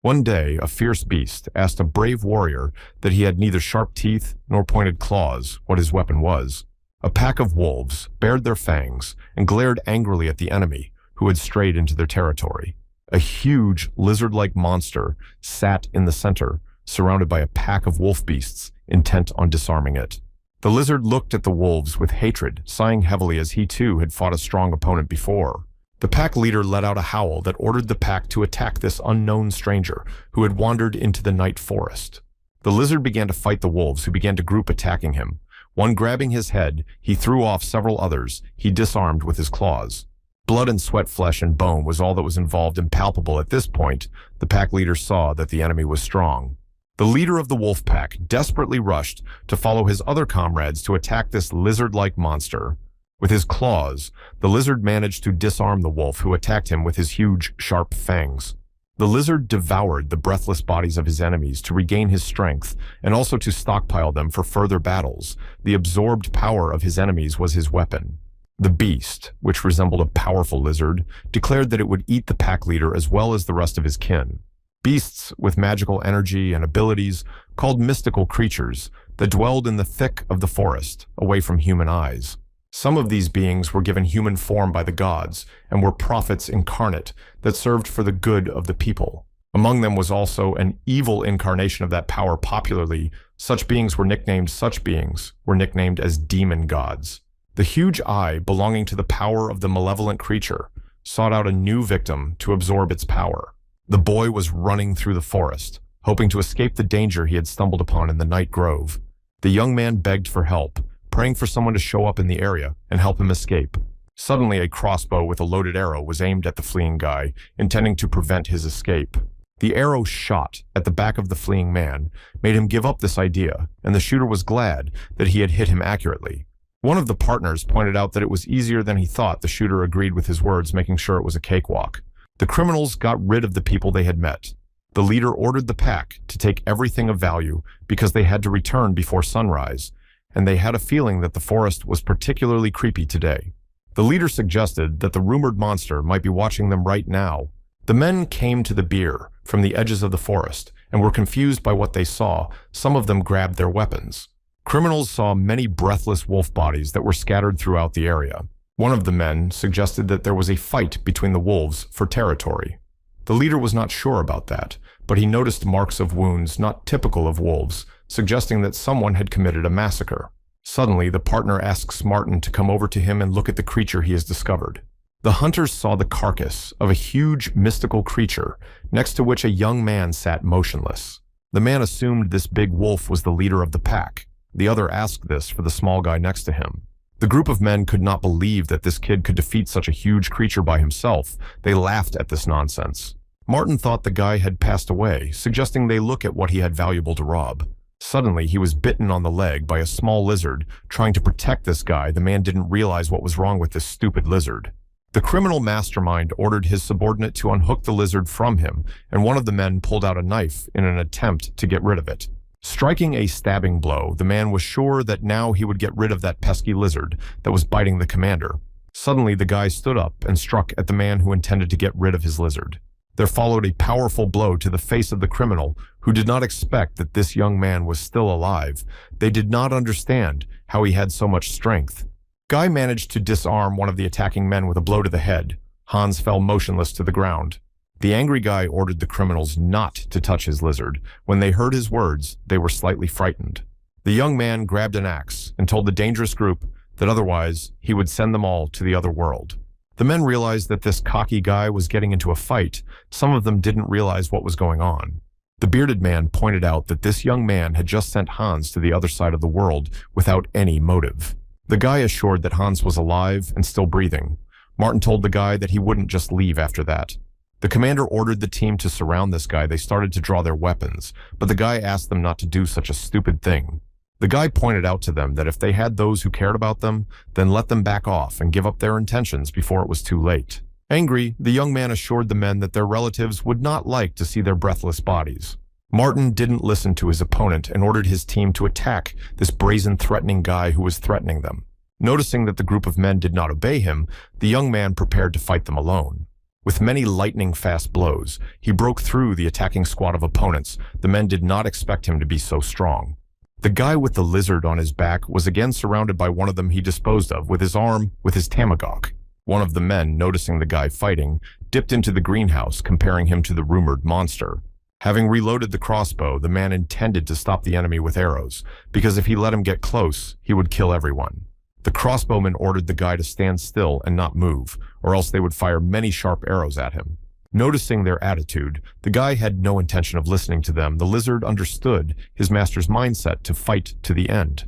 One day, a fierce beast asked a brave warrior that he had neither sharp teeth nor pointed claws what his weapon was. A pack of wolves bared their fangs and glared angrily at the enemy who had strayed into their territory. A huge lizard-like monster sat in the center, surrounded by a pack of wolf beasts intent on disarming it. The lizard looked at the wolves with hatred, sighing heavily as he too had fought a strong opponent before. The pack leader let out a howl that ordered the pack to attack this unknown stranger who had wandered into the night forest. The lizard began to fight the wolves, who began to group attacking him. One grabbing his head, he threw off several others he disarmed with his claws. Blood and sweat, flesh and bone was all that was involved, and palpable at this point. The pack leader saw that the enemy was strong. The leader of the wolf pack desperately rushed to follow his other comrades to attack this lizard-like monster. With his claws, the lizard managed to disarm the wolf, who attacked him with his huge, sharp fangs. The lizard devoured the breathless bodies of his enemies to regain his strength and also to stockpile them for further battles. The absorbed power of his enemies was his weapon. The beast, which resembled a powerful lizard, declared that it would eat the pack leader as well as the rest of his kin. Beasts with magical energy and abilities, called mystical creatures, that dwelled in the thick of the forest, away from human eyes. Some of these beings were given human form by the gods and were prophets incarnate that served for the good of the people. Among them was also an evil incarnation of that power. Popularly, such beings were nicknamed as demon gods. The huge eye belonging to the power of the malevolent creature sought out a new victim to absorb its power. The boy was running through the forest, hoping to escape the danger he had stumbled upon in the night grove. The young man begged for help, praying for someone to show up in the area and help him escape. Suddenly, a crossbow with a loaded arrow was aimed at the fleeing guy, intending to prevent his escape. The arrow shot at the back of the fleeing man, made him give up this idea, and the shooter was glad that he had hit him accurately. One of the partners pointed out that it was easier than he thought. The shooter agreed with his words, making sure it was a cakewalk. The criminals got rid of the people they had met. The leader ordered the pack to take everything of value because they had to return before sunrise, and they had a feeling that the forest was particularly creepy today. The leader suggested that the rumored monster might be watching them right now. The men came to the bier from the edges of the forest and were confused by what they saw. Some of them grabbed their weapons. Criminals saw many breathless wolf bodies that were scattered throughout the area. One of the men suggested that there was a fight between the wolves for territory. The leader was not sure about that, but he noticed marks of wounds not typical of wolves, suggesting that someone had committed a massacre. Suddenly, the partner asks Martin to come over to him and look at the creature he has discovered. The hunters saw the carcass of a huge mystical creature, next to which a young man sat motionless. The man assumed this big wolf was the leader of the pack. The other asked this for the small guy next to him. The group of men could not believe that this kid could defeat such a huge creature by himself. They laughed at this nonsense. Martin thought the guy had passed away, suggesting they look at what he had valuable to rob. Suddenly, he was bitten on the leg by a small lizard. Trying to protect this guy, the man didn't realize what was wrong with this stupid lizard. The criminal mastermind ordered his subordinate to unhook the lizard from him, and one of the men pulled out a knife in an attempt to get rid of it. Striking a stabbing blow, the man was sure that now he would get rid of that pesky lizard that was biting the commander. Suddenly, the guy stood up and struck at the man who intended to get rid of his lizard. There followed a powerful blow to the face of the criminal, who did not expect that this young man was still alive. They did not understand how he had so much strength. Guy managed to disarm one of the attacking men with a blow to the head. Hans fell motionless to the ground. The angry guy ordered the criminals not to touch his lizard. When they heard his words, they were slightly frightened. The young man grabbed an axe and told the dangerous group that otherwise he would send them all to the other world. The men realized that this cocky guy was getting into a fight. Some of them didn't realize what was going on. The bearded man pointed out that this young man had just sent Hans to the other side of the world without any motive. The guy assured that Hans was alive and still breathing. Martin told the guy that he wouldn't just leave after that. The commander ordered the team to surround this guy. They started to draw their weapons, but the guy asked them not to do such a stupid thing. The guy pointed out to them that if they had those who cared about them, then let them back off and give up their intentions before it was too late. Angry, the young man assured the men that their relatives would not like to see their breathless bodies. Martin didn't listen to his opponent and ordered his team to attack this brazen, threatening guy who was threatening them. Noticing that the group of men did not obey him, the young man prepared to fight them alone. With many lightning-fast blows, he broke through the attacking squad of opponents. The men did not expect him to be so strong. The guy with the lizard on his back was again surrounded by one of them he disposed of with his arm with his tamagotchi. One of the men, noticing the guy fighting, dipped into the greenhouse, comparing him to the rumored monster. Having reloaded the crossbow, the man intended to stop the enemy with arrows, because if he let him get close, he would kill everyone. The crossbowman ordered the guy to stand still and not move, or else they would fire many sharp arrows at him. Noticing their attitude, the guy had no intention of listening to them. The lizard understood his master's mindset to fight to the end.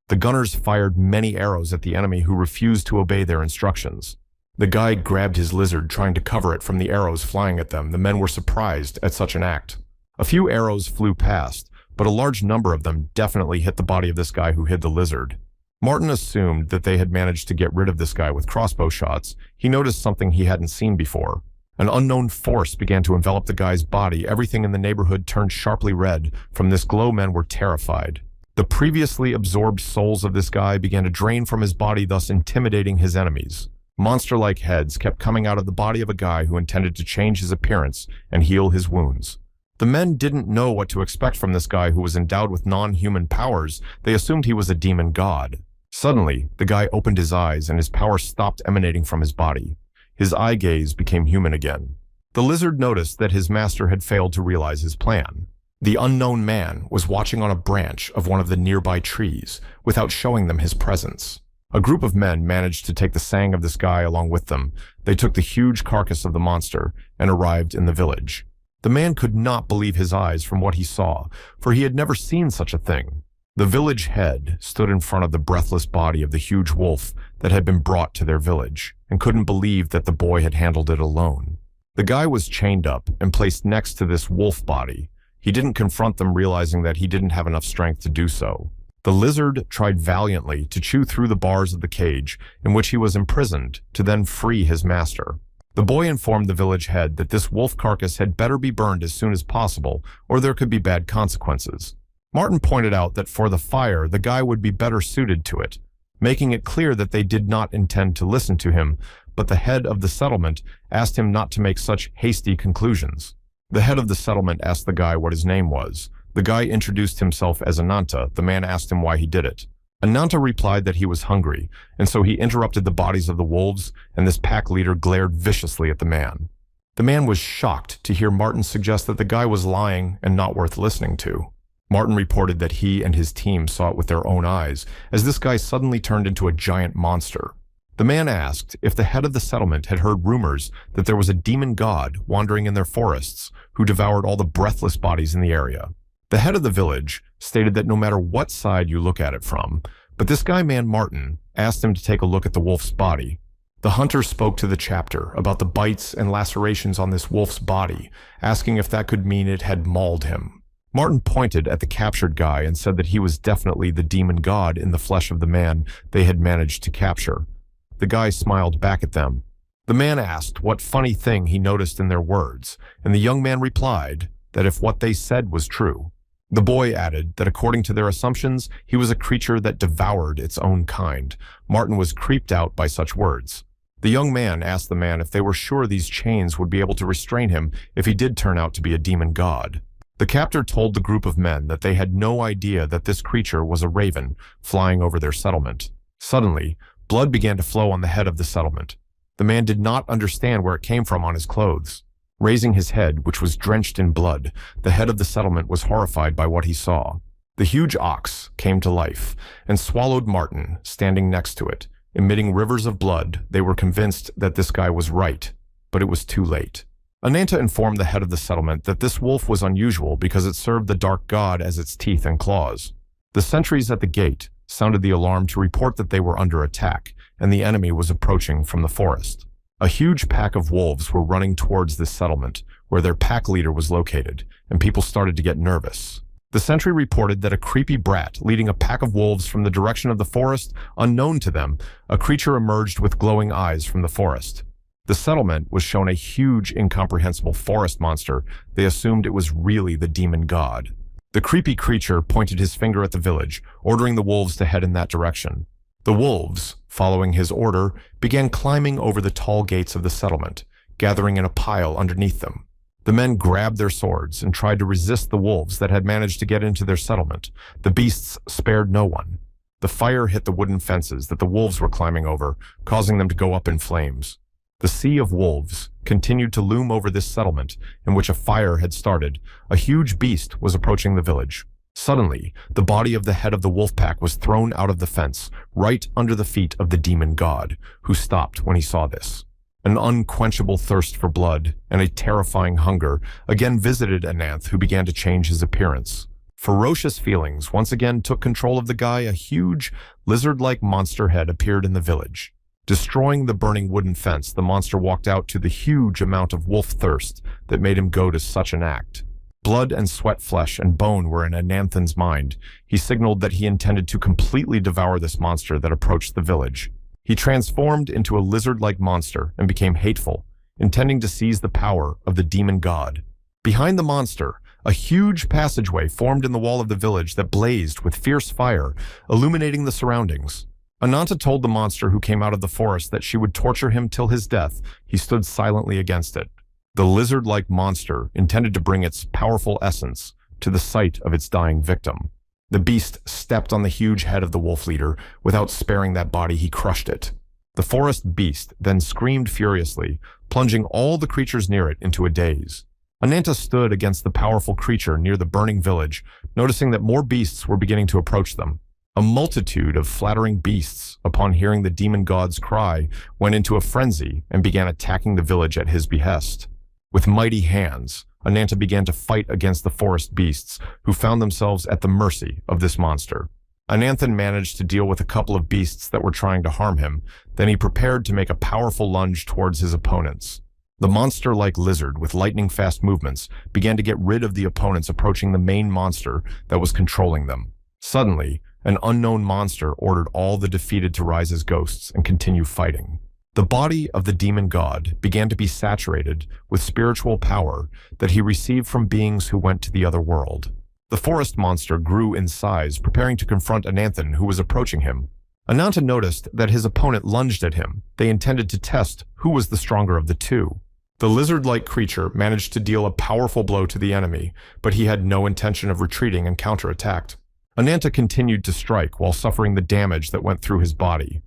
The gunners fired many arrows at the enemy who refused to obey their instructions. The guy grabbed his lizard, trying to cover it from the arrows flying at them. The men were surprised at such an act. A few arrows flew past, but a large number of them definitely hit the body of this guy who hid the lizard. Martin assumed that they had managed to get rid of this guy with crossbow shots. He noticed something he hadn't seen before. An unknown force began to envelop the guy's body. Everything in the neighborhood turned sharply red. From this glow, men were terrified. The previously absorbed souls of this guy began to drain from his body, thus intimidating his enemies. Monster-like heads kept coming out of the body of a guy who intended to change his appearance and heal his wounds. The men didn't know what to expect from this guy who was endowed with non-human powers. They assumed he was a demon god. Suddenly, the guy opened his eyes and his power stopped emanating from his body. His eye gaze became human again. The lizard noticed that his master had failed to realize his plan. The unknown man was watching on a branch of one of the nearby trees without showing them his presence. A group of men managed to take the sang of this guy along with them. They took the huge carcass of the monster and arrived in the village. The man could not believe his eyes from what he saw, for he had never seen such a thing. The village head stood in front of the breathless body of the huge wolf that had been brought to their village, and couldn't believe that the boy had handled it alone. The guy was chained up and placed next to this wolf body. He didn't confront them, realizing that he didn't have enough strength to do so. The lizard tried valiantly to chew through the bars of the cage in which he was imprisoned to then free his master. The boy informed the village head that this wolf carcass had better be burned as soon as possible, or there could be bad consequences. Martin pointed out that for the fire, the guy would be better suited to it, making it clear that they did not intend to listen to him, but the head of the settlement asked him not to make such hasty conclusions. The head of the settlement asked the guy what his name was. The guy introduced himself as Ananta. The man asked him why he did it. Ananta replied that he was hungry, and so he interrupted the bodies of the wolves, and this pack leader glared viciously at the man. The man was shocked to hear Martin suggest that the guy was lying and not worth listening to. Martin reported that he and his team saw it with their own eyes, as this guy suddenly turned into a giant monster. The man asked if the head of the settlement had heard rumors that there was a demon god wandering in their forests who devoured all the breathless bodies in the area. The head of the village stated that no matter what side you look at it from, but this guy man Martin asked him to take a look at the wolf's body. The hunter spoke to the chapter about the bites and lacerations on this wolf's body, asking if that could mean it had mauled him. Martin pointed at the captured guy and said that he was definitely the demon god in the flesh of the man they had managed to capture. The guy smiled back at them. The man asked what funny thing he noticed in their words, and the young man replied that if what they said was true. The boy added that according to their assumptions, he was a creature that devoured its own kind. Martin was creeped out by such words. The young man asked the man if they were sure these chains would be able to restrain him if he did turn out to be a demon god. The captor told the group of men that they had no idea that this creature was a raven flying over their settlement. Suddenly, blood began to flow on the head of the settlement. The man did not understand where it came from on his clothes. Raising his head, which was drenched in blood, the head of the settlement was horrified by what he saw. The huge ox came to life and swallowed Martin, standing next to it. Emitting rivers of blood, they were convinced that this guy was right, but it was too late. Ananta informed the head of the settlement that this wolf was unusual because it served the dark god as its teeth and claws. The sentries at the gate sounded the alarm to report that they were under attack, and the enemy was approaching from the forest. A huge pack of wolves were running towards this settlement, where their pack leader was located, and people started to get nervous. The sentry reported that a creepy brat leading a pack of wolves from the direction of the forest, unknown to them, a creature emerged with glowing eyes from the forest. The settlement was shown a huge, incomprehensible forest monster. They assumed it was really the demon god. The creepy creature pointed his finger at the village, ordering the wolves to head in that direction. The wolves, following his order, began climbing over the tall gates of the settlement, gathering in a pile underneath them. The men grabbed their swords and tried to resist the wolves that had managed to get into their settlement. The beasts spared no one. The fire hit the wooden fences that the wolves were climbing over, causing them to go up in flames. The sea of wolves continued to loom over this settlement in which a fire had started. A huge beast was approaching the village. Suddenly, the body of the head of the wolf pack was thrown out of the fence, right under the feet of the demon god, who stopped when he saw this. An unquenchable thirst for blood and a terrifying hunger again visited Ananth, who began to change his appearance. Ferocious feelings once again took control of the guy. A huge, lizard-like monster head appeared in the village. Destroying the burning wooden fence, the monster walked out to the huge amount of wolf thirst that made him go to such an act. Blood and sweat, flesh and bone were in Ananthan's mind. He signaled that he intended to completely devour this monster that approached the village. He transformed into a lizard-like monster and became hateful, intending to seize the power of the demon god. Behind the monster, a huge passageway formed in the wall of the village that blazed with fierce fire, illuminating the surroundings. Ananta told the monster who came out of the forest that she would torture him till his death. He stood silently against it. The lizard-like monster intended to bring its powerful essence to the sight of its dying victim. The beast stepped on the huge head of the wolf leader. Without sparing that body, he crushed it. The forest beast then screamed furiously, plunging all the creatures near it into a daze. Ananta stood against the powerful creature near the burning village, noticing that more beasts were beginning to approach them. A multitude of flattering beasts, upon hearing the demon god's cry, went into a frenzy and began attacking the village at his behest. With mighty hands, Ananta began to fight against the forest beasts, who found themselves at the mercy of this monster. Ananthan managed to deal with a couple of beasts that were trying to harm him. Then he prepared to make a powerful lunge towards his opponents. The monster-like lizard with lightning-fast movements began to get rid of the opponents approaching the main monster that was controlling them. Suddenly, an unknown monster ordered all the defeated to rise as ghosts and continue fighting. The body of the demon god began to be saturated with spiritual power that he received from beings who went to the other world. The forest monster grew in size, preparing to confront Ananthan, who was approaching him. Ananta noticed that his opponent lunged at him. They intended to test who was the stronger of the two. The lizard-like creature managed to deal a powerful blow to the enemy, but he had no intention of retreating and counterattacked. Ananta continued to strike while suffering the damage that went through his body.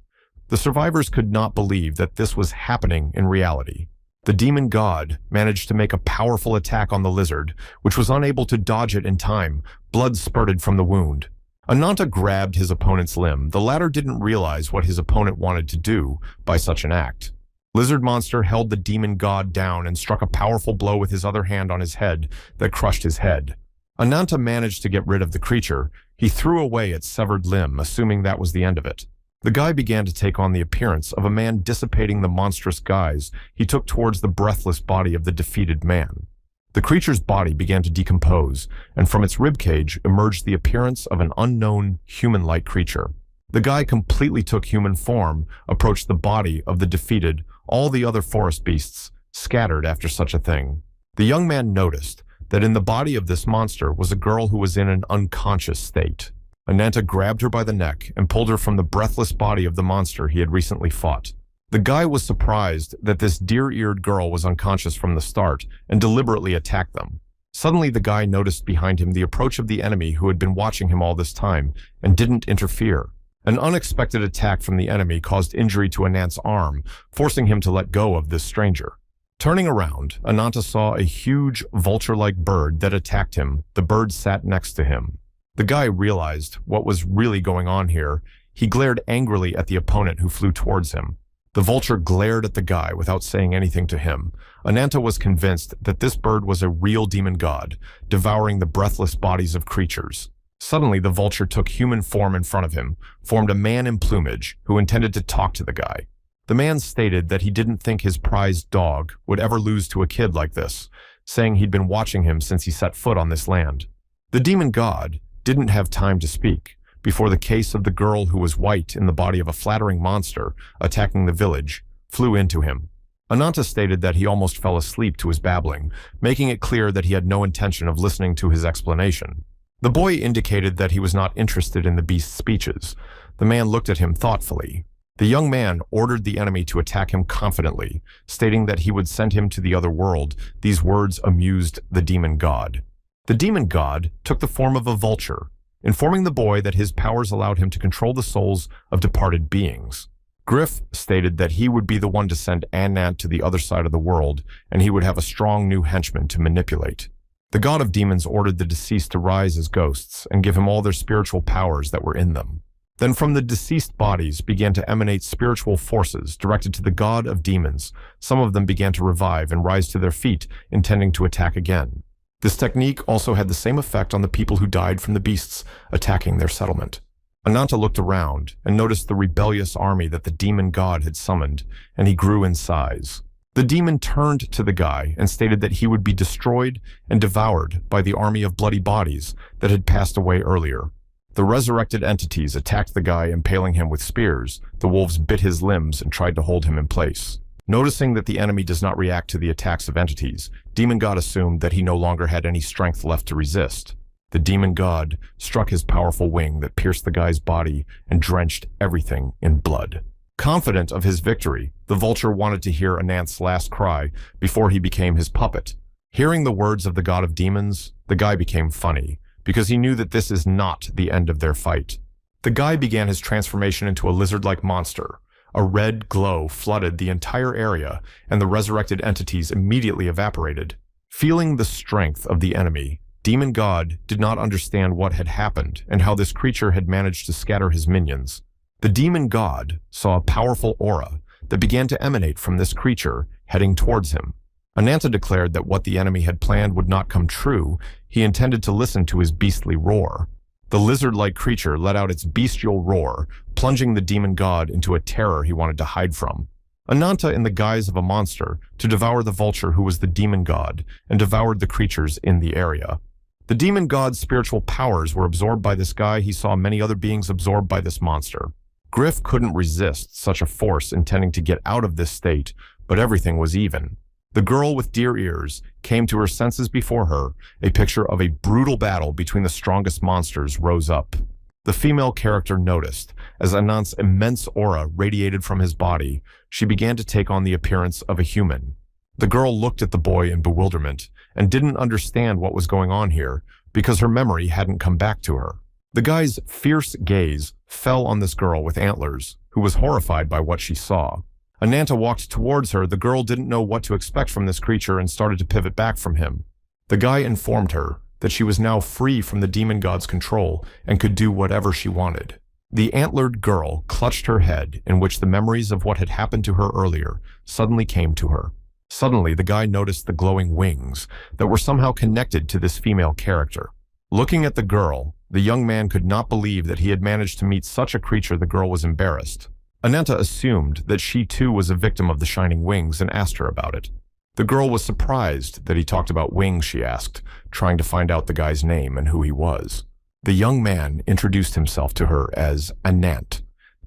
The survivors could not believe that this was happening in reality. The demon god managed to make a powerful attack on the lizard, which was unable to dodge it in time. Blood spurted from the wound. Ananta grabbed his opponent's limb. The latter didn't realize what his opponent wanted to do by such an act. Lizard Monster held the demon god down and struck a powerful blow with his other hand on his head that crushed his head. Ananta managed to get rid of the creature. He threw away its severed limb, assuming that was the end of it. The guy began to take on the appearance of a man. Dissipating the monstrous guise, he took towards the breathless body of the defeated man. The creature's body began to decompose, and from its ribcage emerged the appearance of an unknown, human-like creature. The guy completely took human form, approached the body of the defeated. All the other forest beasts scattered after such a thing. The young man noticed that in the body of this monster was a girl who was in an unconscious state. Ananta grabbed her by the neck and pulled her from the breathless body of the monster he had recently fought. The guy was surprised that this deer-eared girl was unconscious from the start and deliberately attacked them. Suddenly, the guy noticed behind him the approach of the enemy who had been watching him all this time and didn't interfere. An unexpected attack from the enemy caused injury to Anant's arm, forcing him to let go of this stranger. Turning around, Ananta saw a huge vulture-like bird that attacked him. The bird sat next to him. The guy realized what was really going on here. He glared angrily at the opponent who flew towards him. The vulture glared at the guy without saying anything to him. Ananta was convinced that this bird was a real demon god, devouring the breathless bodies of creatures. Suddenly, the vulture took human form in front of him, formed a man in plumage who intended to talk to the guy. The man stated that he didn't think his prized dog would ever lose to a kid like this, saying he'd been watching him since he set foot on this land. The demon god didn't have time to speak before the case of the girl who was white in the body of a flattering monster attacking the village flew into him. Ananta stated that he almost fell asleep to his babbling, making it clear that he had no intention of listening to his explanation. The boy indicated that he was not interested in the beast's speeches. The man looked at him thoughtfully. The young man ordered the enemy to attack him confidently, stating that he would send him to the other world. These words amused the demon god. The demon god took the form of a vulture, informing the boy that his powers allowed him to control the souls of departed beings. Griff stated that he would be the one to send Annant to the other side of the world, and he would have a strong new henchman to manipulate. The god of demons ordered the deceased to rise as ghosts and give him all their spiritual powers that were in them. Then from the deceased bodies began to emanate spiritual forces directed to the god of demons. Some of them began to revive and rise to their feet, intending to attack again. This technique also had the same effect on the people who died from the beasts attacking their settlement. Ananta looked around and noticed the rebellious army that the demon god had summoned, and he grew in size. The demon turned to the guy and stated that he would be destroyed and devoured by the army of bloody bodies that had passed away earlier. The resurrected entities attacked the guy, impaling him with spears. The wolves bit his limbs and tried to hold him in place. Noticing that the enemy does not react to the attacks of entities, Demon God assumed that he no longer had any strength left to resist. The demon god struck his powerful wing that pierced the guy's body and drenched everything in blood. Confident of his victory, the vulture wanted to hear Anant's last cry before he became his puppet. Hearing the words of the god of demons, the guy became funny, because he knew that this is not the end of their fight. The guy began his transformation into a lizard-like monster. A red glow flooded the entire area, and the resurrected entities immediately evaporated. Feeling the strength of the enemy, Demon God did not understand what had happened and how this creature had managed to scatter his minions. The Demon God saw a powerful aura that began to emanate from this creature, heading towards him. Ananta declared that what the enemy had planned would not come true. He intended to listen to his beastly roar. The lizard-like creature let out its bestial roar, plunging the demon god into a terror he wanted to hide from. Ananta, in the guise of a monster, to devour the vulture who was the demon god, and devoured the creatures in the area. The demon god's spiritual powers were absorbed by this guy. He saw many other beings absorbed by this monster. Griff couldn't resist such a force, intending to get out of this state, but everything was even. The girl with deer ears came to her senses before her. A picture of a brutal battle between the strongest monsters rose up. The female character noticed, as Anant's immense aura radiated from his body, she began to take on the appearance of a human. The girl looked at the boy in bewilderment and didn't understand what was going on here because her memory hadn't come back to her. The guy's fierce gaze fell on this girl with antlers, who was horrified by what she saw. Ananta walked towards her. The girl didn't know what to expect from this creature and started to pivot back from him. The guy informed her that she was now free from the demon god's control and could do whatever she wanted. The antlered girl clutched her head, in which the memories of what had happened to her earlier suddenly came to her. Suddenly, the guy noticed the glowing wings that were somehow connected to this female character. Looking at the girl, the young man could not believe that he had managed to meet such a creature. The girl was embarrassed. Ananta assumed that she too was a victim of the shining wings and asked her about it. The girl was surprised that he talked about wings, she asked, trying to find out the guy's name and who he was. The young man introduced himself to her as Anant,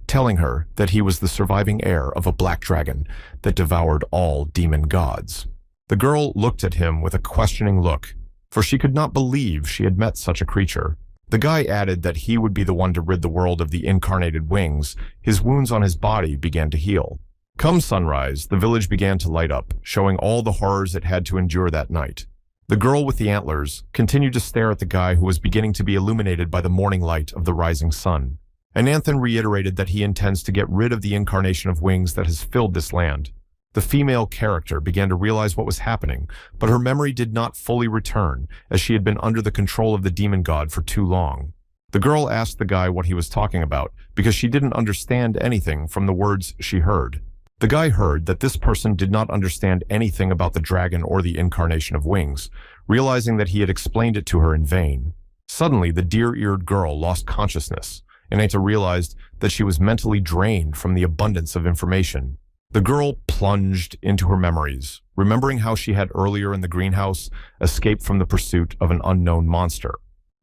telling her that he was the surviving heir of a black dragon that devoured all demon gods. The girl looked at him with a questioning look, for she could not believe she had met such a creature. The guy added that he would be the one to rid the world of the incarnated wings. His wounds on his body began to heal. Come sunrise, the village began to light up, showing all the horrors it had to endure that night. The girl with the antlers continued to stare at the guy who was beginning to be illuminated by the morning light of the rising sun. Ananthan reiterated that he intends to get rid of the incarnation of wings that has filled this land. The female character began to realize what was happening, but her memory did not fully return, as she had been under the control of the demon god for too long. The girl asked the guy what he was talking about, because she didn't understand anything from the words she heard. The guy heard that this person did not understand anything about the dragon or the incarnation of wings, realizing that he had explained it to her in vain. Suddenly, the deer-eared girl lost consciousness, and Anta realized that she was mentally drained from the abundance of information. The girl plunged into her memories, remembering how she had earlier in the greenhouse escaped from the pursuit of an unknown monster.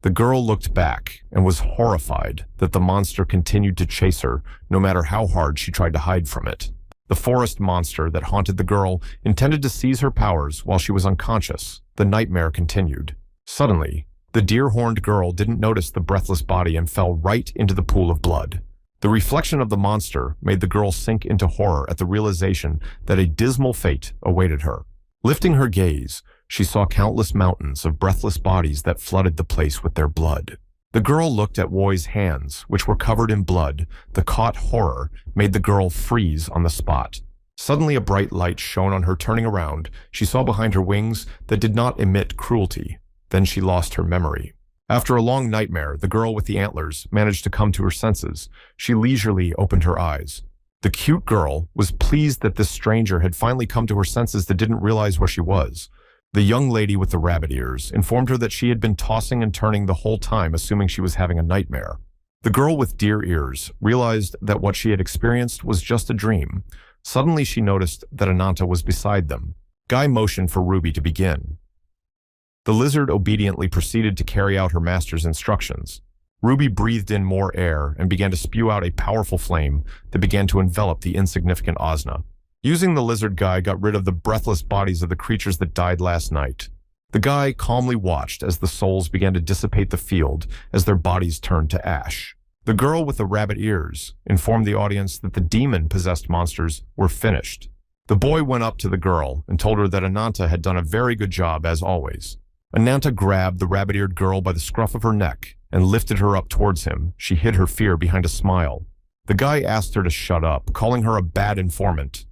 The girl looked back and was horrified that the monster continued to chase her, no matter how hard she tried to hide from it. The forest monster that haunted the girl intended to seize her powers while she was unconscious. The nightmare continued. Suddenly, the deer-horned girl didn't notice the breathless body and fell right into the pool of blood. The reflection of the monster made the girl sink into horror at the realization that a dismal fate awaited her. Lifting her gaze, she saw countless mountains of breathless bodies that flooded the place with their blood. The girl looked at Woi's hands, which were covered in blood. The caught horror made the girl freeze on the spot. Suddenly a bright light shone on her. Turning around, she saw behind her wings that did not emit cruelty. Then she lost her memory. After a long nightmare, the girl with the antlers managed to come to her senses. She leisurely opened her eyes. The cute girl was pleased that this stranger had finally come to her senses that didn't realize where she was. The young lady with the rabbit ears informed her that she had been tossing and turning the whole time, assuming she was having a nightmare. The girl with deer ears realized that what she had experienced was just a dream. Suddenly she noticed that Ananta was beside them. Guy motioned for Ruby to begin. The lizard obediently proceeded to carry out her master's instructions. Ruby breathed in more air and began to spew out a powerful flame that began to envelop the insignificant Osna. Using the lizard, Guy got rid of the breathless bodies of the creatures that died last night. The Guy calmly watched as the souls began to dissipate the field as their bodies turned to ash. The girl with the rabbit ears informed the audience that the demon-possessed monsters were finished. The boy went up to the girl and told her that Ananta had done a very good job as always. Ananta grabbed the rabbit-eared girl by the scruff of her neck and lifted her up towards him. She hid her fear behind a smile. The Guy asked her to shut up, calling her a bad informant.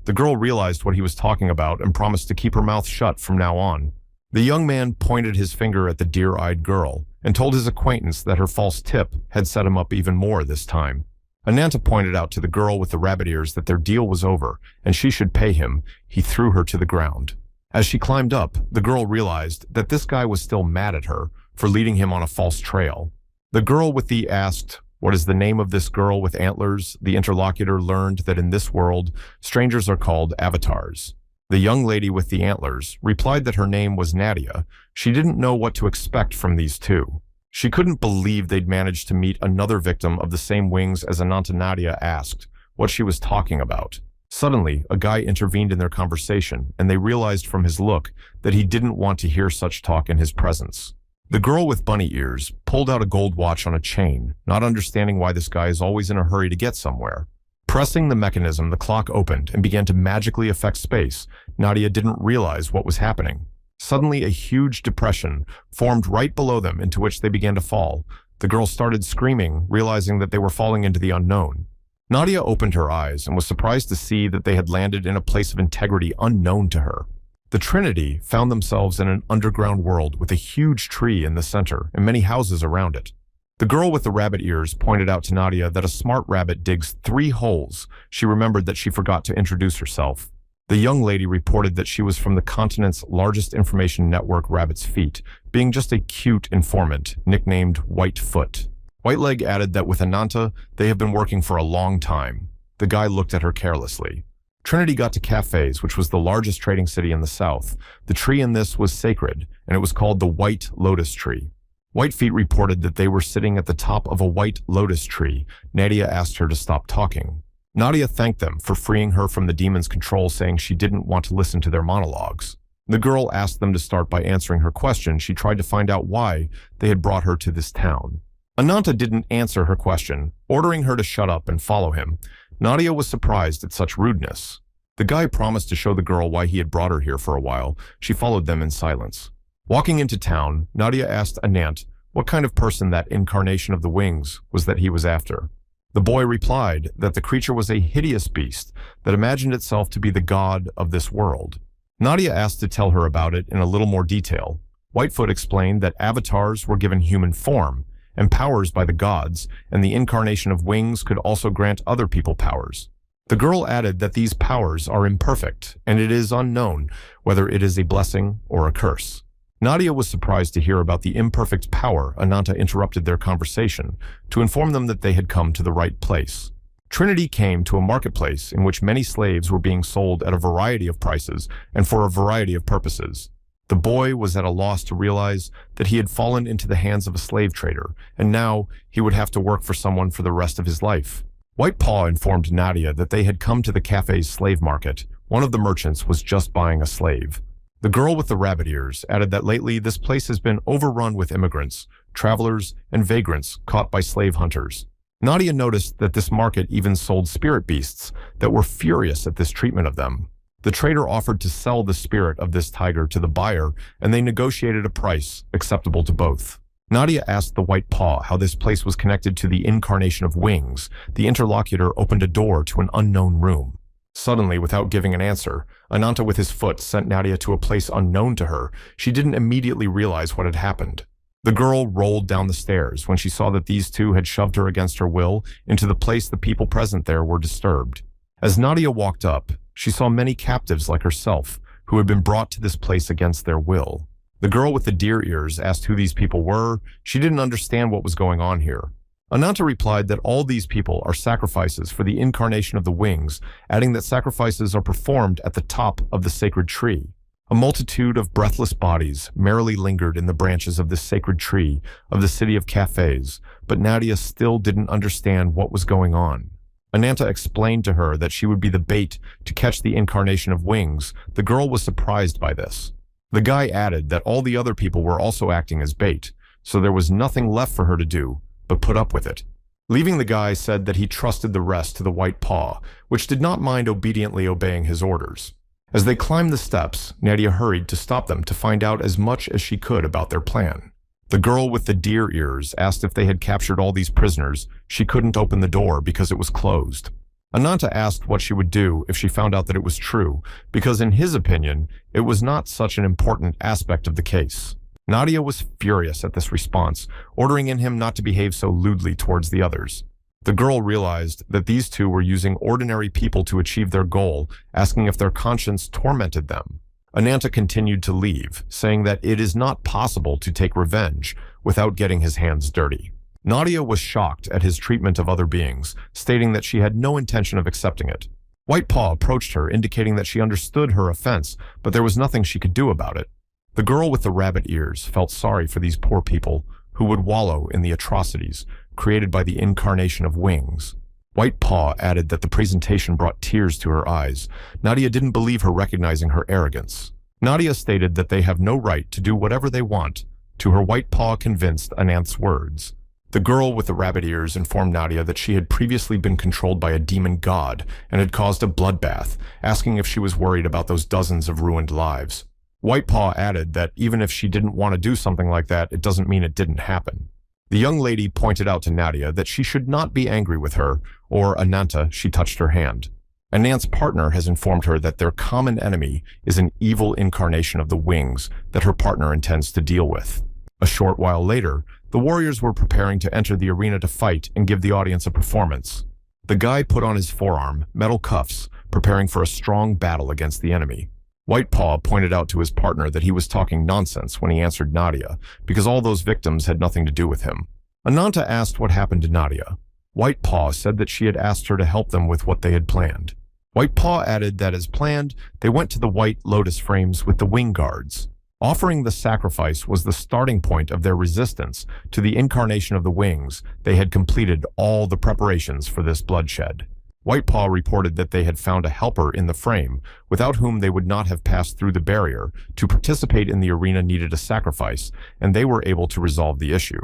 The girl realized what he was talking about and promised to keep her mouth shut from now on. The young man pointed his finger at the deer-eyed girl and told his acquaintance that her false tip had set him up even more this time. Ananta pointed out to the girl with the rabbit ears that their deal was over and she should pay him. He threw her to the ground. As she climbed up, the girl realized that this guy was still mad at her for leading him on a false trail. The girl with the asked, "What is the name of this girl with antlers?" The interlocutor learned that in this world, strangers are called avatars. The young lady with the antlers replied that her name was Nadia. She didn't know what to expect from these two. She couldn't believe they'd managed to meet another victim of the same wings as Ananta. Nadia asked what she was talking about. Suddenly, a guy intervened in their conversation, and they realized from his look that he didn't want to hear such talk in his presence. The girl with bunny ears pulled out a gold watch on a chain, not understanding why this guy is always in a hurry to get somewhere. Pressing the mechanism, the clock opened and began to magically affect space. Nadia didn't realize what was happening. Suddenly, a huge depression formed right below them into which they began to fall. The girl started screaming, realizing that they were falling into the unknown. Nadia opened her eyes and was surprised to see that they had landed in a place of integrity unknown to her. The Trinity found themselves in an underground world with a huge tree in the center and many houses around it. The girl with the rabbit ears pointed out to Nadia that a smart rabbit digs 3 holes. She remembered that she forgot to introduce herself. The young lady reported that she was from the continent's largest information network, Rabbit's Feet, being just a cute informant nicknamed Whitefoot. Whiteleg added that with Ananta, they have been working for a long time. The guy looked at her carelessly. Trinity got to Cafes, which was the largest trading city in the south. The tree in this was sacred, and it was called the White Lotus Tree. Whitefeet reported that they were sitting at the top of a white lotus tree. Nadia asked her to stop talking. Nadia thanked them for freeing her from the demon's control, saying she didn't want to listen to their monologues. The girl asked them to start by answering her question. She tried to find out why they had brought her to this town. Ananta didn't answer her question, ordering her to shut up and follow him. Nadia was surprised at such rudeness. The guy promised to show the girl why he had brought her here for a while. She followed them in silence. Walking into town, Nadia asked Anant what kind of person that incarnation of the wings was that he was after. The boy replied that the creature was a hideous beast that imagined itself to be the god of this world. Nadia asked to tell her about it in a little more detail. Whitefoot explained that avatars were given human form and powers by the gods, and the incarnation of wings could also grant other people powers. The girl added that these powers are imperfect, and it is unknown whether it is a blessing or a curse. Nadia was surprised to hear about the imperfect power. Ananta interrupted their conversation to inform them that they had come to the right place. Trinity came to a marketplace in which many slaves were being sold at a variety of prices and for a variety of purposes. The boy was at a loss to realize that he had fallen into the hands of a slave trader, and now he would have to work for someone for the rest of his life. White Paw informed Nadia that they had come to the cafe's slave market. One of the merchants was just buying a slave. The girl with the rabbit ears added that lately this place has been overrun with immigrants, travelers, and vagrants caught by slave hunters. Nadia noticed that this market even sold spirit beasts that were furious at this treatment of them. The trader offered to sell the spirit of this tiger to the buyer, and they negotiated a price acceptable to both. Nadia asked the White Paw how this place was connected to the incarnation of wings. The interlocutor opened a door to an unknown room. Suddenly, without giving an answer, Ananta with his foot sent Nadia to a place unknown to her. She didn't immediately realize what had happened. The girl rolled down the stairs when she saw that these two had shoved her against her will into the place the people present there were disturbed. As Nadia walked up, she saw many captives like herself who had been brought to this place against their will. The girl with the deer ears asked who these people were. She didn't understand what was going on here. Ananta replied that all these people are sacrifices for the incarnation of the wings, adding that sacrifices are performed at the top of the sacred tree. A multitude of breathless bodies merrily lingered in the branches of this sacred tree of the city of cafes, but Nadia still didn't understand what was going on. Ananta explained to her that she would be the bait to catch the incarnation of wings. The girl was surprised by this. The guy added that all the other people were also acting as bait, so there was nothing left for her to do but put up with it. Leaving, the guy said that he trusted the rest to the White Paw, which did not mind obediently obeying his orders. As they climbed the steps, Nadia hurried to stop them to find out as much as she could about their plan. The girl with the deer ears asked if they had captured all these prisoners. She couldn't open the door because it was closed. Ananta asked what she would do if she found out that it was true, because in his opinion, it was not such an important aspect of the case. Nadia was furious at this response, ordering him not to behave so lewdly towards the others. The girl realized that these two were using ordinary people to achieve their goal, asking if their conscience tormented them. Ananta continued to leave, saying that it is not possible to take revenge without getting his hands dirty. Nadia was shocked at his treatment of other beings, stating that she had no intention of accepting it. White Paw approached her, indicating that she understood her offense, but there was nothing she could do about it. The girl with the rabbit ears felt sorry for these poor people who would wallow in the atrocities created by the incarnation of wings. White Paw added that the presentation brought tears to her eyes. Nadia didn't believe her, recognizing her arrogance. Nadia stated that they have no right to do whatever they want. To her, White Paw convinced Anant's words. The girl with the rabbit ears informed Nadia that she had previously been controlled by a demon god and had caused a bloodbath, asking if she was worried about those dozens of ruined lives. White Paw added that even if she didn't want to do something like that, it doesn't mean it didn't happen. The young lady pointed out to Nadia that she should not be angry with her, or Ananta. She touched her hand. Anant's partner has informed her that their common enemy is an evil incarnation of the wings that her partner intends to deal with. A short while later, the warriors were preparing to enter the arena to fight and give the audience a performance. The guy put on his forearm metal cuffs, preparing for a strong battle against the enemy. White Paw pointed out to his partner that he was talking nonsense when he answered Nadia, because all those victims had nothing to do with him. Ananta asked what happened to Nadia. White Paw said that she had asked her to help them with what they had planned. White Paw added that as planned, they went to the White Lotus frames with the wing guards. Offering the sacrifice was the starting point of their resistance to the incarnation of the wings. They had completed all the preparations for this bloodshed. White Paw reported that they had found a helper in the frame, without whom they would not have passed through the barrier. To participate in the arena needed a sacrifice, and they were able to resolve the issue.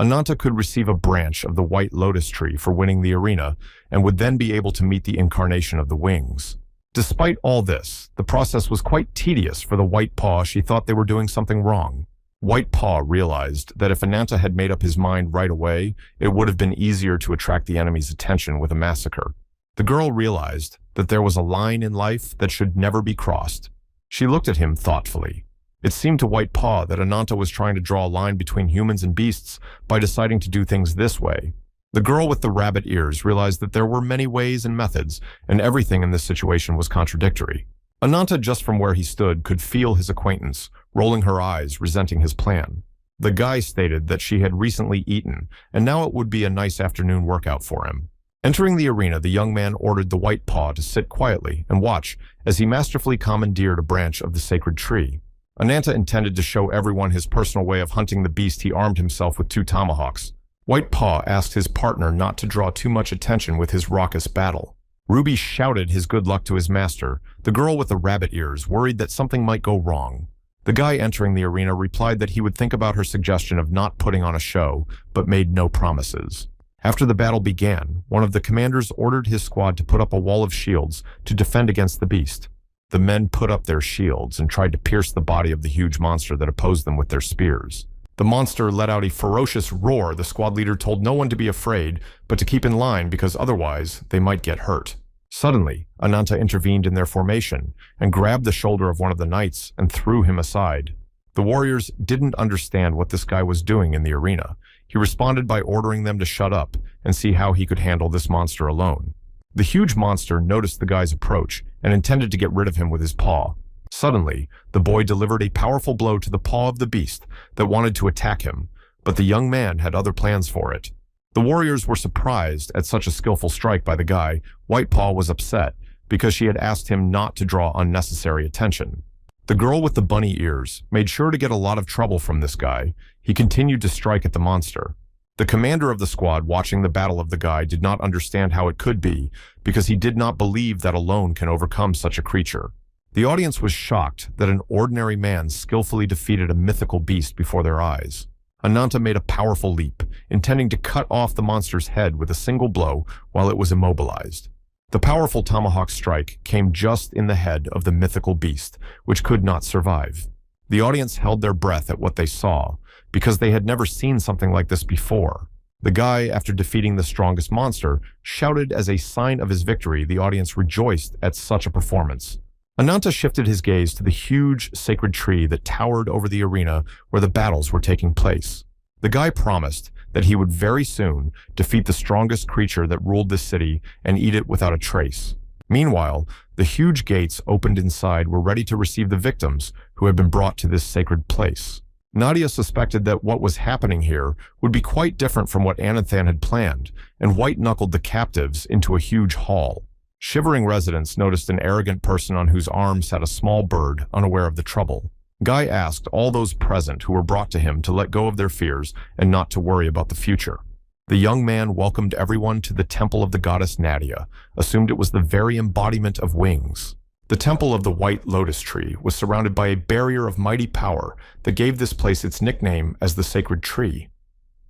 Ananta could receive a branch of the White Lotus tree for winning the arena, and would then be able to meet the incarnation of the wings. Despite all this, the process was quite tedious for the White Paw. She thought they were doing something wrong. White Paw realized that if Ananta had made up his mind right away, it would have been easier to attract the enemy's attention with a massacre. The girl realized that there was a line in life that should never be crossed. She looked at him thoughtfully. It seemed to White Paw that Ananta was trying to draw a line between humans and beasts by deciding to do things this way. The girl with the rabbit ears realized that there were many ways and methods, and everything in this situation was contradictory. Ananta, just from where he stood, could feel his acquaintance, rolling her eyes, resenting his plan. The guy stated that she had recently eaten, and now it would be a nice afternoon workout for him. Entering the arena, the young man ordered the White Paw to sit quietly and watch as he masterfully commandeered a branch of the sacred tree. Ananta intended to show everyone his personal way of hunting the beast. He armed himself with 2 tomahawks. White Paw asked his partner not to draw too much attention with his raucous battle. Ruby shouted his good luck to his master. The girl with the rabbit ears worried that something might go wrong. The guy entering the arena replied that he would think about her suggestion of not putting on a show, but made no promises. After the battle began, one of the commanders ordered his squad to put up a wall of shields to defend against the beast. The men put up their shields and tried to pierce the body of the huge monster that opposed them with their spears. The monster let out a ferocious roar. The squad leader told no one to be afraid, but to keep in line because otherwise they might get hurt. Suddenly, Ananta intervened in their formation and grabbed the shoulder of one of the knights and threw him aside. The warriors didn't understand what this guy was doing in the arena. He responded by ordering them to shut up and see how he could handle this monster alone. The huge monster noticed the guy's approach and intended to get rid of him with his paw. Suddenly, the boy delivered a powerful blow to the paw of the beast that wanted to attack him, but the young man had other plans for it. The warriors were surprised at such a skillful strike by the guy. White Paw was upset because she had asked him not to draw unnecessary attention. The girl with the bunny ears made sure to get a lot of trouble from this guy. He continued to strike at the monster. The commander of the squad watching the battle of the guy did not understand how it could be because he did not believe that alone can overcome such a creature. The audience was shocked that an ordinary man skillfully defeated a mythical beast before their eyes. Ananta made a powerful leap, intending to cut off the monster's head with a single blow while it was immobilized. The powerful tomahawk strike came just in the head of the mythical beast, which could not survive. The audience held their breath at what they saw, because they had never seen something like this before. The guy, after defeating the strongest monster, shouted as a sign of his victory. The audience rejoiced at such a performance. Ananta shifted his gaze to the huge sacred tree that towered over the arena where the battles were taking place. The guy promised that he would very soon defeat the strongest creature that ruled this city and eat it without a trace. Meanwhile, the huge gates opened inside were ready to receive the victims who had been brought to this sacred place. Nadia suspected that what was happening here would be quite different from what Ananthan had planned, and white-knuckled the captives into a huge hall. Shivering residents noticed an arrogant person on whose arm sat a small bird, unaware of the trouble. Guy asked all those present who were brought to him to let go of their fears and not to worry about the future. The young man welcomed everyone to the temple of the goddess Nadia, assumed it was the very embodiment of wings. The temple of the white lotus tree was surrounded by a barrier of mighty power that gave this place its nickname as the sacred tree.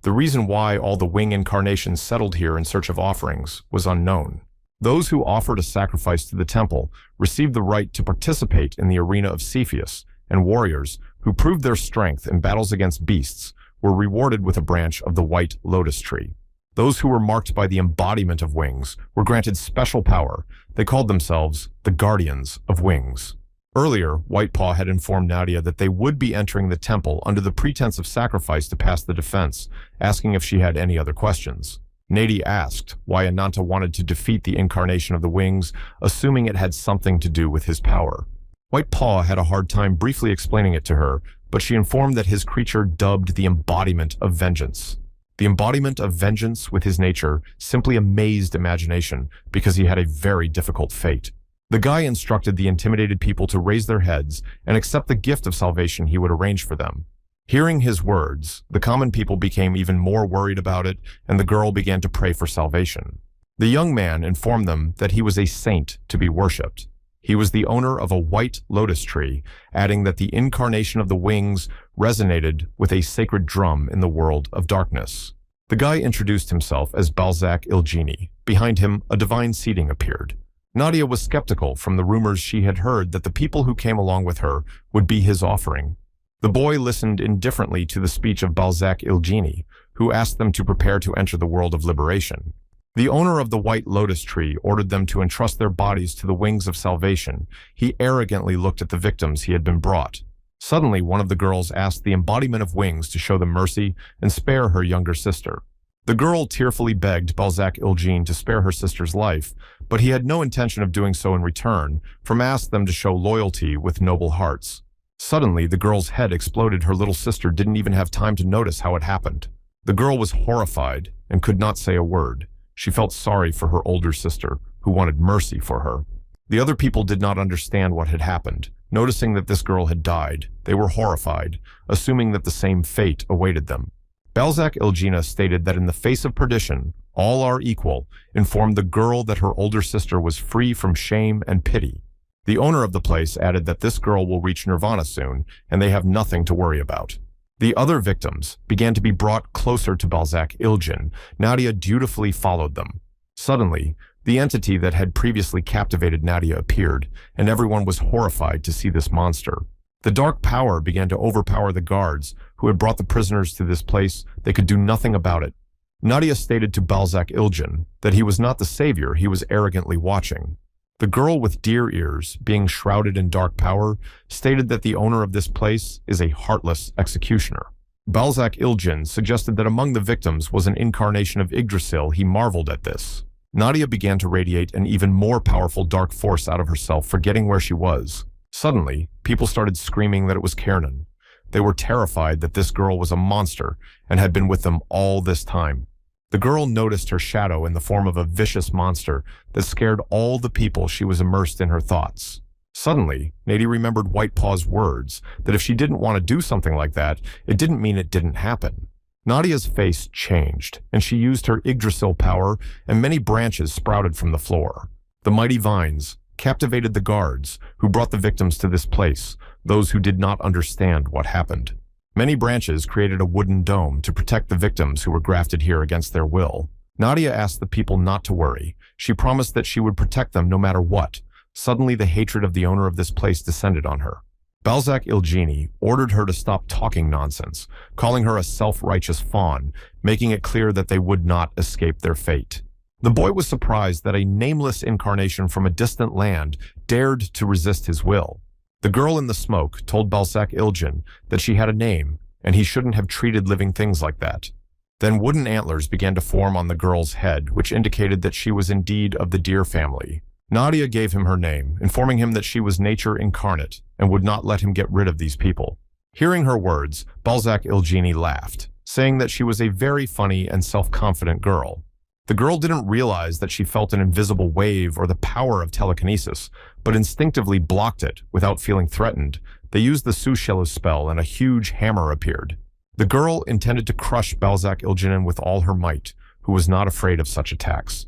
The reason why all the wing incarnations settled here in search of offerings was unknown. Those who offered a sacrifice to the temple received the right to participate in the arena of Cepheus, and warriors who proved their strength in battles against beasts were rewarded with a branch of the white lotus tree. Those who were marked by the embodiment of wings were granted special power. They called themselves the Guardians of Wings. Earlier, White Paw had informed Nadia that they would be entering the temple under the pretense of sacrifice to pass the defense, asking if she had any other questions. Nadi asked why Ananta wanted to defeat the incarnation of the wings, assuming it had something to do with his power. White Paw had a hard time briefly explaining it to her, but she informed that his creature dubbed the embodiment of vengeance. The embodiment of vengeance with his nature simply amazed imagination because he had a very difficult fate. The guy instructed the intimidated people to raise their heads and accept the gift of salvation he would arrange for them. Hearing his words, the common people became even more worried about it, and the girl began to pray for salvation. The young man informed them that he was a saint to be worshipped. He was the owner of a white lotus tree, adding that the incarnation of the wings resonated with a sacred drum in the world of darkness. The guy introduced himself as Balzac Ilgini. Behind him, a divine seating appeared. Nadia was skeptical from the rumors she had heard that the people who came along with her would be his offering. The boy listened indifferently to the speech of Balzac Ilgini, who asked them to prepare to enter the world of liberation. The owner of the white lotus tree ordered them to entrust their bodies to the wings of salvation. He arrogantly looked at the victims he had been brought. Suddenly, one of the girls asked the embodiment of wings to show them mercy and spare her younger sister. The girl tearfully begged Balzac Ilgin to spare her sister's life, but he had no intention of doing so in return, from asked them to show loyalty with noble hearts. Suddenly, the girl's head exploded. Her little sister didn't even have time to notice how it happened. The girl was horrified and could not say a word. She felt sorry for her older sister, who wanted mercy for her. The other people did not understand what had happened. Noticing that this girl had died, they were horrified, assuming that the same fate awaited them. Balzac Ilgina stated that in the face of perdition, all are equal, informed the girl that her older sister was free from shame and pity. The owner of the place added that this girl will reach nirvana soon, and they have nothing to worry about. The other victims began to be brought closer to Balzac Ilgin. Nadia dutifully followed them. Suddenly, the entity that had previously captivated Nadia appeared, and everyone was horrified to see this monster. The dark power began to overpower the guards who had brought the prisoners to this place. They could do nothing about it. Nadia stated to Balzac Ilgin that he was not the savior he was arrogantly watching. The girl with deer ears, being shrouded in dark power, stated that the owner of this place is a heartless executioner. Balzac Ilgin suggested that among the victims was an incarnation of Yggdrasil. He marveled at this. Nadia began to radiate an even more powerful dark force out of herself, forgetting where she was. Suddenly, people started screaming that it was Kiernan. They were terrified that this girl was a monster and had been with them all this time. The girl noticed her shadow in the form of a vicious monster that scared all the people. She was immersed in her thoughts. Suddenly, Nadia remembered Whitepaw's words that if she didn't want to do something like that, it didn't mean it didn't happen. Nadia's face changed, and she used her Yggdrasil power, and many branches sprouted from the floor. The mighty vines captivated the guards who brought the victims to this place, those who did not understand what happened. Many branches created a wooden dome to protect the victims who were grafted here against their will. Nadia asked the people not to worry. She promised that she would protect them no matter what. Suddenly, the hatred of the owner of this place descended on her. Balzac Ilgini ordered her to stop talking nonsense, calling her a self-righteous fawn, making it clear that they would not escape their fate. The boy was surprised that a nameless incarnation from a distant land dared to resist his will. The girl in the smoke told Balzac Ilgin that she had a name, and he shouldn't have treated living things like that. Then wooden antlers began to form on the girl's head, which indicated that she was indeed of the deer family. Nadia gave him her name, informing him that she was nature incarnate and would not let him get rid of these people. Hearing her words, Balzac Ilgini laughed, saying that she was a very funny and self-confident girl. The girl didn't realize that she felt an invisible wave or the power of telekinesis, but instinctively blocked it without feeling threatened. They used the Sushela spell and a huge hammer appeared. The girl intended to crush Balzac Ilginin with all her might, who was not afraid of such attacks.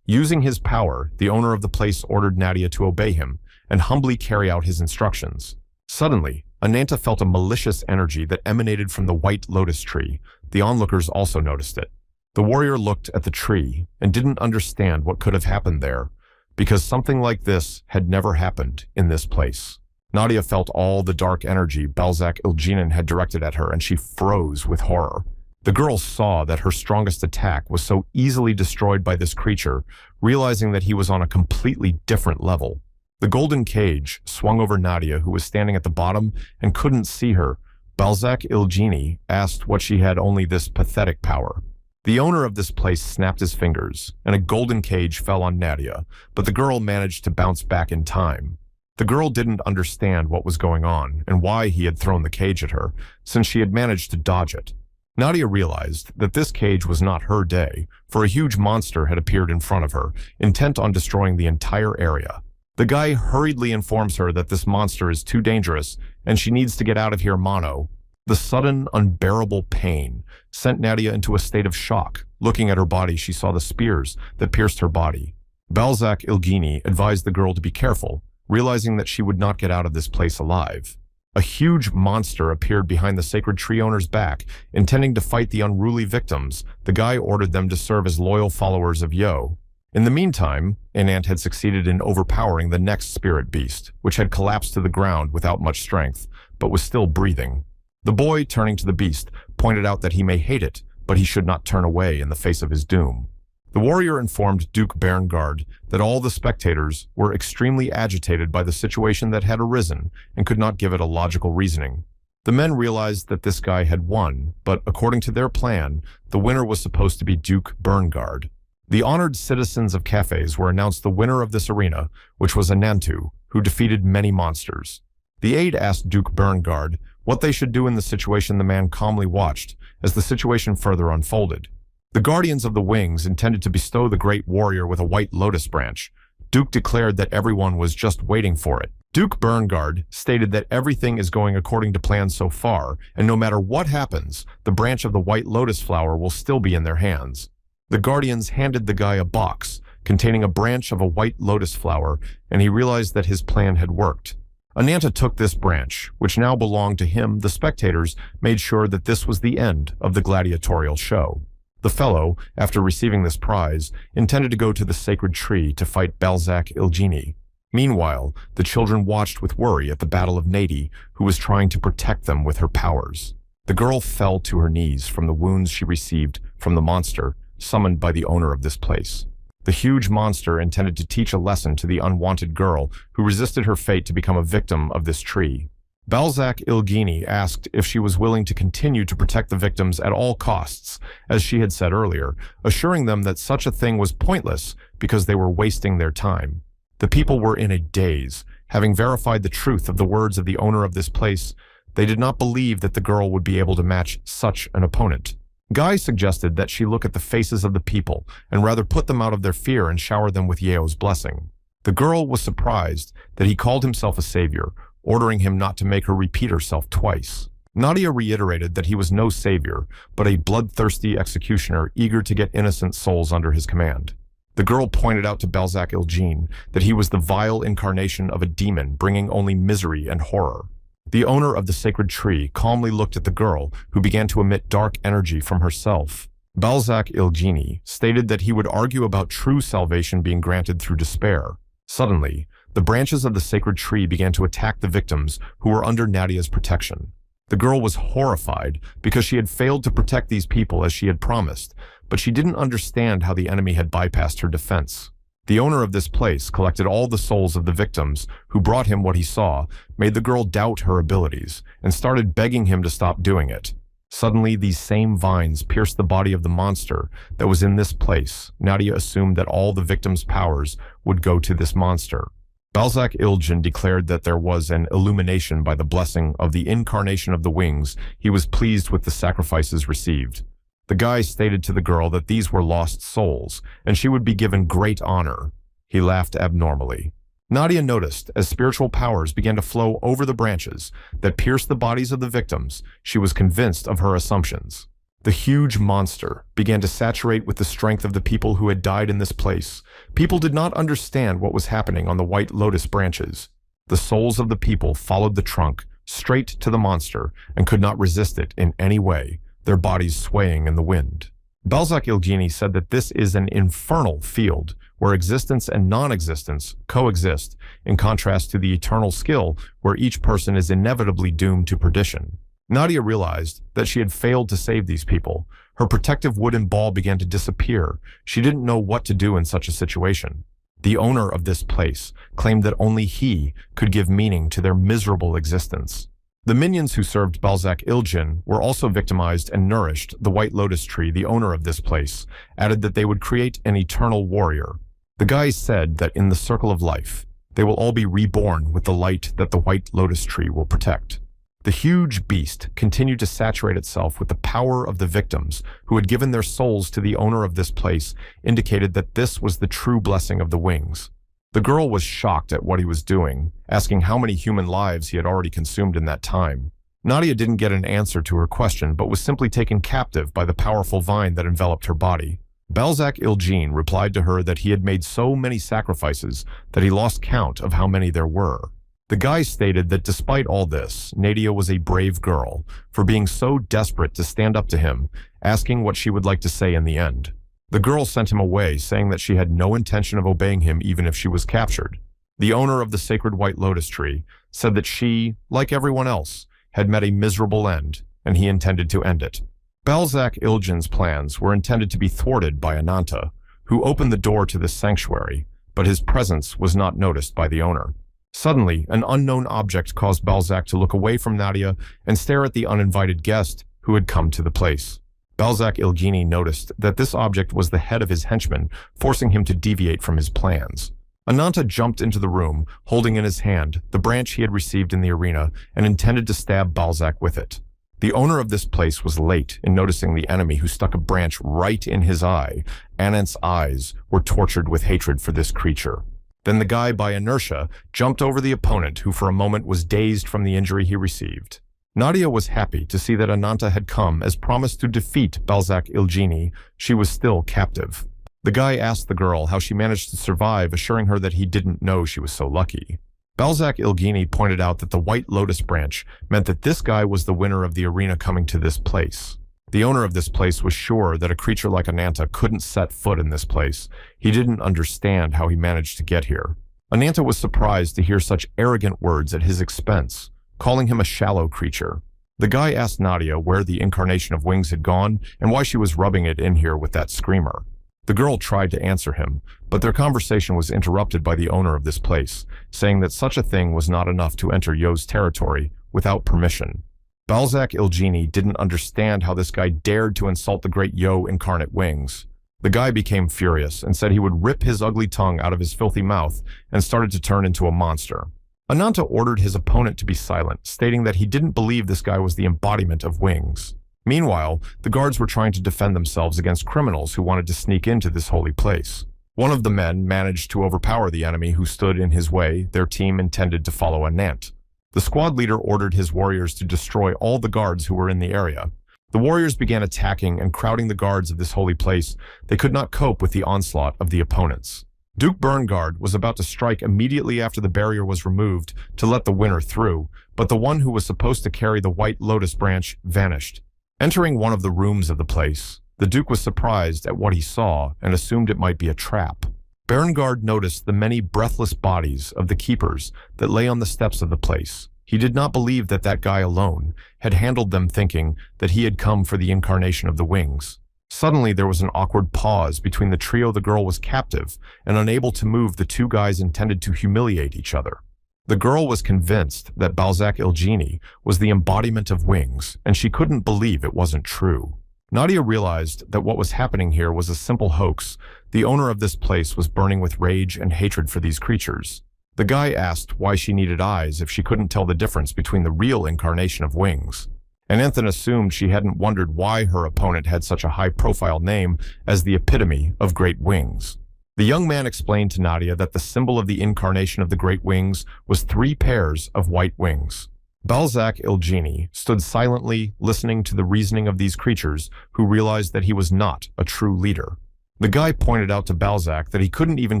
Using his power, the owner of the place ordered Nadia to obey him and humbly carry out his instructions. Suddenly, Ananta felt a malicious energy that emanated from the white lotus tree. The onlookers also noticed it. The warrior looked at the tree and didn't understand what could have happened there, because something like this had never happened in this place. Nadia felt all the dark energy Balzac Ilginin had directed at her, and she froze with horror. The girl saw that her strongest attack was so easily destroyed by this creature, realizing that he was on a completely different level. The golden cage swung over Nadia, who was standing at the bottom and couldn't see her. Balzac Ilgini asked what she had only this pathetic power. The owner of this place snapped his fingers, and a golden cage fell on Nadia, but the girl managed to bounce back in time. The girl didn't understand what was going on and why he had thrown the cage at her, since she had managed to dodge it. Nadia realized that this cage was not her day, for a huge monster had appeared in front of her, intent on destroying the entire area. The guy hurriedly informs her that this monster is too dangerous and she needs to get out of here mono. The sudden, unbearable pain sent Nadia into a state of shock. Looking at her body, she saw the spears that pierced her body. Balzac Ilgini advised the girl to be careful, realizing that she would not get out of this place alive. A huge monster appeared behind the sacred tree owner's back, intending to fight the unruly victims. The guy ordered them to serve as loyal followers of Yo. In the meantime, Anant had succeeded in overpowering the next spirit beast, which had collapsed to the ground without much strength, but was still breathing. The boy, turning to the beast, pointed out that he may hate it, but he should not turn away in the face of his doom. The warrior informed Duke Berngard that all the spectators were extremely agitated by the situation that had arisen and could not give it a logical reasoning. The men realized that this guy had won, but according to their plan, the winner was supposed to be Duke Berngard. The honored citizens of cafes were announced the winner of this arena, which was Anantu, who defeated many monsters. The aide asked Duke Berngard what they should do in the situation. The man calmly watched as the situation further unfolded. The guardians of the wings intended to bestow the great warrior with a white lotus branch. Duke declared that everyone was just waiting for it. Duke Berngard stated that everything is going according to plan so far, and no matter what happens, the branch of the white lotus flower will still be in their hands. The guardians handed the guy a box containing a branch of a white lotus flower, and he realized that his plan had worked. Ananta took this branch, which now belonged to him. The spectators made sure that this was the end of the gladiatorial show. The fellow, after receiving this prize, intended to go to the sacred tree to fight Balzac Ilgini. Meanwhile, the children watched with worry at the battle of Nadi, who was trying to protect them with her powers. The girl fell to her knees from the wounds she received from the monster summoned by the owner of this place. The huge monster intended to teach a lesson to the unwanted girl who resisted her fate to become a victim of this tree. Balzac Ilgini asked if she was willing to continue to protect the victims at all costs, as she had said earlier, assuring them that such a thing was pointless because they were wasting their time. The people were in a daze. Having verified the truth of the words of the owner of this place, they did not believe that the girl would be able to match such an opponent. Guy suggested that she look at the faces of the people and rather put them out of their fear and shower them with Yeo's blessing. The girl was surprised that he called himself a savior, ordering him not to make her repeat herself twice. Nadia reiterated that he was no savior, but a bloodthirsty executioner eager to get innocent souls under his command. The girl pointed out to Balzac Ilgin that he was the vile incarnation of a demon bringing only misery and horror. The owner of the sacred tree calmly looked at the girl, who began to emit dark energy from herself. Balzac Ilgini stated that he would argue about true salvation being granted through despair. Suddenly, the branches of the sacred tree began to attack the victims who were under Nadia's protection. The girl was horrified because she had failed to protect these people as she had promised, but she didn't understand how the enemy had bypassed her defense. The owner of this place collected all the souls of the victims who brought him what he saw, made the girl doubt her abilities, and started begging him to stop doing it. Suddenly, these same vines pierced the body of the monster that was in this place. Nadia assumed that all the victims' powers would go to this monster. Balzac Ilgin declared that there was an illumination by the blessing of the incarnation of the wings. He was pleased with the sacrifices received. The guy stated to the girl that these were lost souls, and she would be given great honor. He laughed abnormally. Nadia noticed, as spiritual powers began to flow over the branches that pierced the bodies of the victims, she was convinced of her assumptions. The huge monster began to saturate with the strength of the people who had died in this place. People did not understand what was happening on the white lotus branches. The souls of the people followed the trunk straight to the monster and could not resist it in any way, their bodies swaying in the wind. Balzac Ilgini said that this is an infernal field where existence and non-existence coexist, in contrast to the eternal skill where each person is inevitably doomed to perdition. Nadia realized that she had failed to save these people. Her protective wooden ball began to disappear. She didn't know what to do in such a situation. The owner of this place claimed that only he could give meaning to their miserable existence. The minions who served Balzac Ilgin were also victimized and nourished. The white lotus tree, the owner of this place, added that they would create an eternal warrior. The guys said that in the circle of life, they will all be reborn with the light that the white lotus tree will protect. The huge beast continued to saturate itself with the power of the victims who had given their souls to the owner of this place, indicated that this was the true blessing of the wings. The girl was shocked at what he was doing, asking how many human lives he had already consumed in that time. Nadia didn't get an answer to her question, but was simply taken captive by the powerful vine that enveloped her body. Balzac Ilgin replied to her that he had made so many sacrifices that he lost count of how many there were. The guy stated that despite all this, Nadia was a brave girl for being so desperate to stand up to him, asking what she would like to say in the end. The girl sent him away, saying that she had no intention of obeying him even if she was captured. The owner of the sacred white lotus tree said that she, like everyone else, had met a miserable end, and he intended to end it. Balzac Ilgin's plans were intended to be thwarted by Ananta, who opened the door to this sanctuary, but his presence was not noticed by the owner. Suddenly, an unknown object caused Balzac to look away from Nadia and stare at the uninvited guest who had come to the place. Balzac Ilgini noticed that this object was the head of his henchman, forcing him to deviate from his plans. Ananta jumped into the room, holding in his hand the branch he had received in the arena and intended to stab Balzac with it. The owner of this place was late in noticing the enemy who stuck a branch right in his eye. Anant's eyes were tortured with hatred for this creature. Then the guy, by inertia, jumped over the opponent, who for a moment was dazed from the injury he received. Nadia was happy to see that Ananta had come as promised to defeat Balzac Ilgini. She was still captive. The guy asked the girl how she managed to survive, assuring her that he didn't know she was so lucky. Balzac Ilgini pointed out that the white lotus branch meant that this guy was the winner of the arena coming to this place. The owner of this place was sure that a creature like Ananta couldn't set foot in this place. He didn't understand how he managed to get here. Ananta was surprised to hear such arrogant words at his expense, calling him a shallow creature. The guy asked Nadia where the incarnation of wings had gone and why she was rubbing it in here with that screamer. The girl tried to answer him, but their conversation was interrupted by the owner of this place, saying that such a thing was not enough to enter Yo's territory without permission. Balzac Ilgini didn't understand how this guy dared to insult the great Yo incarnate wings. The guy became furious and said he would rip his ugly tongue out of his filthy mouth and started to turn into a monster. Ananta ordered his opponent to be silent, stating that he didn't believe this guy was the embodiment of wings. Meanwhile, the guards were trying to defend themselves against criminals who wanted to sneak into this holy place. One of the men managed to overpower the enemy who stood in his way. Their team intended to follow Anant. The squad leader ordered his warriors to destroy all the guards who were in the area. The warriors began attacking and crowding the guards of this holy place. They could not cope with the onslaught of the opponents. Duke Burngard was about to strike immediately after the barrier was removed to let the winner through, but the one who was supposed to carry the white lotus branch vanished. Entering one of the rooms of the place, the Duke was surprised at what he saw and assumed it might be a trap. Burngard noticed the many breathless bodies of the keepers that lay on the steps of the place. He did not believe that that guy alone had handled them, thinking that he had come for the incarnation of the wings. Suddenly, there was an awkward pause between the trio. The girl was captive and unable to move. The two guys intended to humiliate each other. The girl was convinced that Balzac Ilgini was the embodiment of wings, and she couldn't believe it wasn't true. Nadia realized that what was happening here was a simple hoax. The owner of this place was burning with rage and hatred for these creatures. The guy asked why she needed eyes if she couldn't tell the difference between the real incarnation of wings. And Anthony assumed she hadn't wondered why her opponent had such a high-profile name as the epitome of great wings. The young man explained to Nadia that the symbol of the incarnation of the great wings was 3 pairs of white wings. Balzac Ilgini stood silently, listening to the reasoning of these creatures, who realized that he was not a true leader. The guy pointed out to Balzac that he couldn't even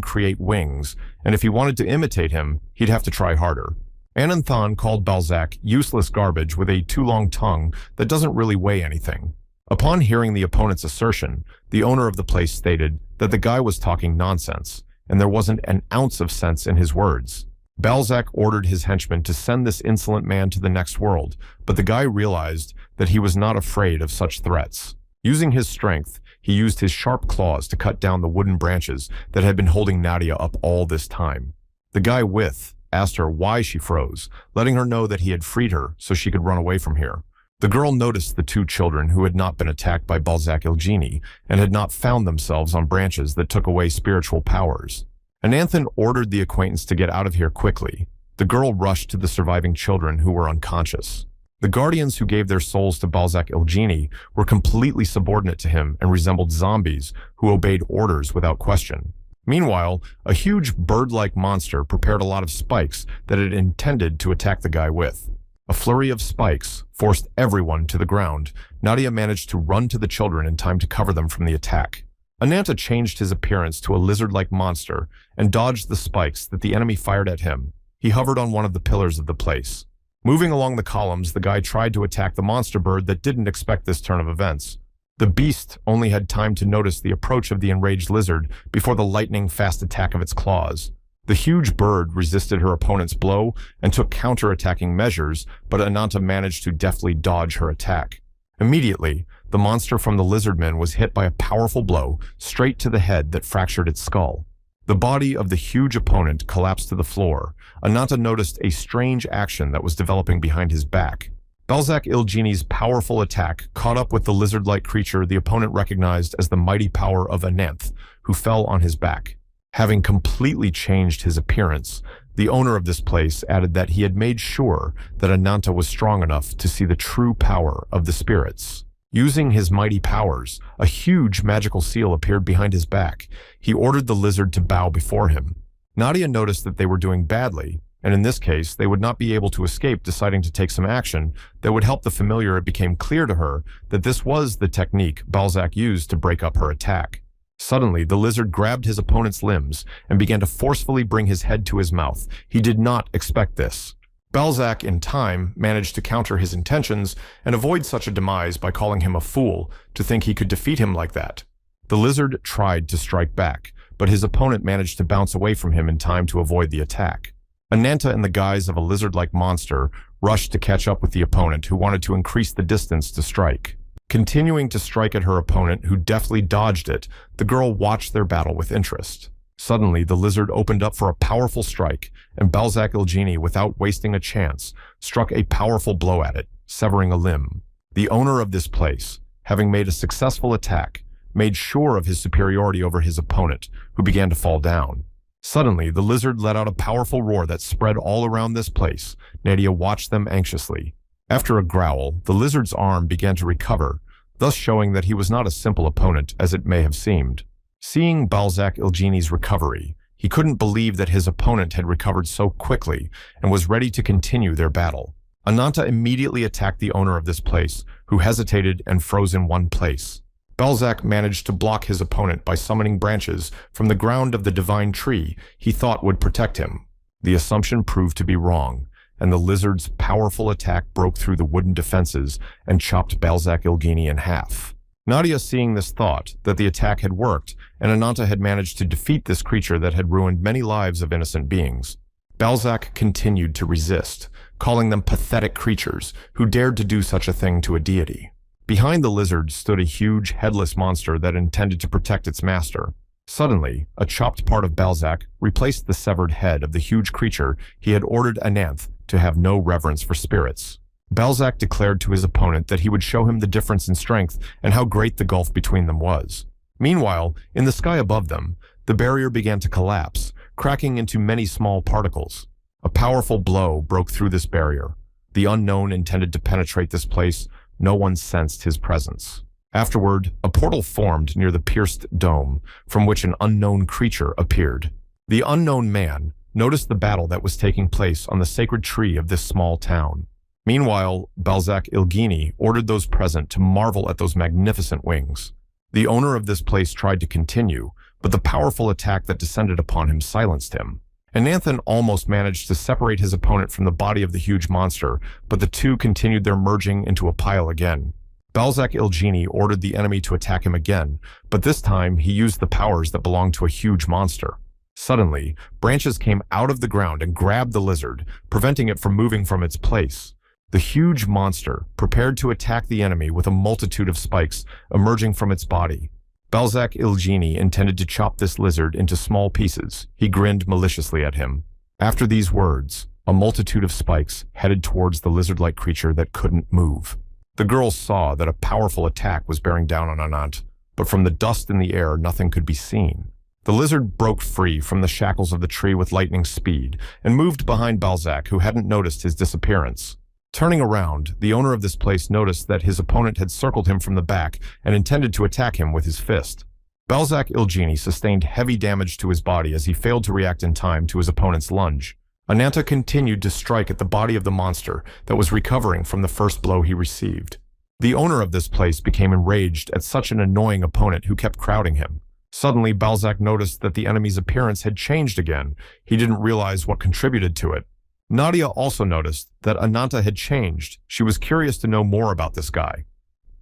create wings, and if he wanted to imitate him, he'd have to try harder. Ananthan called Balzac useless garbage with a too long tongue that doesn't really weigh anything. Upon hearing the opponent's assertion, the owner of the place stated that the guy was talking nonsense, and there wasn't an ounce of sense in his words. Balzac ordered his henchmen to send this insolent man to the next world, but the guy realized that he was not afraid of such threats. Using his strength, he used his sharp claws to cut down the wooden branches that had been holding Nadia up all this time. The guy asked her why she froze, letting her know that he had freed her so she could run away from here. The girl noticed the 2 children who had not been attacked by Balzac Ilgini and had not found themselves on branches that took away spiritual powers. Ananthan ordered the acquaintance to get out of here quickly. The girl rushed to the surviving children who were unconscious. The guardians who gave their souls to Balzac Ilgini were completely subordinate to him and resembled zombies who obeyed orders without question. Meanwhile, a huge bird-like monster prepared a lot of spikes that it intended to attack the guy with. A flurry of spikes forced everyone to the ground. Nadia managed to run to the children in time to cover them from the attack. Ananta changed his appearance to a lizard-like monster and dodged the spikes that the enemy fired at him. He hovered on one of the pillars of the place. Moving along the columns, the guy tried to attack the monster bird that didn't expect this turn of events. The beast only had time to notice the approach of the enraged lizard before the lightning-fast attack of its claws. The huge bird resisted her opponent's blow and took counter-attacking measures, but Ananta managed to deftly dodge her attack. Immediately, the monster from the lizardmen was hit by a powerful blow straight to the head that fractured its skull. The body of the huge opponent collapsed to the floor. Ananta noticed a strange action that was developing behind his back. Balzac Ilgini's powerful attack caught up with the lizard-like creature the opponent recognized as the mighty power of Ananth, who fell on his back. Having completely changed his appearance, the owner of this place added that he had made sure that Ananta was strong enough to see the true power of the spirits. Using his mighty powers, a huge magical seal appeared behind his back. He ordered the lizard to bow before him. Nadia noticed that they were doing badly, and in this case, they would not be able to escape. Deciding to take some action that would help the familiar, it became clear to her that this was the technique Balzac used to break up her attack. Suddenly, the lizard grabbed his opponent's limbs and began to forcefully bring his head to his mouth. He did not expect this. Balzac, in time, managed to counter his intentions and avoid such a demise by calling him a fool to think he could defeat him like that. The lizard tried to strike back, but his opponent managed to bounce away from him in time to avoid the attack. Ananta, in the guise of a lizard-like monster, rushed to catch up with the opponent, who wanted to increase the distance to strike. Continuing to strike at her opponent, who deftly dodged it, the girl watched their battle with interest. Suddenly, the lizard opened up for a powerful strike, and Balzac Ilgini, without wasting a chance, struck a powerful blow at it, severing a limb. The owner of this place, having made a successful attack, made sure of his superiority over his opponent, who began to fall down. Suddenly, the lizard let out a powerful roar that spread all around this place. Nadia watched them anxiously. After a growl, the lizard's arm began to recover, thus showing that he was not a simple opponent as it may have seemed. Seeing Balzac Ilgini's recovery, he couldn't believe that his opponent had recovered so quickly and was ready to continue their battle. Ananta immediately attacked the owner of this place, who hesitated and froze in one place. Balzac managed to block his opponent by summoning branches from the ground of the divine tree he thought would protect him. The assumption proved to be wrong, and the lizard's powerful attack broke through the wooden defenses and chopped Balzac Ilgini in half. Nadia, seeing this, thought that the attack had worked, and Ananta had managed to defeat this creature that had ruined many lives of innocent beings. Balzac continued to resist, calling them pathetic creatures who dared to do such a thing to a deity. Behind the lizard stood a huge, headless monster that intended to protect its master. Suddenly, a chopped part of Balzac replaced the severed head of the huge creature he had ordered Ananth to have no reverence for spirits. Balzac declared to his opponent that he would show him the difference in strength and how great the gulf between them was. Meanwhile, in the sky above them, the barrier began to collapse, cracking into many small particles. A powerful blow broke through this barrier. The unknown intended to penetrate this place. No one sensed his presence. Afterward, a portal formed near the pierced dome, from which an unknown creature appeared. The unknown man noticed the battle that was taking place on the sacred tree of this small town. Meanwhile, Balzac Ilgini ordered those present to marvel at those magnificent wings. The owner of this place tried to continue, but the powerful attack that descended upon him silenced him. Ananthan almost managed to separate his opponent from the body of the huge monster, but the two continued their merging into a pile again. Balzac Ilgini ordered the enemy to attack him again, but this time he used the powers that belonged to a huge monster. Suddenly, branches came out of the ground and grabbed the lizard, preventing it from moving from its place. The huge monster prepared to attack the enemy with a multitude of spikes emerging from its body. Balzac Ilgini intended to chop this lizard into small pieces. He grinned maliciously at him. After these words, a multitude of spikes headed towards the lizard-like creature that couldn't move. The girls saw that a powerful attack was bearing down on Anant, but from the dust in the air, nothing could be seen. The lizard broke free from the shackles of the tree with lightning speed and moved behind Balzac, who hadn't noticed his disappearance. Turning around, the owner of this place noticed that his opponent had circled him from the back and intended to attack him with his fist. Balzac Ilgini sustained heavy damage to his body as he failed to react in time to his opponent's lunge. Ananta continued to strike at the body of the monster that was recovering from the first blow he received. The owner of this place became enraged at such an annoying opponent who kept crowding him. Suddenly, Balzac noticed that the enemy's appearance had changed again. He didn't realize what contributed to it. Nadia also noticed that Ananta had changed. She was curious to know more about this guy.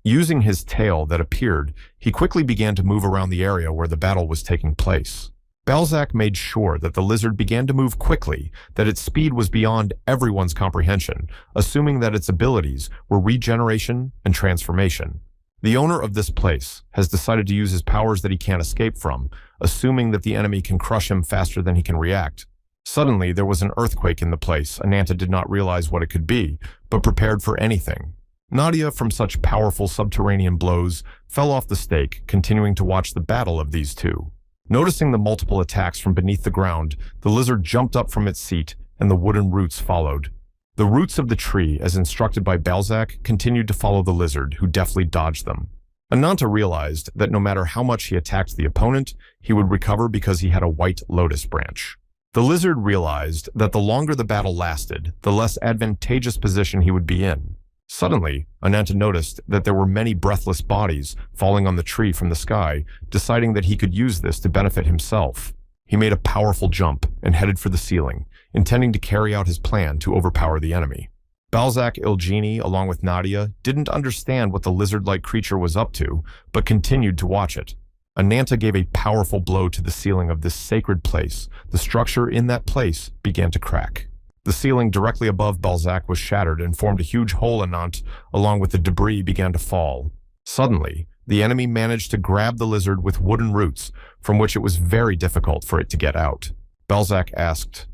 Using his tail that appeared, he quickly began to move around the area where the battle was taking place. Balzac made sure that the lizard began to move quickly, that its speed was beyond everyone's comprehension, assuming that its abilities were regeneration and transformation. The owner of this place has decided to use his powers that he can't escape from, assuming that the enemy can crush him faster than he can react. Suddenly, there was an earthquake in the place. Ananta did not realize what it could be, but prepared for anything. Nadia, from such powerful subterranean blows, fell off the stake, continuing to watch the battle of these two. Noticing the multiple attacks from beneath the ground, the lizard jumped up from its seat, and the wooden roots followed. The roots of the tree, as instructed by Balzac, continued to follow the lizard, who deftly dodged them. Ananta realized that no matter how much he attacked the opponent, he would recover because he had a white lotus branch. The lizard realized that the longer the battle lasted, the less advantageous position he would be in. Suddenly, Ananta noticed that there were many breathless bodies falling on the tree from the sky, deciding that he could use this to benefit himself. He made a powerful jump and headed for the ceiling, intending to carry out his plan to overpower the enemy. Balzac Ilgini, along with Nadia, didn't understand what the lizard-like creature was up to, but continued to watch it. Ananta gave a powerful blow to the ceiling of this sacred place. The structure in that place began to crack. The ceiling directly above Balzac was shattered and formed a huge hole in Nantes, along with the debris began to fall. Suddenly, the enemy managed to grab the lizard with wooden roots, from which it was very difficult for it to get out. Balzac asked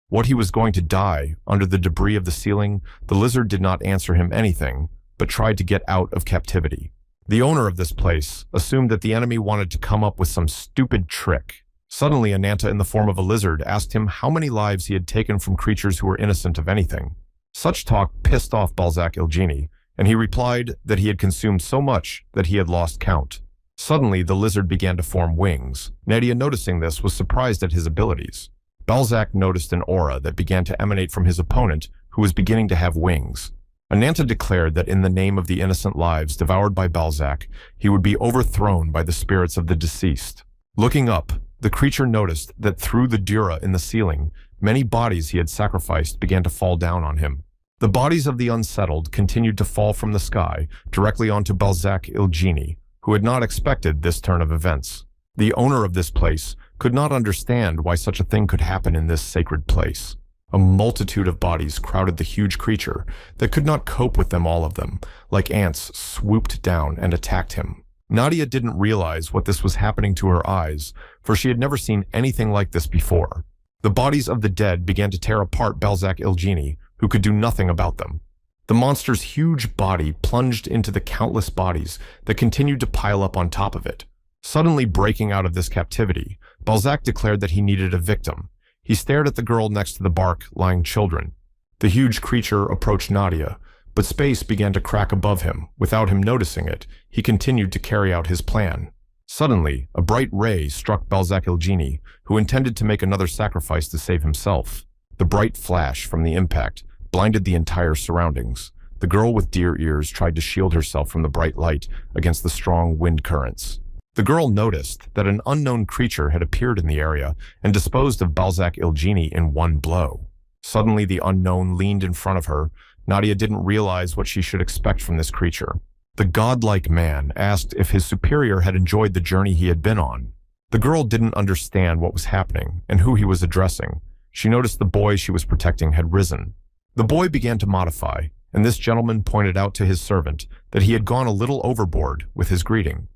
what he was going to die under the debris of the ceiling. The lizard did not answer him anything, but tried to get out of captivity. The owner of this place assumed that the enemy wanted to come up with some stupid trick. Suddenly, Ananta, in the form of a lizard, asked him how many lives he had taken from creatures who were innocent of anything. Such talk pissed off Balzac Ilgini, and he replied that he had consumed so much that he had lost count. Suddenly, the lizard began to form wings. Nadia, noticing this, was surprised at his abilities. Balzac noticed an aura that began to emanate from his opponent, who was beginning to have wings. Ananta declared that in the name of the innocent lives devoured by Balzac, he would be overthrown by the spirits of the deceased. Looking up, the creature noticed that through the dura in the ceiling, many bodies he had sacrificed began to fall down on him. The bodies of the unsettled continued to fall from the sky directly onto Balzac Ilgini, who had not expected this turn of events. The owner of this place could not understand why such a thing could happen in this sacred place. A multitude of bodies crowded the huge creature that could not cope with them, all of them, like ants, swooped down and attacked him. Nadia didn't realize what this was happening to her eyes, for she had never seen anything like this before. The bodies of the dead began to tear apart Balzac Ilgini, who could do nothing about them. The monster's huge body plunged into the countless bodies that continued to pile up on top of it. Suddenly breaking out of this captivity, Balzac declared that he needed a victim. He stared at the girl next to the bark-lying children. The huge creature approached Nadia, but space began to crack above him. Without him noticing it, he continued to carry out his plan. Suddenly, a bright ray struck Balzac Ilgini, who intended to make another sacrifice to save himself. The bright flash from the impact blinded the entire surroundings. The girl with deer ears tried to shield herself from the bright light against the strong wind currents. The girl noticed that an unknown creature had appeared in the area and disposed of Balzac Ilgini in one blow. Suddenly, the unknown leaned in front of her. Nadia didn't realize what she should expect from this creature. The godlike man asked if his superior had enjoyed the journey he had been on. The girl didn't understand what was happening and who he was addressing. She noticed the boy she was protecting had risen. The boy began to modify, and this gentleman pointed out to his servant that he had gone a little overboard with his greeting.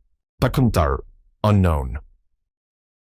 Takuntar, unknown.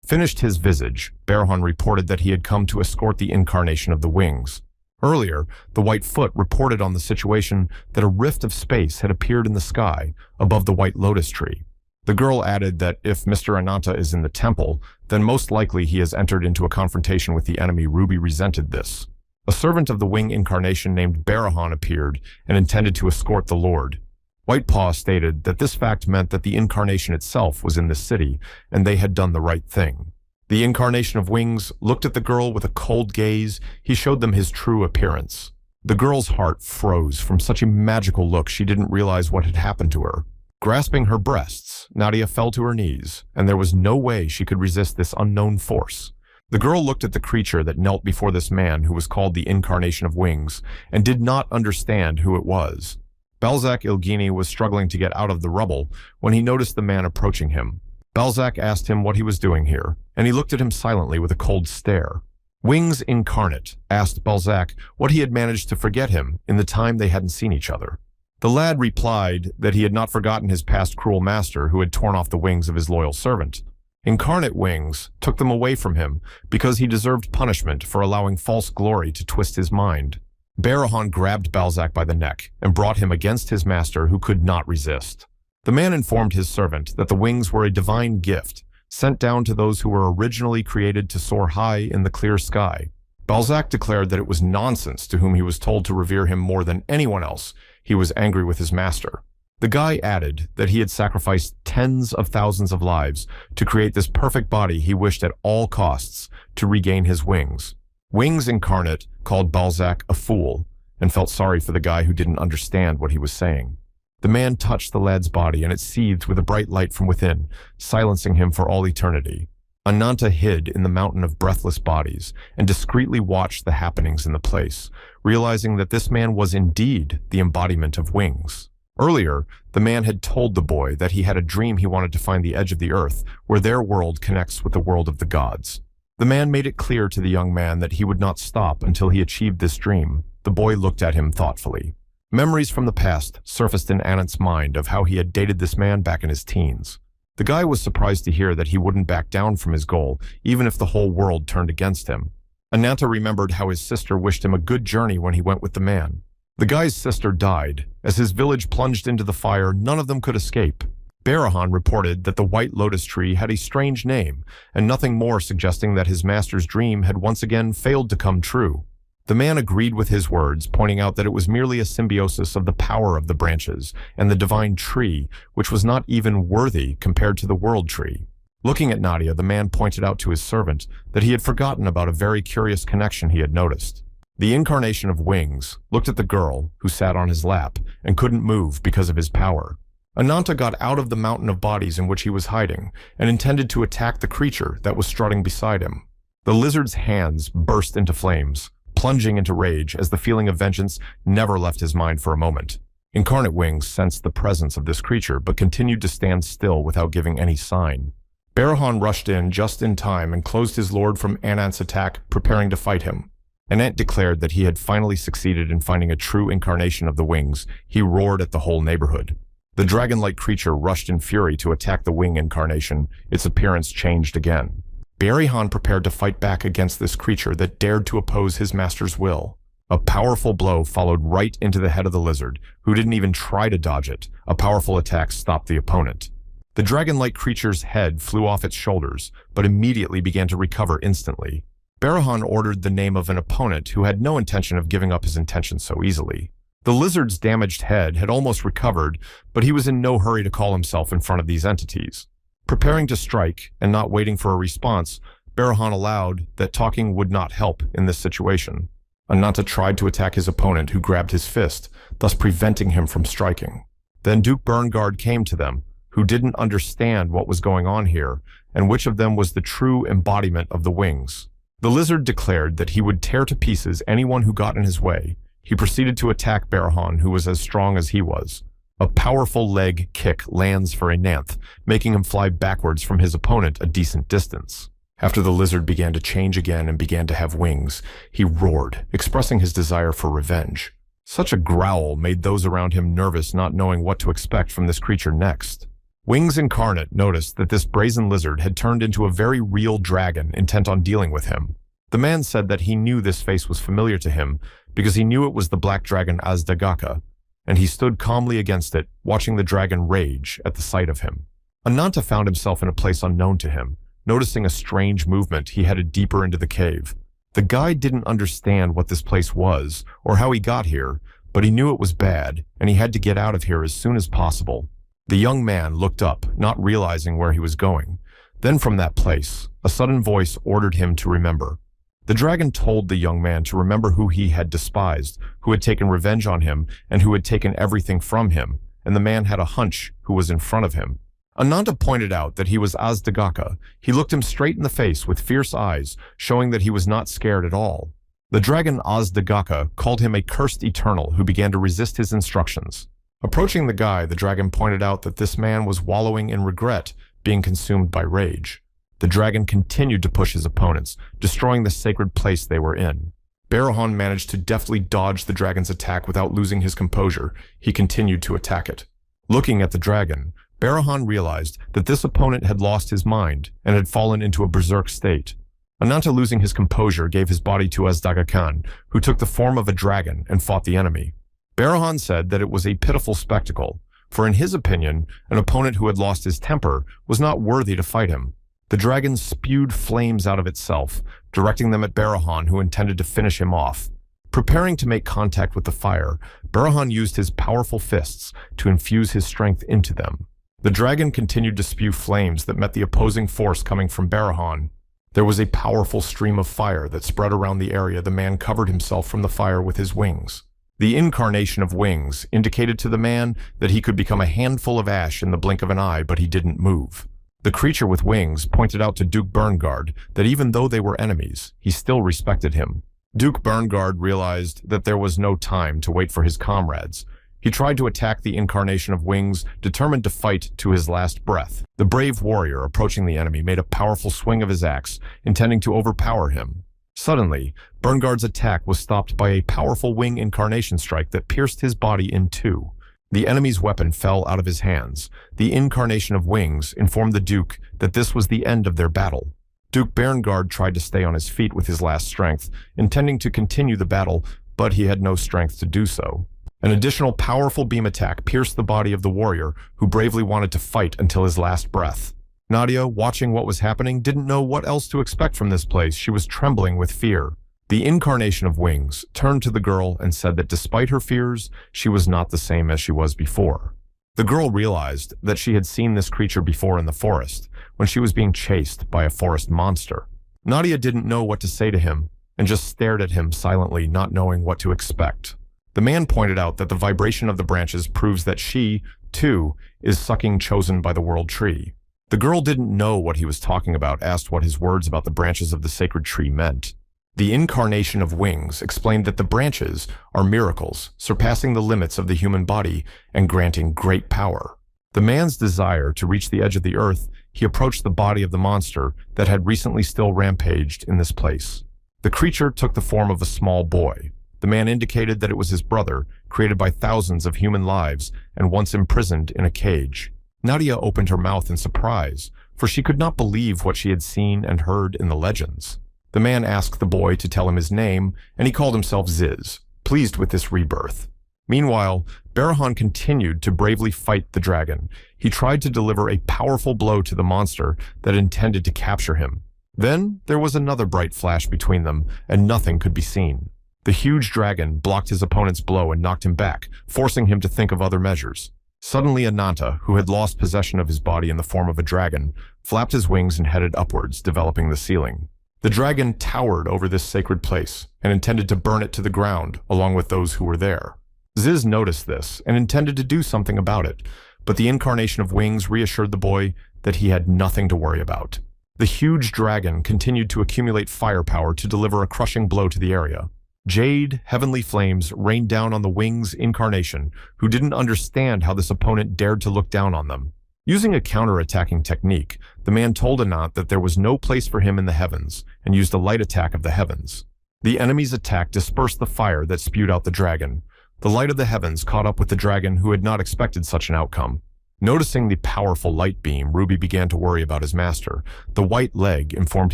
Finished his visage, Berhan reported that he had come to escort the incarnation of the wings. Earlier, the White Foot reported on the situation that a rift of space had appeared in the sky above the white lotus tree. The girl added that if Mr. Ananta is in the temple, then most likely he has entered into a confrontation with the enemy. Ruby resented this. A servant of the wing incarnation named Barahan appeared and intended to escort the Lord. Whitepaw stated that this fact meant that the incarnation itself was in the city, and they had done the right thing. The incarnation of wings looked at the girl with a cold gaze. He showed them his true appearance. The girl's heart froze from such a magical look she didn't realize what had happened to her. Grasping her breasts, Nadia fell to her knees, and there was no way she could resist this unknown force. The girl looked at the creature that knelt before this man who was called the incarnation of wings, and did not understand who it was. Balzac Ilgini was struggling to get out of the rubble when he noticed the man approaching him. Balzac asked him what he was doing here, and he looked at him silently with a cold stare. Wings Incarnate asked Balzac what he had managed to forget him in the time they hadn't seen each other. The lad replied that he had not forgotten his past cruel master who had torn off the wings of his loyal servant. Incarnate Wings took them away from him because he deserved punishment for allowing false glory to twist his mind. Barahan grabbed Balzac by the neck and brought him against his master, who could not resist. The man informed his servant that the wings were a divine gift sent down to those who were originally created to soar high in the clear sky. Balzac declared that it was nonsense to whom he was told to revere him more than anyone else. He was angry with his master. The guy added that he had sacrificed tens of thousands of lives to create this perfect body he wished at all costs to regain his wings. Wings Incarnate called Balzac a fool and felt sorry for the guy who didn't understand what he was saying. The man touched the lad's body, and it seethed with a bright light from within, silencing him for all eternity. Ananta hid in the mountain of breathless bodies and discreetly watched the happenings in the place, realizing that this man was indeed the embodiment of wings. Earlier, the man had told the boy that he had a dream he wanted to find the edge of the earth, where their world connects with the world of the gods. The man made it clear to the young man that he would not stop until he achieved this dream. The boy looked at him thoughtfully. Memories from the past surfaced in Anant's mind of how he had dated this man back in his teens. The guy was surprised to hear that he wouldn't back down from his goal, even if the whole world turned against him. Ananta remembered how his sister wished him a good journey when he went with the man. The guy's sister died. As his village plunged into the fire, none of them could escape. Barahan reported that the White Lotus Tree had a strange name, and nothing more suggesting that his master's dream had once again failed to come true. The man agreed with his words, pointing out that it was merely a symbiosis of the power of the branches and the divine tree, which was not even worthy compared to the world tree. Looking at Nadia, the man pointed out to his servant that he had forgotten about a very curious connection he had noticed. The incarnation of Wings looked at the girl, who sat on his lap, and couldn't move because of his power. Ananta got out of the mountain of bodies in which he was hiding, and intended to attack the creature that was strutting beside him. The lizard's hands burst into flames, plunging into rage as the feeling of vengeance never left his mind for a moment. Incarnate Wings sensed the presence of this creature, but continued to stand still without giving any sign. Barahan rushed in just in time and closed his lord from Anant's attack, preparing to fight him. Anant declared that he had finally succeeded in finding a true incarnation of the Wings. He roared at the whole neighborhood. The dragon-like creature rushed in fury to attack the Wing incarnation. Its appearance changed again. Barahan prepared to fight back against this creature that dared to oppose his master's will. A powerful blow followed right into the head of the lizard, who didn't even try to dodge it. A powerful attack stopped the opponent. The dragon-like creature's head flew off its shoulders, but immediately began to recover instantly. Barahan ordered the name of an opponent who had no intention of giving up his intention so easily. The lizard's damaged head had almost recovered, but he was in no hurry to call himself in front of these entities. Preparing to strike and not waiting for a response, Barahan allowed that talking would not help in this situation. Ananta tried to attack his opponent, who grabbed his fist, thus preventing him from striking. Then Duke Burnguard came to them, who didn't understand what was going on here, and which of them was the true embodiment of the Wings. The lizard declared that he would tear to pieces anyone who got in his way. He proceeded to attack Barahan, who was as strong as he was. A powerful leg kick lands for a Nanth, making him fly backwards from his opponent a decent distance. After the lizard began to change again and began to have wings, he roared, expressing his desire for revenge. Such a growl made those around him nervous, not knowing what to expect from this creature next. Wings Incarnate noticed that this brazen lizard had turned into a very real dragon intent on dealing with him. The man said that he knew this face was familiar to him because he knew it was the black dragon Azdagaka, and he stood calmly against it, watching the dragon rage at the sight of him. Ananta found himself in a place unknown to him. Noticing a strange movement, he headed deeper into the cave. The guide didn't understand what this place was or how he got here, but he knew it was bad, and he had to get out of here as soon as possible. The young man looked up, not realizing where he was going. Then from that place, a sudden voice ordered him to remember. The dragon told the young man to remember who he had despised, who had taken revenge on him, and who had taken everything from him, and the man had a hunch who was in front of him. Ananta pointed out that he was Azdagaka. He looked him straight in the face with fierce eyes, showing that he was not scared at all. The dragon Azdagaka called him a cursed eternal who began to resist his instructions. Approaching the guy, the dragon pointed out that this man was wallowing in regret, being consumed by rage. The dragon continued to push his opponents, destroying the sacred place they were in. Barahan managed to deftly dodge the dragon's attack without losing his composure. He continued to attack it. Looking at the dragon, Barahan realized that this opponent had lost his mind and had fallen into a berserk state. Ananta, losing his composure, gave his body to Azdagakan, who took the form of a dragon and fought the enemy. Barahan said that it was a pitiful spectacle, for in his opinion, an opponent who had lost his temper was not worthy to fight him. The dragon spewed flames out of itself, directing them at Barahan, who intended to finish him off. Preparing to make contact with the fire, Barahan used his powerful fists to infuse his strength into them. The dragon continued to spew flames that met the opposing force coming from Barahan. There was a powerful stream of fire that spread around the area. The man covered himself from the fire with his wings. The incarnation of wings indicated to the man that he could become a handful of ash in the blink of an eye, but he didn't move. The creature with wings pointed out to Duke Burngard that even though they were enemies, he still respected him. Duke Burngard realized that there was no time to wait for his comrades. He tried to attack the incarnation of wings, determined to fight to his last breath. The brave warrior approaching the enemy made a powerful swing of his axe, intending to overpower him. Suddenly, Burngard's attack was stopped by a powerful wing incarnation strike that pierced his body in two. The enemy's weapon fell out of his hands. The incarnation of wings informed the Duke that this was the end of their battle. Duke Burngard tried to stay on his feet with his last strength, intending to continue the battle, but he had no strength to do so. An additional powerful beam attack pierced the body of the warrior, who bravely wanted to fight until his last breath. Nadia, watching what was happening, didn't know what else to expect from this place. She was trembling with fear. The incarnation of wings turned to the girl and said that despite her fears, she was not the same as she was before. The girl realized that she had seen this creature before in the forest, when she was being chased by a forest monster. Nadia didn't know what to say to him, and just stared at him silently, not knowing what to expect. The man pointed out that the vibration of the branches proves that she, too, is sucking chosen by the world tree. The girl didn't know what he was talking about, asked what his words about the branches of the sacred tree meant. The incarnation of wings explained that the branches are miracles, surpassing the limits of the human body and granting great power. The man's desire to reach the edge of the earth, he approached the body of the monster that had recently still rampaged in this place. The creature took the form of a small boy. The man indicated that it was his brother, created by thousands of human lives and once imprisoned in a cage. Nadia opened her mouth in surprise, for she could not believe what she had seen and heard in the legends. The man asked the boy to tell him his name, and he called himself Ziz, pleased with this rebirth. Meanwhile, Barahan continued to bravely fight the dragon. He tried to deliver a powerful blow to the monster that intended to capture him. Then there was another bright flash between them, and nothing could be seen. The huge dragon blocked his opponent's blow and knocked him back, forcing him to think of other measures. Suddenly Ananta, who had lost possession of his body in the form of a dragon, flapped his wings and headed upwards, developing the ceiling. The dragon towered over this sacred place and intended to burn it to the ground, along with those who were there. Ziz noticed this and intended to do something about it, but the incarnation of wings reassured the boy that he had nothing to worry about. The huge dragon continued to accumulate firepower to deliver a crushing blow to the area. Jade, heavenly flames rained down on the wings incarnation, who didn't understand how this opponent dared to look down on them. Using a counter-attacking technique, the man told Anant that there was no place for him in the heavens, and used a light attack of the heavens. The enemy's attack dispersed the fire that spewed out the dragon. The light of the heavens caught up with the dragon, who had not expected such an outcome. Noticing the powerful light beam, Ruby began to worry about his master. The white leg informed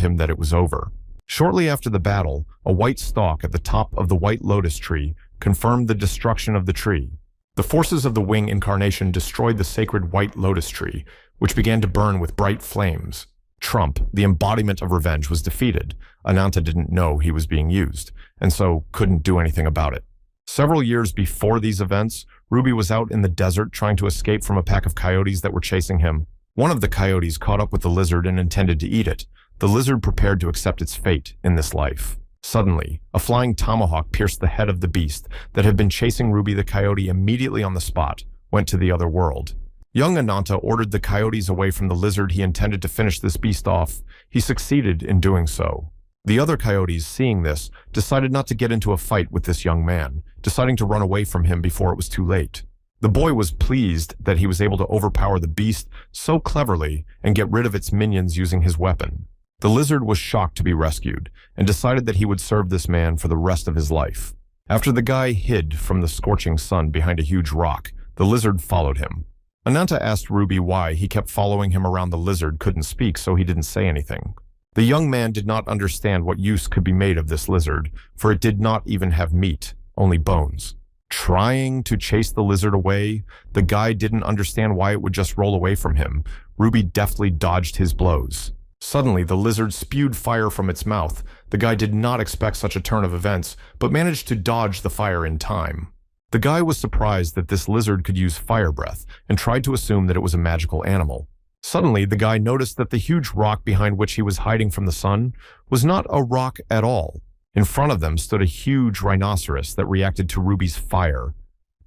him that it was over. Shortly after the battle, a white stalk at the top of the white lotus tree confirmed the destruction of the tree. The forces of the wing incarnation destroyed the sacred white lotus tree, which began to burn with bright flames. Trump, the embodiment of revenge, was defeated. Ananta didn't know he was being used, and so couldn't do anything about it. Several years before these events, Ruby was out in the desert trying to escape from a pack of coyotes that were chasing him. One of the coyotes caught up with the lizard and intended to eat it. The lizard prepared to accept its fate in this life. Suddenly, a flying tomahawk pierced the head of the beast that had been chasing Ruby. The coyote immediately on the spot went to the other world. Young Ananta ordered the coyotes away from the lizard. He intended to finish this beast off. He succeeded in doing so. The other coyotes, seeing this, decided not to get into a fight with this young man, deciding to run away from him before it was too late. The boy was pleased that he was able to overpower the beast so cleverly and get rid of its minions using his weapon. The lizard was shocked to be rescued and decided that he would serve this man for the rest of his life. After the guy hid from the scorching sun behind a huge rock, the lizard followed him. Ananta asked Ruby why he kept following him around. The lizard couldn't speak, so he didn't say anything. The young man did not understand what use could be made of this lizard, for it did not even have meat, only bones. Trying to chase the lizard away, the guy didn't understand why it would just roll away from him. Ruby deftly dodged his blows. Suddenly, the lizard spewed fire from its mouth. The guy did not expect such a turn of events, but managed to dodge the fire in time. The guy was surprised that this lizard could use fire breath and tried to assume that it was a magical animal. Suddenly, the guy noticed that the huge rock behind which he was hiding from the sun was not a rock at all. In front of them stood a huge rhinoceros that reacted to Ruby's fire.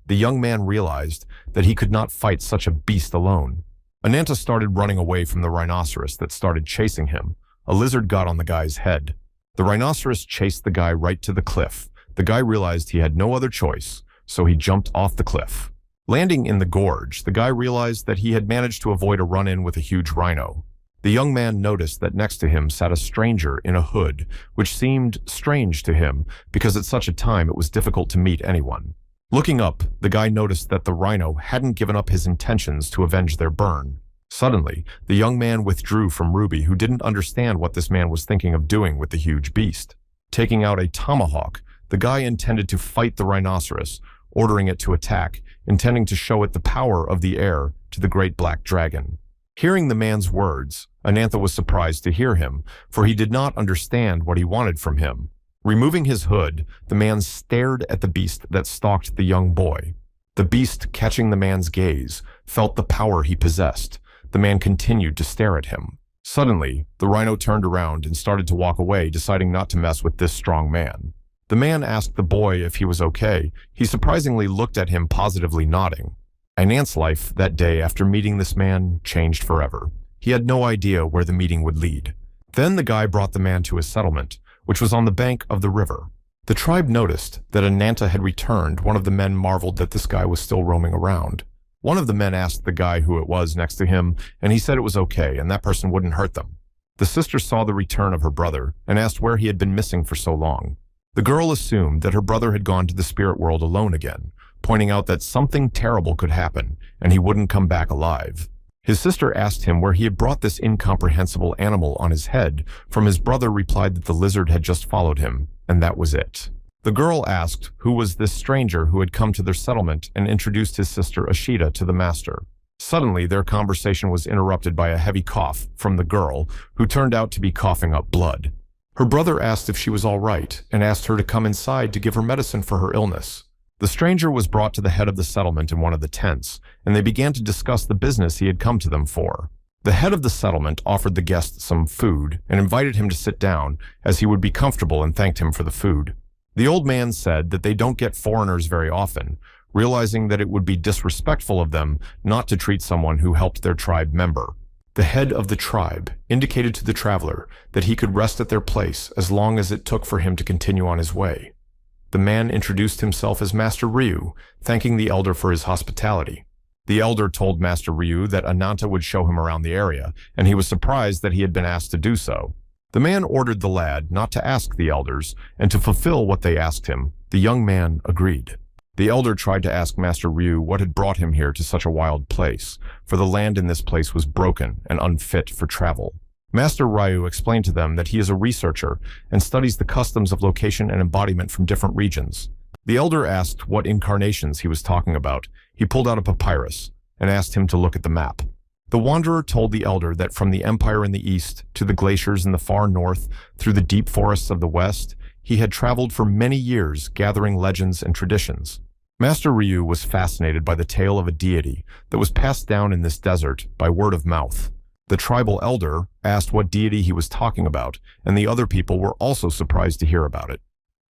The young man realized that he could not fight such a beast alone. Ananta started running away from the rhinoceros that started chasing him. A lizard got on the guy's head. The rhinoceros chased the guy right to the cliff. The guy realized he had no other choice, so he jumped off the cliff. Landing in the gorge, the guy realized that he had managed to avoid a run-in with a huge rhino. The young man noticed that next to him sat a stranger in a hood, which seemed strange to him because at such a time it was difficult to meet anyone. Looking up, the guy noticed that the rhino hadn't given up his intentions to avenge their burn. Suddenly, the young man withdrew from Ruby, who didn't understand what this man was thinking of doing with the huge beast. Taking out a tomahawk, the guy intended to fight the rhinoceros, ordering it to attack, intending to show it the power of the air to the great black dragon. Hearing the man's words, Anantha was surprised to hear him, for he did not understand what he wanted from him. Removing his hood, the man stared at the beast that stalked the young boy. The beast, catching the man's gaze, felt the power he possessed. The man continued to stare at him. Suddenly, the rhino turned around and started to walk away, deciding not to mess with this strong man. The man asked the boy if he was okay. He surprisingly looked at him, positively nodding. Anant's life that day after meeting this man changed forever. He had no idea where the meeting would lead. Then the guy brought the man to his settlement, which was on the bank of the river. The tribe noticed that Anantha had returned. One of the men marveled that this guy was still roaming around. One of the men asked the guy who it was next to him, and he said it was okay and that person wouldn't hurt them. The sister saw the return of her brother and asked where he had been missing for so long. The girl assumed that her brother had gone to the spirit world alone again, pointing out that something terrible could happen and he wouldn't come back alive. His sister asked him where he had brought this incomprehensible animal on his head. From his brother replied that the lizard had just followed him, and that was it. The girl asked who was this stranger who had come to their settlement and introduced his sister Ashita to the master. Suddenly, their conversation was interrupted by a heavy cough from the girl, who turned out to be coughing up blood. Her brother asked if she was all right and asked her to come inside to give her medicine for her illness. The stranger was brought to the head of the settlement in one of the tents, and they began to discuss the business he had come to them for. The head of the settlement offered the guest some food and invited him to sit down, as he would be comfortable, and thanked him for the food. The old man said that they don't get foreigners very often, realizing that it would be disrespectful of them not to treat someone who helped their tribe member. The head of the tribe indicated to the traveler that he could rest at their place as long as it took for him to continue on his way. The man introduced himself as Master Ryu, thanking the elder for his hospitality. The elder told Master Ryu that Anantha would show him around the area, and he was surprised that he had been asked to do so. The man ordered the lad not to ask the elders and to fulfill what they asked him. The young man agreed. The elder tried to ask Master Ryu what had brought him here to such a wild place, for the land in this place was broken and unfit for travel. Master Ryu explained to them that he is a researcher and studies the customs of location and embodiment from different regions. The elder asked what incarnations he was talking about. He pulled out a papyrus and asked him to look at the map. The wanderer told the elder that from the empire in the east to the glaciers in the far north, through the deep forests of the west, he had traveled for many years gathering legends and traditions. Master Ryu was fascinated by the tale of a deity that was passed down in this desert by word of mouth. The tribal elder asked what deity he was talking about, and the other people were also surprised to hear about it.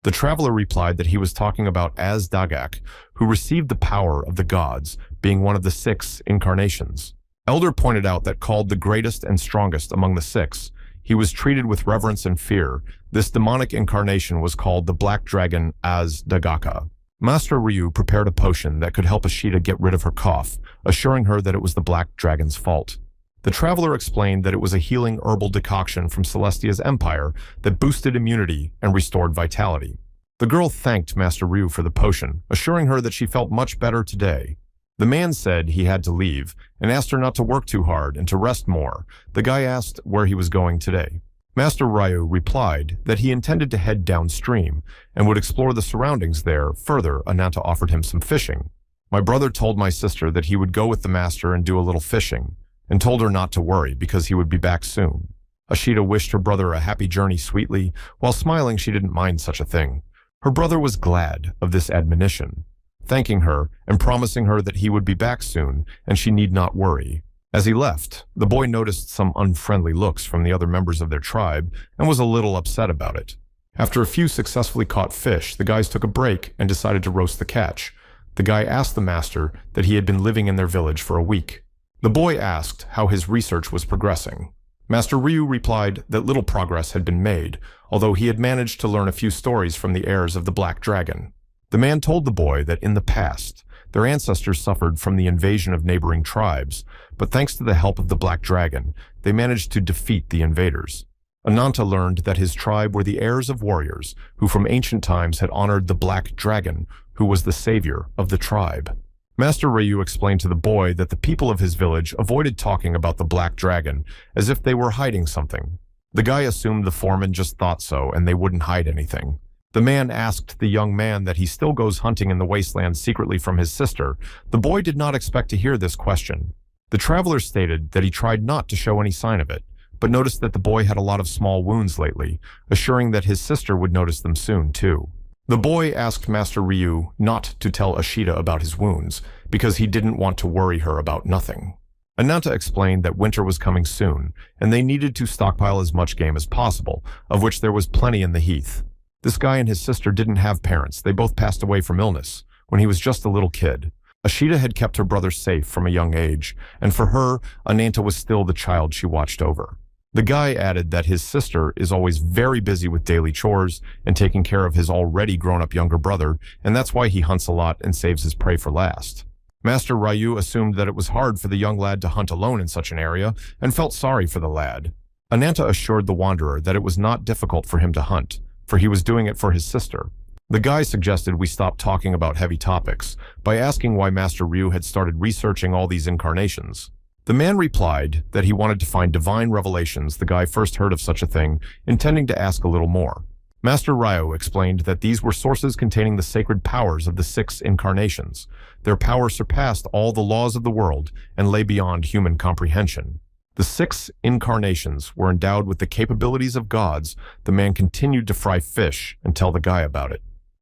The traveler replied that he was talking about Az-Dagak, who received the power of the gods, being one of the 6 incarnations. Elder pointed out that called the greatest and strongest among the 6, he was treated with reverence and fear. This demonic incarnation was called the Black Dragon Az-Dagaka. Master Ryu prepared a potion that could help Ashita get rid of her cough, assuring her that it was the Black Dragon's fault. The traveler explained that it was a healing herbal decoction from Celestia's empire that boosted immunity and restored vitality. The girl thanked Master Ryu for the potion, assuring her that she felt much better today. The man said he had to leave and asked her not to work too hard and to rest more. The guy asked where he was going today. Master Ryu replied that he intended to head downstream and would explore the surroundings there. Further, Anantha offered him some fishing. My brother told my sister that he would go with the master and do a little fishing, and told her not to worry because he would be back soon. Ashita wished her brother a happy journey sweetly. While smiling, she didn't mind such a thing. Her brother was glad of this admonition, thanking her and promising her that he would be back soon and she need not worry. As he left, the boy noticed some unfriendly looks from the other members of their tribe and was a little upset about it. After a few successfully caught fish, the guys took a break and decided to roast the catch. The guy asked the master that he had been living in their village for a week. The boy asked how his research was progressing. Master Ryu replied that little progress had been made, although he had managed to learn a few stories from the heirs of the Black Dragon. The man told the boy that in the past, their ancestors suffered from the invasion of neighboring tribes, but thanks to the help of the Black Dragon, they managed to defeat the invaders. Ananta learned that his tribe were the heirs of warriors who from ancient times had honored the Black Dragon, who was the savior of the tribe. Master Ryu explained to the boy that the people of his village avoided talking about the Black Dragon as if they were hiding something. The guy assumed the foreman just thought so and they wouldn't hide anything. The man asked the young man that he still goes hunting in the wasteland secretly from his sister. The boy did not expect to hear this question. The traveler stated that he tried not to show any sign of it, but noticed that the boy had a lot of small wounds lately, assuring that his sister would notice them soon, too. The boy asked Master Ryu not to tell Ashita about his wounds, because he didn't want to worry her about nothing. Ananta explained that winter was coming soon, and they needed to stockpile as much game as possible, of which there was plenty in the heath. This guy and his sister didn't have parents. They both passed away from illness when he was just a little kid. Ashita had kept her brother safe from a young age, and for her, Ananta was still the child she watched over. The guy added that his sister is always very busy with daily chores and taking care of his already grown-up younger brother, and that's why he hunts a lot and saves his prey for last. Master Ryu assumed that it was hard for the young lad to hunt alone in such an area and felt sorry for the lad. Ananta assured the wanderer that it was not difficult for him to hunt, for he was doing it for his sister. The guy suggested we stop talking about heavy topics by asking why Master Ryu had started researching all these incarnations. The man replied that he wanted to find divine revelations. The guy first heard of such a thing, intending to ask a little more. Master Ryu explained that these were sources containing the sacred powers of the 6 incarnations. Their power surpassed all the laws of the world and lay beyond human comprehension. The 6 incarnations were endowed with the capabilities of gods. The man continued to fry fish and tell the guy about it.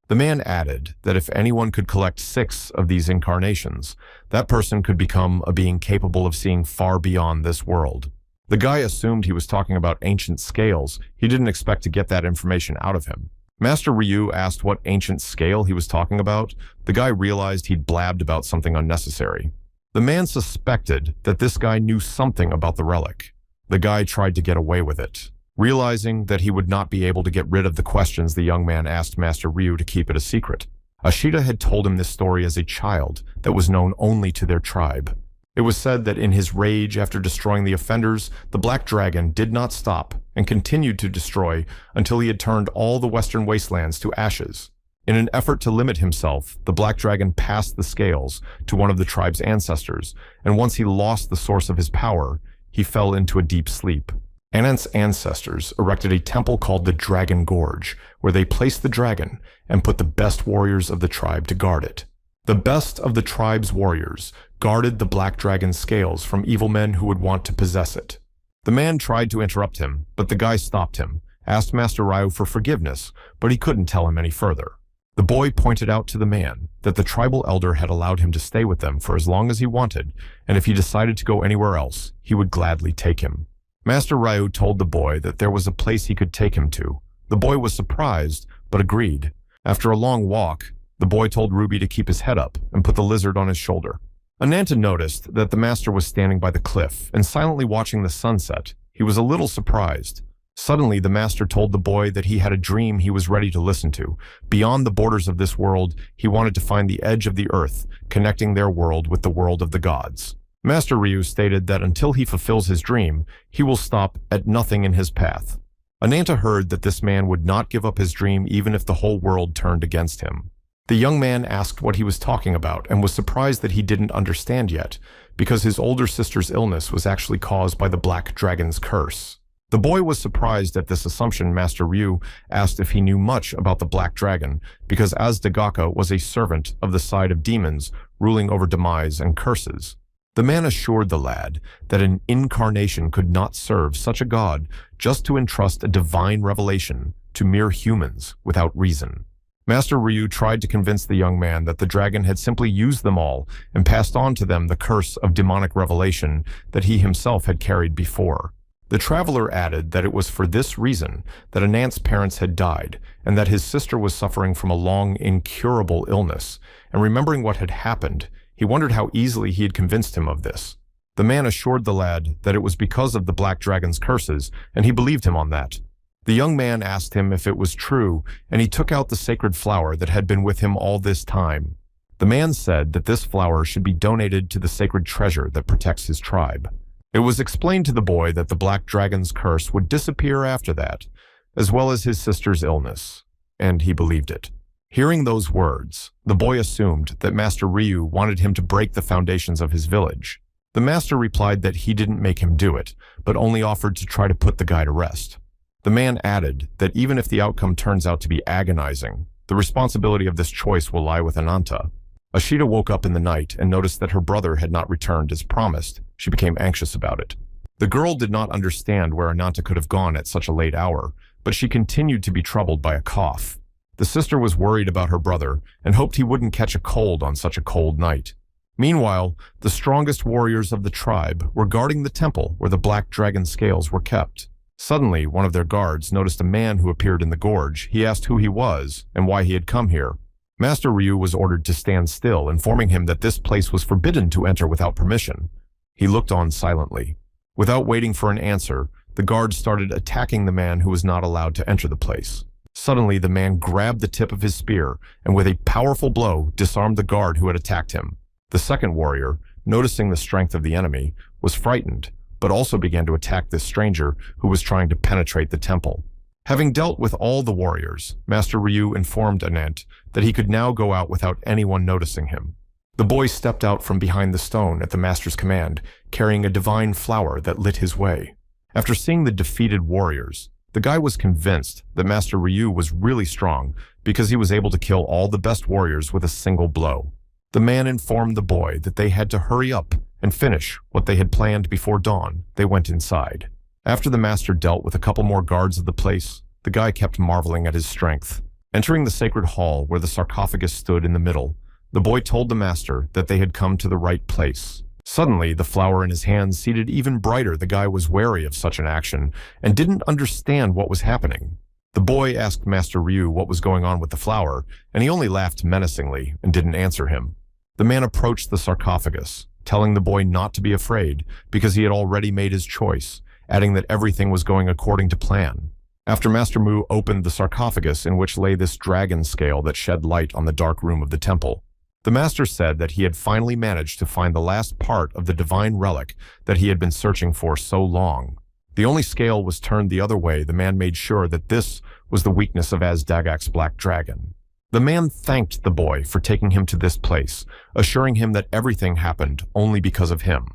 The man added that if anyone could collect 6 of these incarnations, that person could become a being capable of seeing far beyond this world. The guy assumed he was talking about ancient scales. He didn't expect to get that information out of him. Master Ryu asked what ancient scale he was talking about. The guy realized he'd blabbed about something unnecessary. The man suspected that this guy knew something about the relic. The guy tried to get away with it, realizing that he would not be able to get rid of the questions. The young man asked Master Ryu to keep it a secret. Ashita had told him this story as a child that was known only to their tribe. It was said that in his rage after destroying the offenders, the Black Dragon did not stop and continued to destroy until he had turned all the western wastelands to ashes. In an effort to limit himself, the Black Dragon passed the scales to one of the tribe's ancestors, and once he lost the source of his power, he fell into a deep sleep. Anant's ancestors erected a temple called the Dragon Gorge, where they placed the dragon and put the best warriors of the tribe to guard it. The best of the tribe's warriors guarded the Black Dragon's scales from evil men who would want to possess it. The man tried to interrupt him, but the guy stopped him, asked Master Ryu for forgiveness, but he couldn't tell him any further. The boy pointed out to the man that the tribal elder had allowed him to stay with them for as long as he wanted, and if he decided to go anywhere else, he would gladly take him. Master Ryu told the boy that there was a place he could take him to. The boy was surprised, but agreed. After a long walk, the boy told Ruby to keep his head up and put the lizard on his shoulder. Ananta noticed that the master was standing by the cliff and silently watching the sunset. He was a little surprised. Suddenly, the master told the boy that he had a dream he was ready to listen to. Beyond the borders of this world, he wanted to find the edge of the earth, connecting their world with the world of the gods. Master Ryu stated that until he fulfills his dream, he will stop at nothing in his path. Ananta heard that this man would not give up his dream even if the whole world turned against him. The young man asked what he was talking about and was surprised that he didn't understand yet, because his older sister's illness was actually caused by the Black Dragon's curse. The boy was surprised at this assumption. Master Ryu asked if he knew much about the Black Dragon, because Azdagaka was a servant of the side of demons, ruling over demise and curses. The man assured the lad that an incarnation could not serve such a god just to entrust a divine revelation to mere humans without reason. Master Ryu tried to convince the young man that the dragon had simply used them all and passed on to them the curse of demonic revelation that he himself had carried before. The traveler added that it was for this reason that Anant's parents had died, and that his sister was suffering from a long, incurable illness, and remembering what had happened, he wondered how easily he had convinced him of this. The man assured the lad that it was because of the black dragon's curses, and he believed him on that. The young man asked him if it was true, and he took out the sacred flower that had been with him all this time. The man said that this flower should be donated to the sacred treasure that protects his tribe. It was explained to the boy that the black dragon's curse would disappear after that, as well as his sister's illness, and he believed it. Hearing those words, the boy assumed that Master Ryu wanted him to break the foundations of his village. The master replied that he didn't make him do it, but only offered to try to put the guy to rest. The man added that even if the outcome turns out to be agonizing, the responsibility of this choice will lie with Ananta. Ashita woke up in the night and noticed that her brother had not returned as promised. She became anxious about it. The girl did not understand where Ananta could have gone at such a late hour, but she continued to be troubled by a cough. The sister was worried about her brother and hoped he wouldn't catch a cold on such a cold night. Meanwhile, the strongest warriors of the tribe were guarding the temple where the black dragon scales were kept. Suddenly, one of their guards noticed a man who appeared in the gorge. He asked who he was and why he had come here. Master Ryu was ordered to stand still, informing him that this place was forbidden to enter without permission. He looked on silently. Without waiting for an answer, the guard started attacking the man who was not allowed to enter the place. Suddenly, the man grabbed the tip of his spear and with a powerful blow disarmed the guard who had attacked him. The second warrior, noticing the strength of the enemy, was frightened, but also began to attack this stranger who was trying to penetrate the temple. Having dealt with all the warriors, Master Ryu informed Anant that he could now go out without anyone noticing him. The boy stepped out from behind the stone at the master's command, carrying a divine flower that lit his way. After seeing the defeated warriors, the guy was convinced that Master Ryu was really strong because he was able to kill all the best warriors with a single blow. The man informed the boy that they had to hurry up and finish what they had planned before dawn. They went inside. After the master dealt with a couple more guards of the place, the guy kept marveling at his strength. Entering the sacred hall where the sarcophagus stood in the middle, the boy told the master that they had come to the right place. Suddenly, the flower in his hand seemed even brighter. The guy was wary of such an action and didn't understand what was happening. The boy asked Master Ryu what was going on with the flower, and he only laughed menacingly and didn't answer him. The man approached the sarcophagus, telling the boy not to be afraid because he had already made his choice, adding that everything was going according to plan. After Master Mu opened the sarcophagus in which lay this dragon scale that shed light on the dark room of the temple, the master said that he had finally managed to find the last part of the divine relic that he had been searching for so long. The only scale was turned the other way. The man made sure that this was the weakness of Azdagak's black dragon. The man thanked the boy for taking him to this place, assuring him that everything happened only because of him.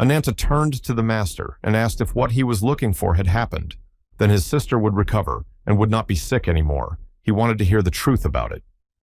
Ananta turned to the master and asked if what he was looking for had happened. Then his sister would recover and would not be sick anymore. He wanted to hear the truth about it.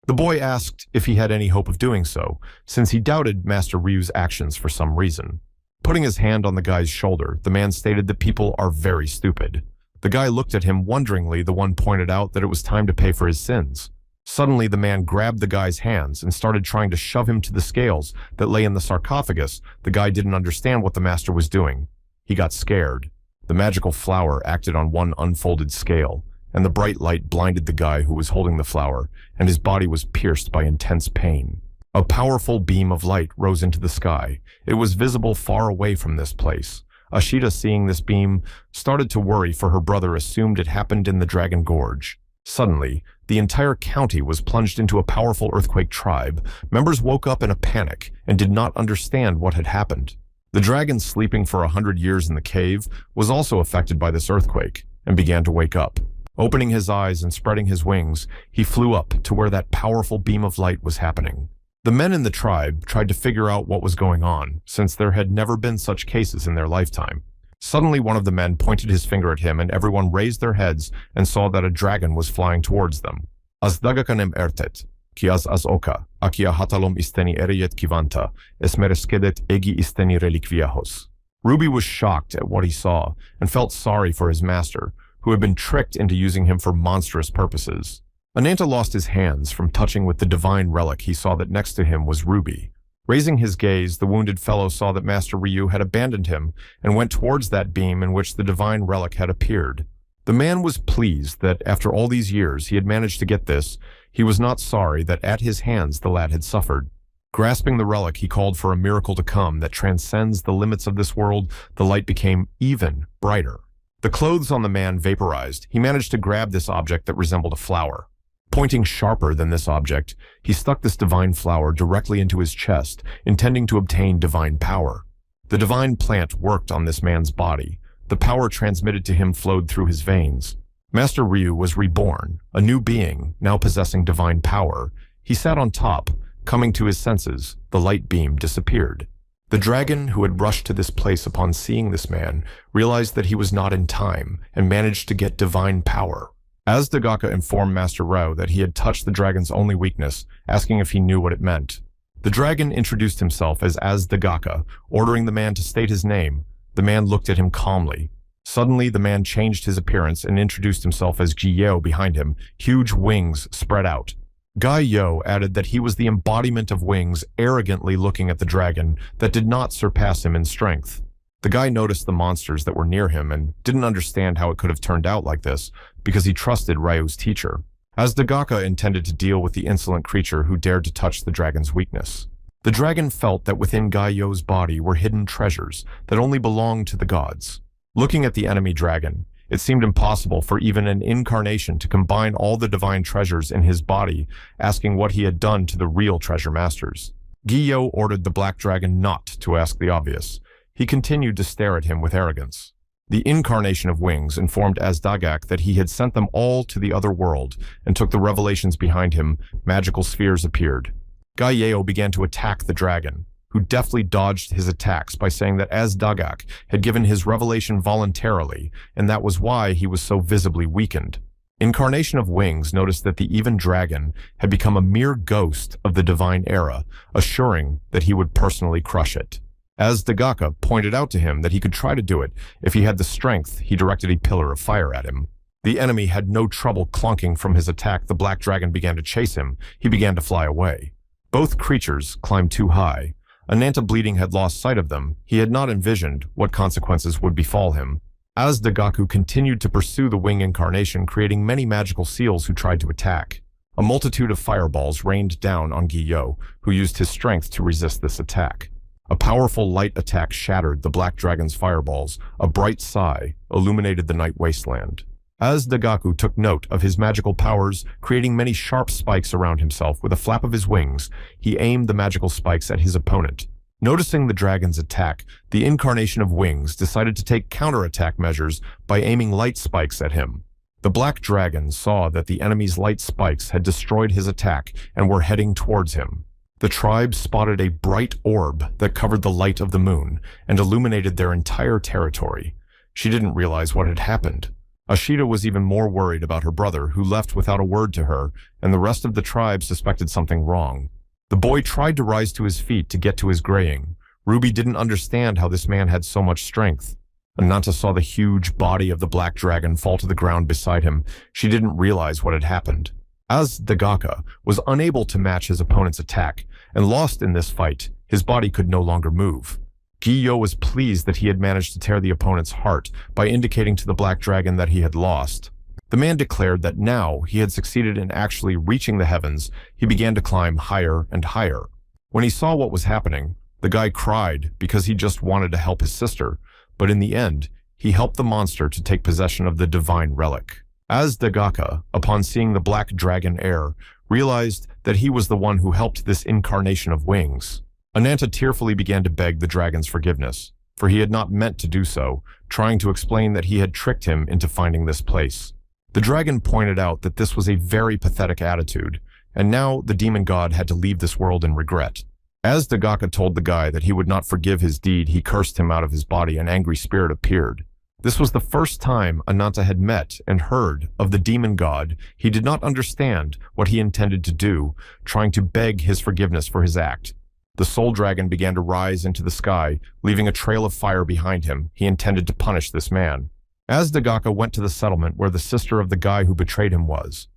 The boy asked if he had any hope of doing so, since he doubted Master Ryu's actions for some reason. Putting his hand on the guy's shoulder, the man stated that people are very stupid. The guy looked at him wonderingly. The one pointed out that it was time to pay for his sins. Suddenly, the man grabbed the guy's hands and started trying to shove him to the scales that lay in the sarcophagus. The guy didn't understand what the master was doing. He got scared. The magical flower acted on one unfolded scale, and the bright light blinded the guy who was holding the flower, and his body was pierced by intense pain. A powerful beam of light rose into the sky. It was visible far away from this place. Ashita, seeing this beam, started to worry, for her brother assumed it happened in the Dragon Gorge. Suddenly, the entire county was plunged into a powerful earthquake. Tribe members woke up in a panic and did not understand what had happened. The dragon sleeping for 100 years in the cave was also affected by this earthquake and began to wake up. Opening his eyes and spreading his wings, he flew up to where that powerful beam of light was happening. The men in the tribe tried to figure out what was going on, since there had never been such cases in their lifetime. Suddenly, one of the men pointed his finger at him, and everyone raised their heads and saw that a dragon was flying towards them. Azdagakanem ertet, kiaz az oka, akia hatalom isteni ereyet kivanta, esmereskedet egi isteni relikviahos. Ruby was shocked at what he saw and felt sorry for his master, who had been tricked into using him for monstrous purposes. Ananta lost his hands from touching with the divine relic. He saw that next to him was Ruby. Raising his gaze, the wounded fellow saw that Master Ryu had abandoned him and went towards that beam in which the divine relic had appeared. The man was pleased that after all these years he had managed to get this. He was not sorry that at his hands the lad had suffered. Grasping the relic, he called for a miracle to come that transcends the limits of this world. The light became even brighter. The clothes on the man vaporized. He managed to grab this object that resembled a flower. Pointing sharper than this object, he stuck this divine flower directly into his chest, intending to obtain divine power. The divine plant worked on this man's body. The power transmitted to him flowed through his veins. Master Ryu was reborn, a new being, now possessing divine power. He sat on top. Coming to his senses, the light beam disappeared. The dragon, who had rushed to this place upon seeing this man, realized that he was not in time and managed to get divine power. As Dagaka informed Master Rao that he had touched the dragon's only weakness, asking if he knew what it meant. The dragon introduced himself as Dagaka, ordering the man to state his name. The man looked at him calmly. Suddenly, the man changed his appearance and introduced himself as Giyeo behind him, huge wings spread out. Gai Yo added that he was the embodiment of wings, arrogantly looking at the dragon that did not surpass him in strength. The guy noticed the monsters that were near him and didn't understand how it could have turned out like this, because he trusted Ryu's teacher, as Dagaka intended to deal with the insolent creature who dared to touch the dragon's weakness. The dragon felt that within Gai Yo's body were hidden treasures that only belonged to the gods. Looking at the enemy dragon, it seemed impossible for even an incarnation to combine all the divine treasures in his body, asking what he had done to the real treasure masters. Giyeo ordered the black dragon not to ask the obvious. He continued to stare at him with arrogance. The incarnation of wings informed Dagak that he had sent them all to the other world and took the revelations behind him. Magical spheres appeared. Gaieo began to attack the dragon, who deftly dodged his attacks by saying that Dagak had given his revelation voluntarily, and that was why he was so visibly weakened. Incarnation of Wings noticed that the even dragon had become a mere ghost of the divine era, assuring that he would personally crush it. As Dagaka pointed out to him that he could try to do it if he had the strength, he directed a pillar of fire at him. The enemy had no trouble clunking from his attack. The black dragon began to chase him. He began to fly away. Both creatures climbed too high. Ananta Bleeding had lost sight of them. He had not envisioned what consequences would befall him. As Dagaku continued to pursue the wing incarnation, creating many magical seals who tried to attack. A multitude of fireballs rained down on Giyeo, who used his strength to resist this attack. A powerful light attack shattered the black dragon's fireballs. A bright sigh illuminated the night wasteland. As Dagaku took note of his magical powers, creating many sharp spikes around himself with a flap of his wings, he aimed the magical spikes at his opponent. Noticing the dragon's attack, the incarnation of Wings decided to take counterattack measures by aiming light spikes at him. The black dragon saw that the enemy's light spikes had destroyed his attack and were heading towards him. The tribe spotted a bright orb that covered the light of the moon and illuminated their entire territory. She didn't realize what had happened. Ashita was even more worried about her brother, who left without a word to her, and the rest of the tribe suspected something wrong. The boy tried to rise to his feet to get to his graying. Ruby didn't understand how this man had so much strength. Ananta saw the huge body of the black dragon fall to the ground beside him. She didn't realize what had happened. As Dagaka was unable to match his opponent's attack and lost in this fight, his body could no longer move. Giyeo was pleased that he had managed to tear the opponent's heart by indicating to the black dragon that he had lost. The man declared that now he had succeeded in actually reaching the heavens. He began to climb higher and higher. When he saw what was happening, the guy cried because he just wanted to help his sister, but in the end, he helped the monster to take possession of the divine relic. As Dagaka, upon seeing the black dragon heir, realized that he was the one who helped this incarnation of Wings, Ananta tearfully began to beg the dragon's forgiveness, for he had not meant to do so, trying to explain that he had tricked him into finding this place. The dragon pointed out that this was a very pathetic attitude, and now the demon god had to leave this world in regret. As Dagaka told the guy that he would not forgive his deed, he cursed him out of his body. An angry spirit appeared. This was the first time Ananta had met and heard of the demon god. He did not understand what he intended to do, trying to beg his forgiveness for his act. The soul dragon began to rise into the sky, leaving a trail of fire behind him. He intended to punish this man. As Dagaka went to the settlement where the sister of the guy who betrayed him was.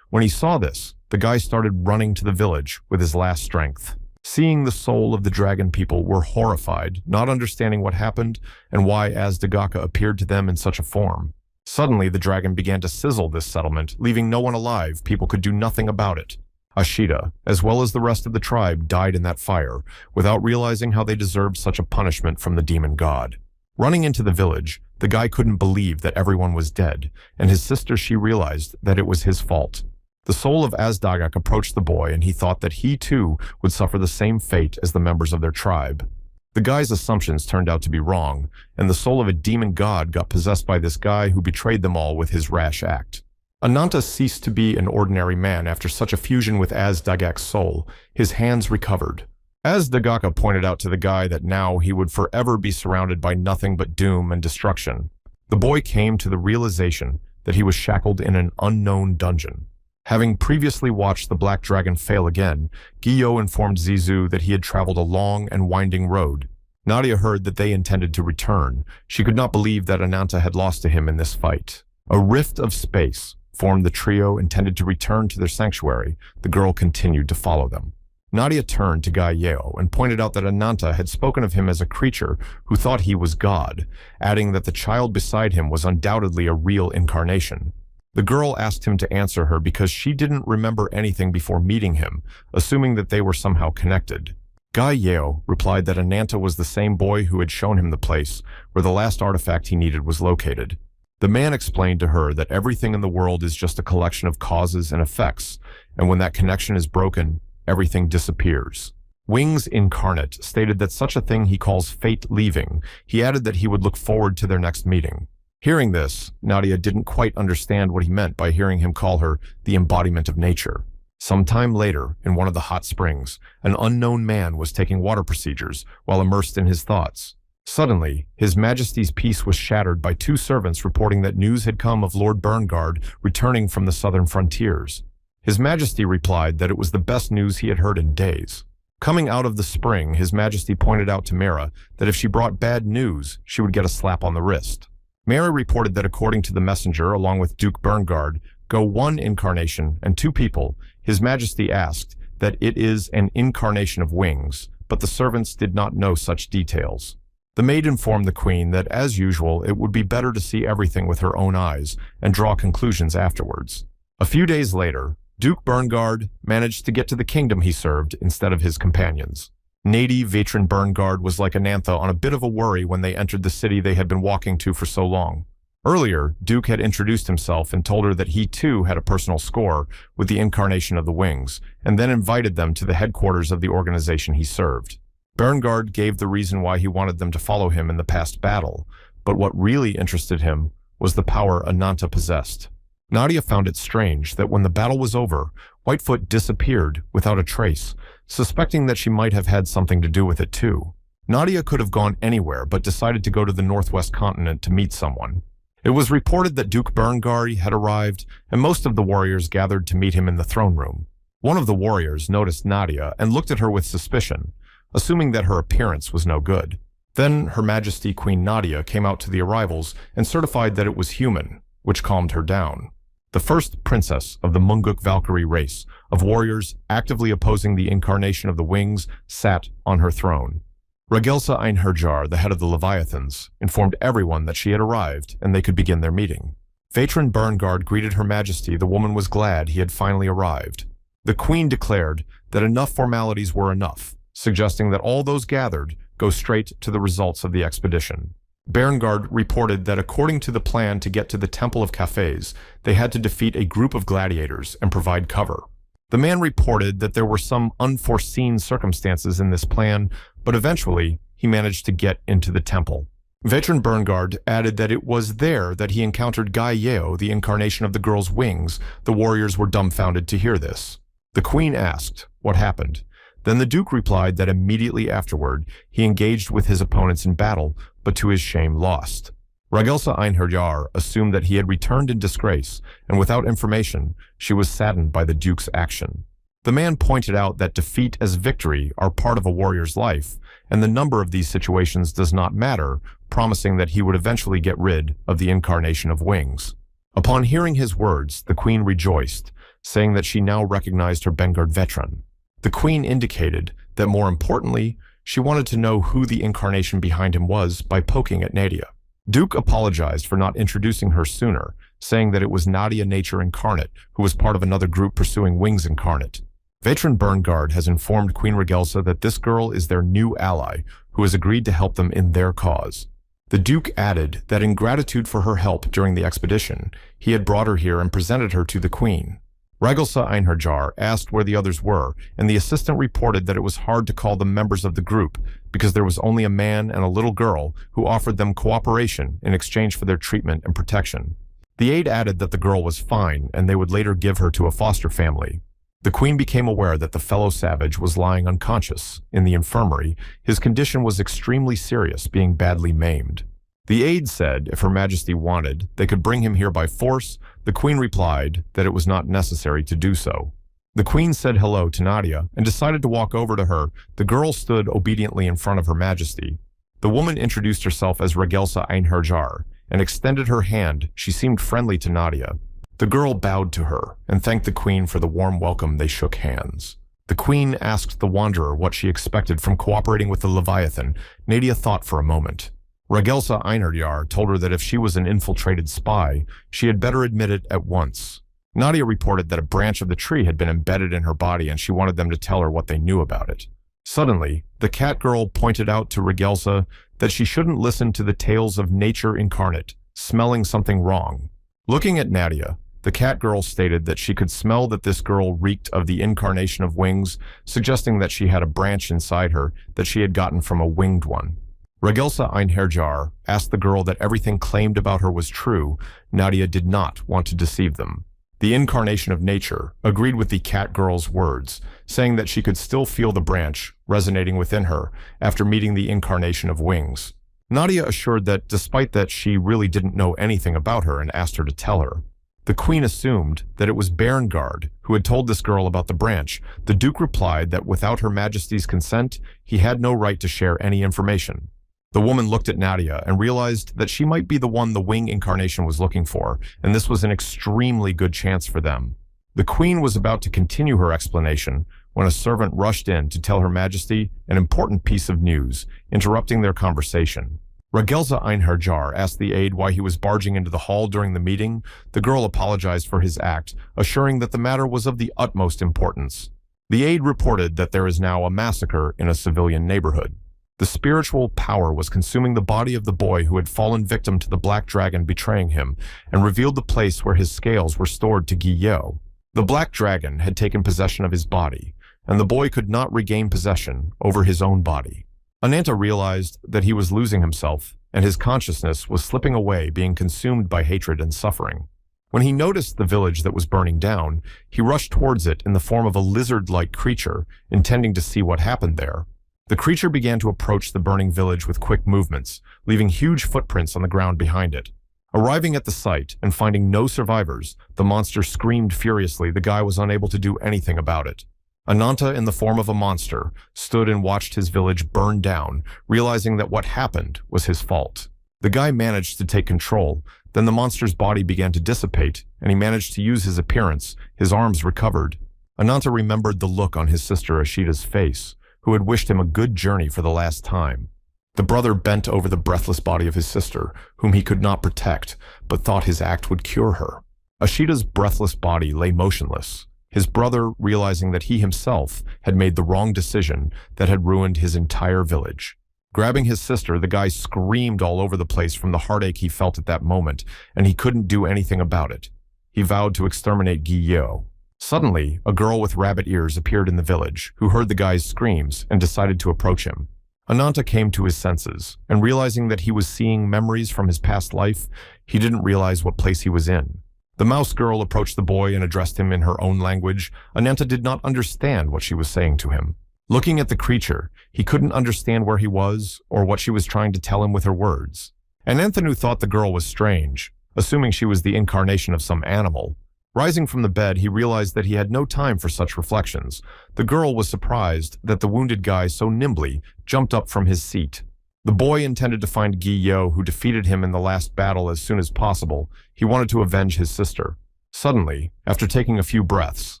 When he saw this, the guy started running to the village with his last strength. Seeing the soul of the dragon people were horrified, not understanding what happened and why Azdagaka appeared to them in such a form. Suddenly, the dragon began to sizzle this settlement, leaving no one alive. People could do nothing about it. Ashita, as well as the rest of the tribe, died in that fire, without realizing how they deserved such a punishment from the demon god. Running into the village, the guy couldn't believe that everyone was dead, and his sister she realized that it was his fault. The soul of Azdagak approached the boy, and he thought that he too would suffer the same fate as the members of their tribe. The guy's assumptions turned out to be wrong, and the soul of a demon god got possessed by this guy who betrayed them all with his rash act. Ananta ceased to be an ordinary man after such a fusion with Azdagak's soul. His hands recovered. Azdagaka pointed out to the guy that now he would forever be surrounded by nothing but doom and destruction. The boy came to the realization that he was shackled in an unknown dungeon. Having previously watched the Black Dragon fail again, Giyo informed Zizu that he had traveled a long and winding road. Nadia heard that they intended to return. She could not believe that Ananta had lost to him in this fight. A rift of space formed the trio intended to return to their sanctuary. The girl continued to follow them. Nadia turned to Gai Yeo and pointed out that Ananta had spoken of him as a creature who thought he was God, adding that the child beside him was undoubtedly a real incarnation. The girl asked him to answer her because she didn't remember anything before meeting him, assuming that they were somehow connected. Gai Yeo replied that Ananta was the same boy who had shown him the place where the last artifact he needed was located. The man explained to her that everything in the world is just a collection of causes and effects, and when that connection is broken, everything disappears. Wings Incarnate stated that such a thing he calls fate leaving. He added that he would look forward to their next meeting. Hearing this, Nadia didn't quite understand what he meant by hearing him call her the embodiment of nature. Sometime later, in one of the hot springs, an unknown man was taking water procedures while immersed in his thoughts. Suddenly, His Majesty's peace was shattered by two servants reporting that news had come of Lord Bernguard returning from the southern frontiers. His Majesty replied that it was the best news he had heard in days. Coming out of the spring, His Majesty pointed out to Mera that if she brought bad news, she would get a slap on the wrist. Mera reported that according to the messenger, along with Duke Bernguard, go one incarnation and two people. His Majesty asked that it is an incarnation of wings, but the servants did not know such details. The maid informed the queen that, as usual, it would be better to see everything with her own eyes and draw conclusions afterwards. A few days later, Duke Bernguard managed to get to the kingdom he served instead of his companions. Nady Veteran Bernguard was like Anantha on a bit of a worry when they entered the city they had been walking to for so long. Earlier, Duke had introduced himself and told her that he too had a personal score with the incarnation of the wings, and then invited them to the headquarters of the organization he served. Bernguard gave the reason why he wanted them to follow him in the past battle, but what really interested him was the power Ananta possessed. Nadia found it strange that when the battle was over, Whitefoot disappeared without a trace, suspecting that she might have had something to do with it too. Nadia could have gone anywhere but decided to go to the northwest continent to meet someone. It was reported that Duke Bernguard had arrived, and most of the warriors gathered to meet him in the throne room. One of the warriors noticed Nadia and looked at her with suspicion, assuming that her appearance was no good. Then Her Majesty Queen Nadia came out to the arrivals and certified that it was human, which calmed her down. The first princess of the Munguk Valkyrie race of warriors actively opposing the incarnation of the wings sat on her throne. Ragelsa Einherjar, the head of the Leviathans, informed everyone that she had arrived and they could begin their meeting. Veteran Bernguard greeted Her Majesty. The woman was glad he had finally arrived. The queen declared that enough formalities were enough, suggesting that all those gathered go straight to the results of the expedition. Bernguard reported that according to the plan to get to the Temple of Cafes, they had to defeat a group of gladiators and provide cover. The man reported that there were some unforeseen circumstances in this plan, but eventually he managed to get into the temple. Veteran Bernguard added that it was there that he encountered Gai Yeo, the incarnation of the girl's wings. The warriors were dumbfounded to hear this. The queen asked what happened. Then the Duke replied that immediately afterward he engaged with his opponents in battle, but to his shame lost. Ragelsa Einherjar assumed that he had returned in disgrace, and without information, she was saddened by the Duke's action. The man pointed out that defeat as victory are part of a warrior's life, and the number of these situations does not matter, promising that he would eventually get rid of the incarnation of wings. Upon hearing his words, the queen rejoiced, saying that she now recognized her Bengard veteran. The queen indicated that more importantly, she wanted to know who the incarnation behind him was by poking at Nadia. Duke apologized for not introducing her sooner, saying that it was Nadia Nature Incarnate, who was part of another group pursuing Wings Incarnate. Veteran Burnguard has informed Queen Regelsa that this girl is their new ally, who has agreed to help them in their cause. The Duke added that in gratitude for her help during the expedition, he had brought her here and presented her to the Queen. Regelsa Einherjar asked where the others were, and the assistant reported that it was hard to call them members of the group because there was only a man and a little girl who offered them cooperation in exchange for their treatment and protection. The aide added that the girl was fine and they would later give her to a foster family. The Queen became aware that the fellow savage was lying unconscious in the infirmary. His condition was extremely serious, being badly maimed. The aide said if Her Majesty wanted, they could bring him here by force. The Queen replied that it was not necessary to do so. The Queen said hello to Nadia and decided to walk over to her. The girl stood obediently in front of Her Majesty. The woman introduced herself as Regelsa Einherjar and extended her hand. She seemed friendly to Nadia. The girl bowed to her and thanked the Queen for the warm welcome. They shook hands. The Queen asked the Wanderer what she expected from cooperating with the Leviathan. Nadia thought for a moment. Regelsa Einherjar told her that if she was an infiltrated spy, she had better admit it at once. Nadia reported that a branch of the tree had been embedded in her body and she wanted them to tell her what they knew about it. Suddenly, the cat girl pointed out to Regelsa that she shouldn't listen to the tales of Nature Incarnate, smelling something wrong. Looking at Nadia, the cat girl stated that she could smell that this girl reeked of the incarnation of wings, suggesting that she had a branch inside her that she had gotten from a winged one. Regelsa Einherjar asked the girl that everything claimed about her was true. Nadia did not want to deceive them. The incarnation of nature agreed with the cat girl's words, saying that she could still feel the branch resonating within her after meeting the incarnation of wings. Nadia assured that despite that she really didn't know anything about her and asked her to tell her. The Queen assumed that it was Bernguard who had told this girl about the branch. The Duke replied that without Her Majesty's consent, he had no right to share any information. The woman looked at Nadia and realized that she might be the one the wing incarnation was looking for, and this was an extremely good chance for them. The Queen was about to continue her explanation when a servant rushed in to tell Her Majesty an important piece of news, interrupting their conversation. Regelsa Einherjar asked the aide why he was barging into the hall during the meeting. The girl apologized for his act, assuring that the matter was of the utmost importance. The aide reported that there is now a massacre in a civilian neighborhood. The spiritual power was consuming the body of the boy who had fallen victim to the black dragon betraying him and revealed the place where his scales were stored to Guillot. The black dragon had taken possession of his body, and the boy could not regain possession over his own body. Ananta realized that he was losing himself, and his consciousness was slipping away, being consumed by hatred and suffering. When he noticed the village that was burning down, he rushed towards it in the form of a lizard-like creature, intending to see what happened there. The creature began to approach the burning village with quick movements, leaving huge footprints on the ground behind it. Arriving at the site and finding no survivors, the monster screamed furiously. The guy was unable to do anything about it. Ananta, in the form of a monster, stood and watched his village burn down, realizing that what happened was his fault. The guy managed to take control, then the monster's body began to dissipate, and he managed to use his appearance. His arms recovered. Ananta remembered the look on his sister Ashida's face, who had wished him a good journey for the last time. The brother bent over the breathless body of his sister, whom he could not protect, but thought his act would cure her. Ashida's breathless body lay motionless. His brother, realizing that he himself had made the wrong decision that had ruined his entire village. Grabbing his sister, the guy screamed all over the place from the heartache he felt at that moment, and he couldn't do anything about it. He vowed to exterminate Guillot. Suddenly, a girl with rabbit ears appeared in the village, who heard the guy's screams and decided to approach him. Ananta came to his senses, and realizing that he was seeing memories from his past life, he didn't realize what place he was in. The mouse girl approached the boy and addressed him in her own language. Ananta did not understand what she was saying to him. Looking at the creature, he couldn't understand where he was or what she was trying to tell him with her words. Ananthanu thought the girl was strange, assuming she was the incarnation of some animal. Rising from the bed, he realized that he had no time for such reflections. The girl was surprised that the wounded guy so nimbly jumped up from his seat. The boy intended to find Guillot, who defeated him in the last battle, as soon as possible. He wanted to avenge his sister. Suddenly, after taking a few breaths,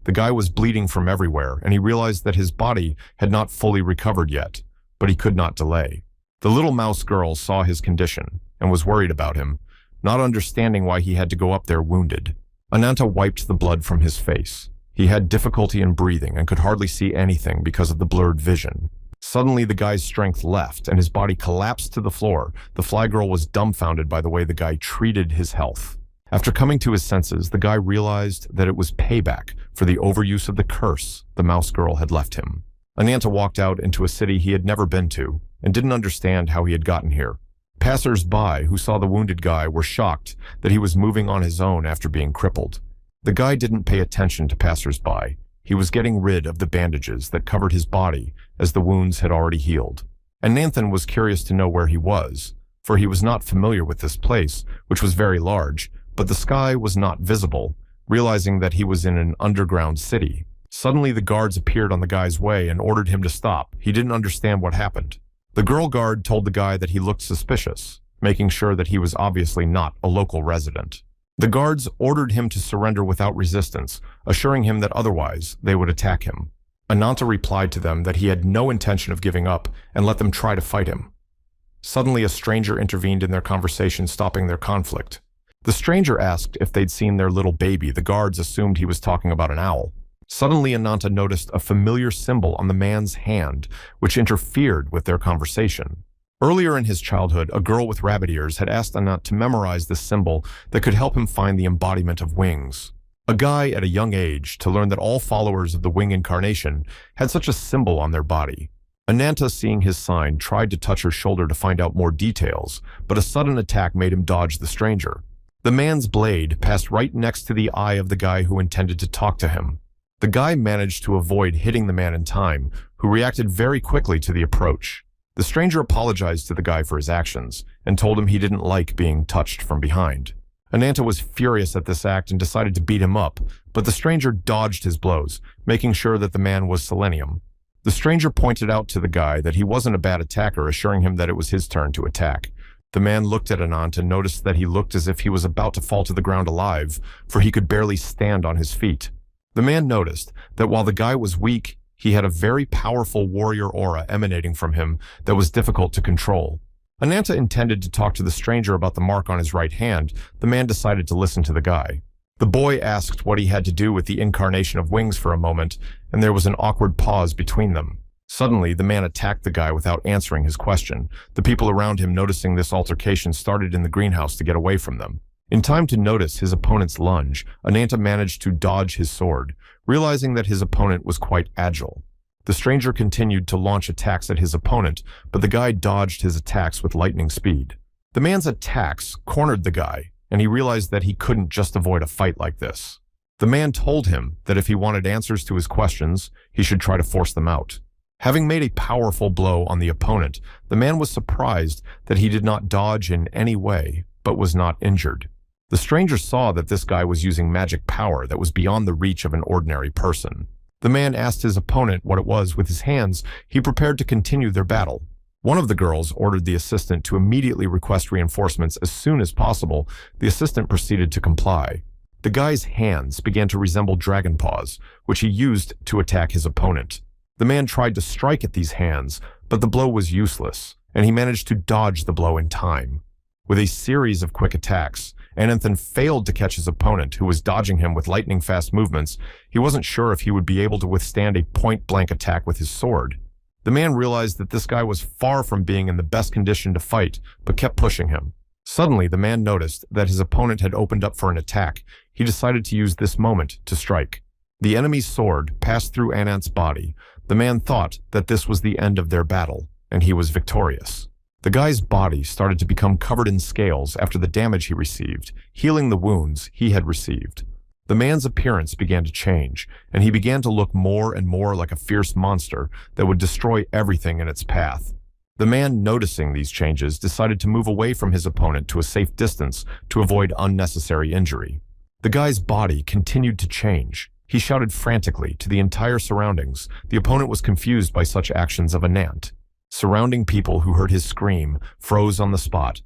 The guy was bleeding from everywhere, and he realized that his body had not fully recovered yet, but he could not delay. The little mouse girl saw his condition and was worried about him, not understanding why he had to go up there wounded. Ananta wiped the blood from his face. He had difficulty in breathing and could hardly see anything because of the blurred vision. Suddenly, the guy's strength left, and his body collapsed to the floor. The fly girl was dumbfounded by the way the guy treated his health. After coming to his senses, the guy realized that it was payback for the overuse of the curse the mouse girl had left him. Ananta walked out into a city he had never been to and didn't understand how he had gotten here. Passers-by who saw the wounded guy were shocked that he was moving on his own after being crippled. The guy didn't pay attention to passers-by. He was getting rid of the bandages that covered his body as the wounds had already healed. And Nathan was curious to know where he was, for he was not familiar with this place, which was very large, but the sky was not visible, realizing that he was in an underground city. Suddenly the guards appeared on the guy's way and ordered him to stop. He didn't understand what happened. The girl guard told the guy that he looked suspicious, making sure that he was obviously not a local resident. The guards ordered him to surrender without resistance, assuring him that otherwise they would attack him. Ananta replied to them that he had no intention of giving up and let them try to fight him. Suddenly a stranger intervened in their conversation, stopping their conflict. The stranger asked if they'd seen their little baby. The guards assumed he was talking about an owl. Suddenly, Ananta noticed a familiar symbol on the man's hand, which interfered with their conversation. Earlier in his childhood, a girl with rabbit ears had asked Anant to memorize this symbol that could help him find the embodiment of wings. A guy at a young age to learn that all followers of the wing incarnation had such a symbol on their body. Ananta, seeing his sign, tried to touch her shoulder to find out more details, but a sudden attack made him dodge the stranger. The man's blade passed right next to the eye of the guy who intended to talk to him. The guy managed to avoid hitting the man in time, who reacted very quickly to the approach. The stranger apologized to the guy for his actions and told him he didn't like being touched from behind. Ananta was furious at this act and decided to beat him up, but the stranger dodged his blows, making sure that the man was selenium. The stranger pointed out to the guy that he wasn't a bad attacker, assuring him that it was his turn to attack. The man looked at Anant and noticed that he looked as if he was about to fall to the ground alive, for he could barely stand on his feet. The man noticed that while the guy was weak, he had a very powerful warrior aura emanating from him that was difficult to control. Ananta intended to talk to the stranger about the mark on his right hand. The man decided to listen to the guy. The boy asked what he had to do with the incarnation of wings for a moment, and there was an awkward pause between them. Suddenly, the man attacked the guy without answering his question. The people around him, noticing this altercation, started in the greenhouse to get away from them. In time to notice his opponent's lunge, Ananta managed to dodge his sword, realizing that his opponent was quite agile. The stranger continued to launch attacks at his opponent, but the guy dodged his attacks with lightning speed. The man's attacks cornered the guy, and he realized that he couldn't just avoid a fight like this. The man told him that if he wanted answers to his questions, he should try to force them out. Having made a powerful blow on the opponent, the man was surprised that he did not dodge in any way, but was not injured. The stranger saw that this guy was using magic power that was beyond the reach of an ordinary person. The man asked his opponent what it was. With his hands, he prepared to continue their battle. One of the girls ordered the assistant to immediately request reinforcements as soon as possible. The assistant proceeded to comply. The guy's hands began to resemble dragon paws, which he used to attack his opponent. The man tried to strike at these hands, but the blow was useless, and he managed to dodge the blow in time. With a series of quick attacks, Ananthan failed to catch his opponent, who was dodging him with lightning-fast movements. He wasn't sure if he would be able to withstand a point-blank attack with his sword. The man realized that this guy was far from being in the best condition to fight, but kept pushing him. Suddenly, the man noticed that his opponent had opened up for an attack. He decided to use this moment to strike. The enemy's sword passed through Anant's body. The man thought that this was the end of their battle, and he was victorious. The guy's body started to become covered in scales after the damage he received, healing the wounds he had received. The man's appearance began to change, and he began to look more and more like a fierce monster that would destroy everything in its path. The man, noticing these changes, decided to move away from his opponent to a safe distance to avoid unnecessary injury. The guy's body continued to change. He shouted frantically to the entire surroundings. The opponent was confused by such actions of Anant. Surrounding people who heard his scream froze on the spot.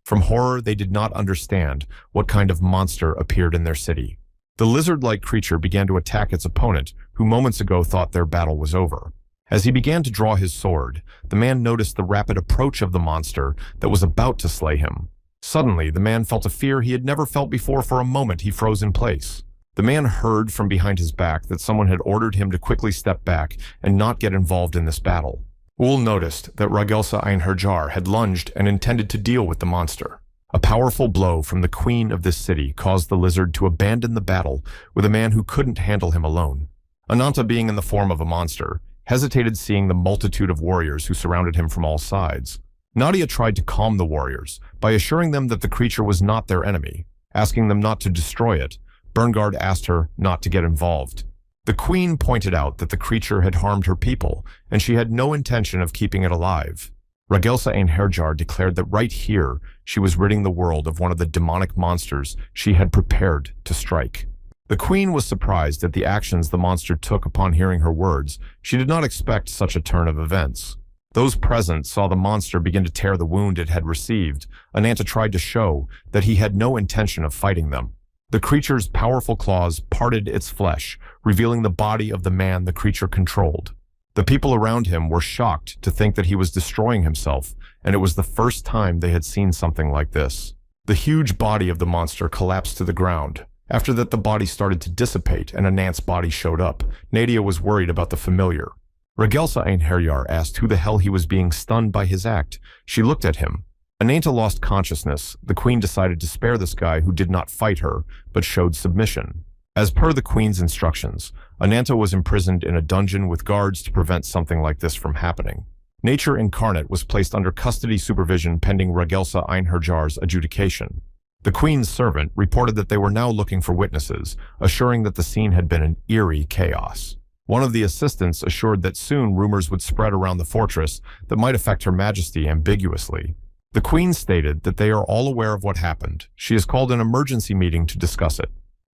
From horror, they did not understand what kind of monster appeared in their city. The lizard-like creature began to attack its opponent, who moments ago thought their battle was over. As he began to draw his sword, the man noticed the rapid approach of the monster that was about to slay him. Suddenly, the man felt a fear he had never felt before. For a moment, he froze in place. The man heard from behind his back that someone had ordered him to quickly step back and not get involved in this battle. Ul noticed that Ragelsa Einherjar had lunged and intended to deal with the monster. A powerful blow from the queen of this city caused the lizard to abandon the battle with a man who couldn't handle him alone. Ananta, being in the form of a monster, hesitated seeing the multitude of warriors who surrounded him from all sides. Nadia tried to calm the warriors by assuring them that the creature was not their enemy. Asking them not to destroy it, Berngard asked her not to get involved. The queen pointed out that the creature had harmed her people, and she had no intention of keeping it alive. Ragelsa Einherjar declared that right here she was ridding the world of one of the demonic monsters she had prepared to strike. The queen was surprised at the actions the monster took upon hearing her words. She did not expect such a turn of events. Those present saw the monster begin to tear the wound it had received. Ananta tried to show that he had no intention of fighting them. The creature's powerful claws parted its flesh, revealing the body of the man the creature controlled. The people around him were shocked to think that he was destroying himself, and it was the first time they had seen something like this. The huge body of the monster collapsed to the ground. After that, the body started to dissipate, and Anant's body showed up. Nadia was worried about the familiar. Ragelsa Einherjar asked who the hell he was being stunned by his act. She looked at him. Ananta lost consciousness. The queen decided to spare this guy who did not fight her, but showed submission. As per the queen's instructions, Ananta was imprisoned in a dungeon with guards to prevent something like this from happening. Nature Incarnate was placed under custody supervision pending Ragelsa Einherjar's adjudication. The queen's servant reported that they were now looking for witnesses, assuring that the scene had been an eerie chaos. One of the assistants assured that soon rumors would spread around the fortress that might affect Her Majesty ambiguously. The queen stated that they are all aware of what happened. She has called an emergency meeting to discuss it.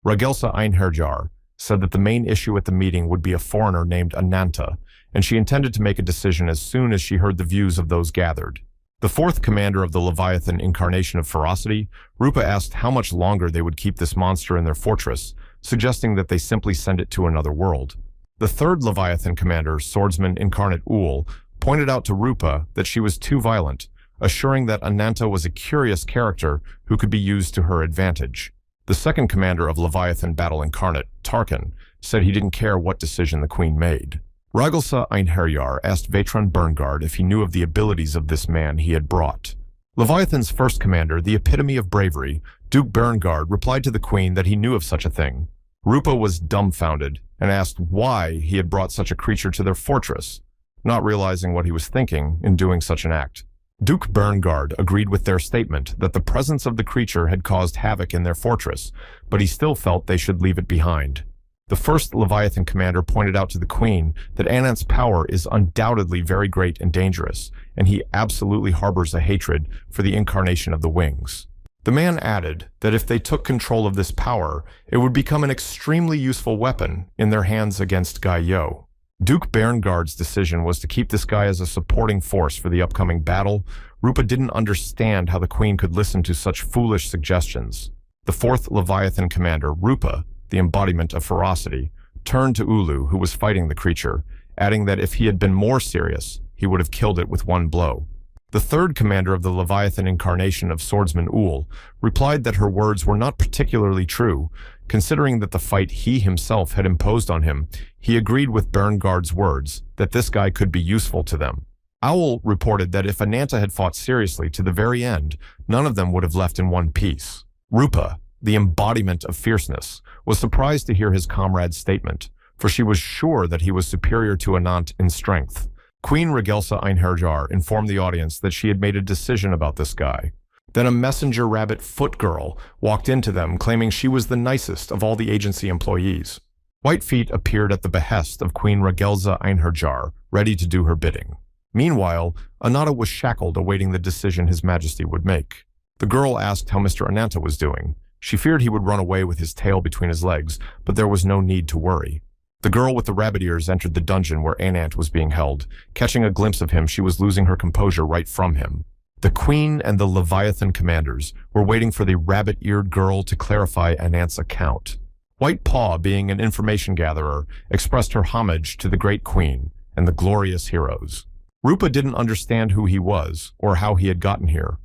Ragelsa Einherjar said that the main issue at the meeting would be a foreigner named Ananta, and she intended to make a decision as soon as she heard the views of those gathered. The fourth commander of the Leviathan incarnation of ferocity, Rupa, asked how much longer they would keep this monster in their fortress, suggesting that they simply send it to another world. The third Leviathan commander, swordsman incarnate Ul, pointed out to Rupa that she was too violent, assuring that Ananta was a curious character who could be used to her advantage. The second commander of Leviathan battle incarnate, Tarkan, said he didn't care what decision the queen made. Ragelsa Einherjar asked Veitran Berngard if he knew of the abilities of this man he had brought. Leviathan's first commander, the epitome of bravery, Duke Berngard, replied to the queen that he knew of such a thing. Rupa was dumbfounded and asked why he had brought such a creature to their fortress, not realizing what he was thinking in doing such an act. Duke Berngard agreed with their statement that the presence of the creature had caused havoc in their fortress, but he still felt they should leave it behind. The first Leviathan commander pointed out to the queen that Anant's power is undoubtedly very great and dangerous, and he absolutely harbors a hatred for the incarnation of the wings. The man added that if they took control of this power, it would become an extremely useful weapon in their hands against Gai Yo. Duke Berngard's decision was to keep this guy as a supporting force for the upcoming battle. Rupa didn't understand how the queen could listen to such foolish suggestions. The fourth Leviathan commander, Rupa, the embodiment of ferocity, turned to Ulu, who was fighting the creature, adding that if he had been more serious, he would have killed it with one blow. The third commander of the Leviathan incarnation of swordsman Ul replied that her words were not particularly true. Considering that the fight he himself had imposed on him, he agreed with Berngard's words that this guy could be useful to them. Owl reported that if Ananta had fought seriously to the very end, none of them would have left in one piece. Rupa, the embodiment of fierceness, was surprised to hear his comrade's statement, for she was sure that he was superior to Anant in strength. Queen Ragelsa Einherjar informed the audience that she had made a decision about this guy. Then a messenger rabbit foot girl walked into them, claiming she was the nicest of all the agency employees. White Feet appeared at the behest of Queen Ragelsa Einherjar, ready to do her bidding. Meanwhile, Ananta was shackled, awaiting the decision His Majesty would make. The girl asked how Mr. Ananta was doing. She feared he would run away with his tail between his legs, but there was no need to worry. The girl with the rabbit ears entered the dungeon where Anant was being held. Catching a glimpse of him, she was losing her composure right from him. The queen and the Leviathan commanders were waiting for the rabbit-eared girl to clarify Anant's account. White Paw, being an information gatherer, expressed her homage to the great queen and the glorious heroes. Rupa didn't understand who he was or how he had gotten here.